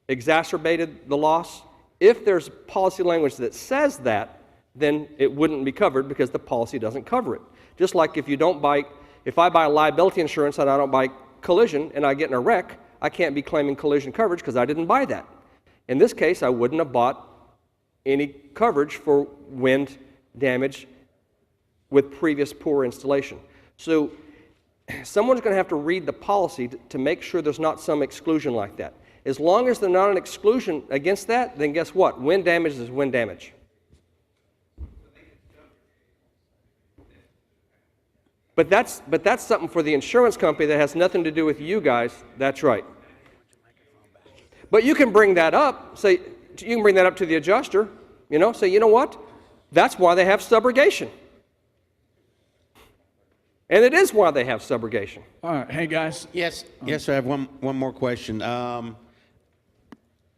exacerbated the loss, if there's policy language that says that, then it wouldn't be covered because the policy doesn't cover it. Just like if I buy liability insurance and I don't buy collision and I get in a wreck, I can't be claiming collision coverage because I didn't buy that. In this case, I wouldn't have bought any coverage for wind damage with previous poor installation. So someone's going to have to read the policy to make sure there's not some exclusion like that. As long as there's not an exclusion against that, then guess what? Wind damage is wind damage. But that's something for the insurance company that has nothing to do with you guys. That's right. But you can bring that up. Say, you can bring that up to the adjuster. Say, you know what? That's why they have subrogation. And it is why they have subrogation. All right, hey guys. Yes, sir. I have one more question.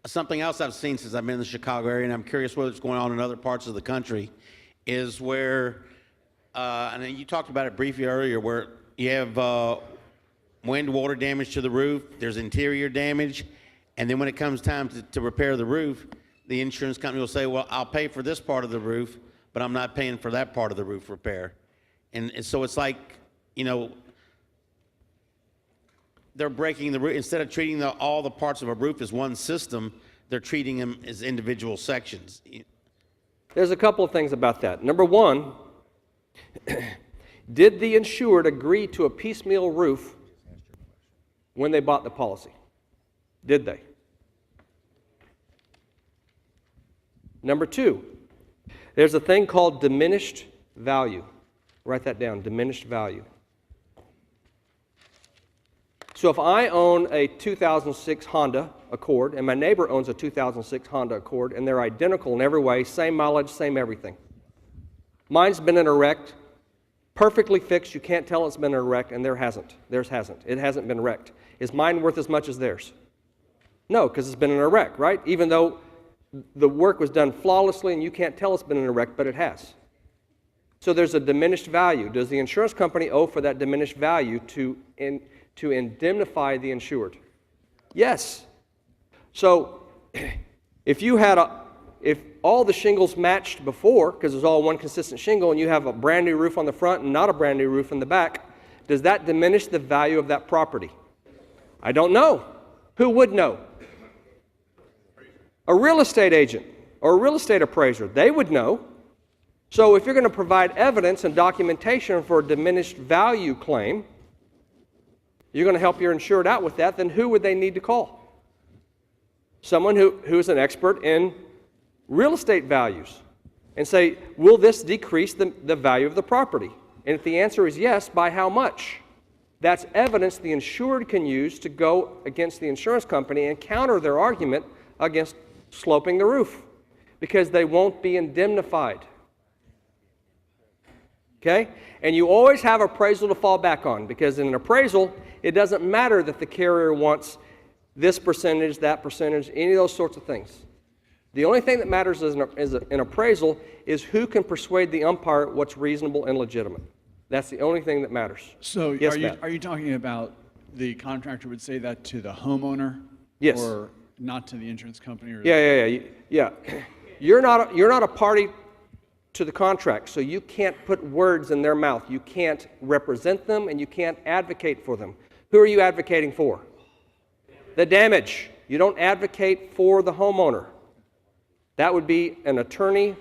Something else I've seen since I've been in the Chicago area, and I'm curious whether it's going on in other parts of the country, is where, and you talked about it briefly earlier, where you have wind, water damage to the roof, there's interior damage, and then when it comes time to repair the roof, the insurance company will say, well, I'll pay for this part of the roof, but I'm not paying for that part of the roof repair. And so it's like, they're breaking the roof. Instead of treating all the parts of a roof as one system, they're treating them as individual sections. There's a couple of things about that. Number one, did the insured agree to a piecemeal roof when they bought the policy? Did they? Number two, there's a thing called diminished value. Write that down, diminished value. So if I own a 2006 Honda Accord and my neighbor owns a 2006 Honda Accord and they're identical in every way, same mileage, same everything. Mine's been in a wreck, perfectly fixed, you can't tell it's been in a wreck, and theirs hasn't. It hasn't been wrecked. Is mine worth as much as theirs? No, because it's been in a wreck, right? Even though the work was done flawlessly and you can't tell it's been in a wreck, but it has. So there's a diminished value. Does the insurance company owe for that diminished value to indemnify the insured? Yes. So if all the shingles matched before, because it was all one consistent shingle, and you have a brand new roof on the front and not a brand new roof in the back, does that diminish the value of that property? I don't know. Who would know? A real estate agent or a real estate appraiser, they would know. So if you're going to provide evidence and documentation for a diminished value claim, you're going to help your insured out with that, then who would they need to call? Someone who's an expert in real estate values and say, will this decrease the value of the property? And if the answer is yes, by how much? That's evidence the insured can use to go against the insurance company and counter their argument against sloping the roof, because they won't be indemnified. Okay? And you always have appraisal to fall back on, because in an appraisal, it doesn't matter that the carrier wants this percentage, that percentage, any of those sorts of things. The only thing that matters in an appraisal is who can persuade the umpire what's reasonable and legitimate. That's the only thing that matters. So yes, are you talking about the contractor would say that to the homeowner? Yes. Or not to the insurance company? Or Yeah. You're not a party to the contract, so you can't put words in their mouth. You can't represent them, and you can't advocate for them. Who are you advocating for? the damage. You don't advocate for the homeowner. That would be an attorney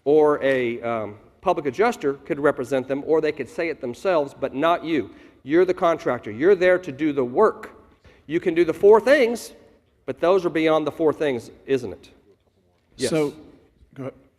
or a public adjuster could represent them, or they could say it themselves, but not you. You're the contractor. You're there to do the work. You can do the 4 things, but those are beyond the 4 things, isn't it? Yes. So,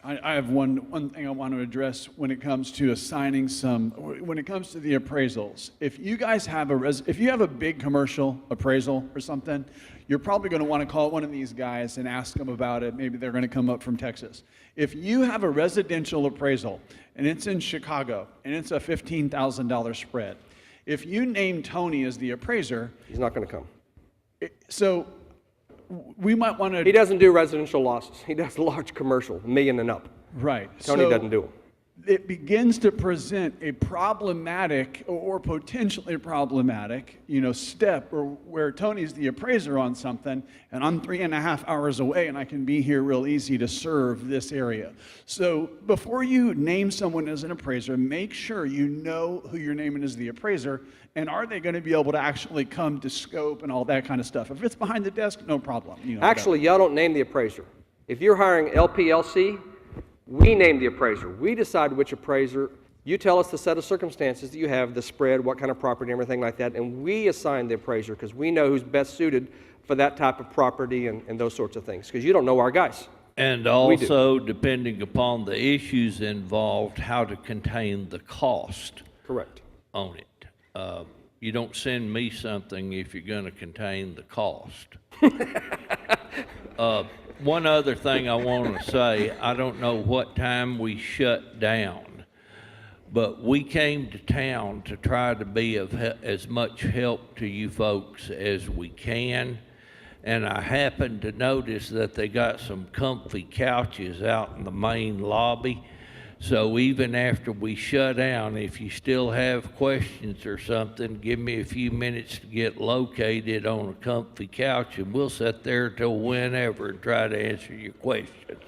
I have one thing I want to address when it comes to assigning when it comes to the appraisals. If you guys have if you have a big commercial appraisal or something, you're probably going to want to call one of these guys and ask them about it. Maybe they're going to come up from Texas. If you have a residential appraisal and it's in Chicago and it's a $15,000 spread, if you name Tony as the appraiser, he's not going to come. So we might want to. He doesn't do residential losses. He does large commercial, $1 million and up. Right. Tony So doesn't do them. it begins to present a problematic or potentially problematic, step or where Tony's the appraiser on something and I'm 3.5 hours away and I can be here real easy to serve this area. So before you name someone as an appraiser, make sure you know who you're naming as the appraiser and are they going to be able to actually come to scope and all that kind of stuff. If it's behind the desk, no problem. Actually, y'all don't name the appraiser. If you're hiring LPLC, we name the appraiser. We decide which appraiser. You tell us the set of circumstances that you have, the spread, what kind of property, and everything like that, and we assign the appraiser because we know who's best suited for that type of property and those sorts of things, because you don't know our guys. And also, depending upon the issues involved, how to contain the cost. Correct. On it. You don't send me something if you're going to contain the cost. One other thing I want to say, I don't know what time we shut down, but we came to town to try to be of as much help to you folks as we can. And I happened to notice that they got some comfy couches out in the main lobby. So even after we shut down, if you still have questions or something, give me a few minutes to get located on a comfy couch and we'll sit there till whenever and try to answer your questions.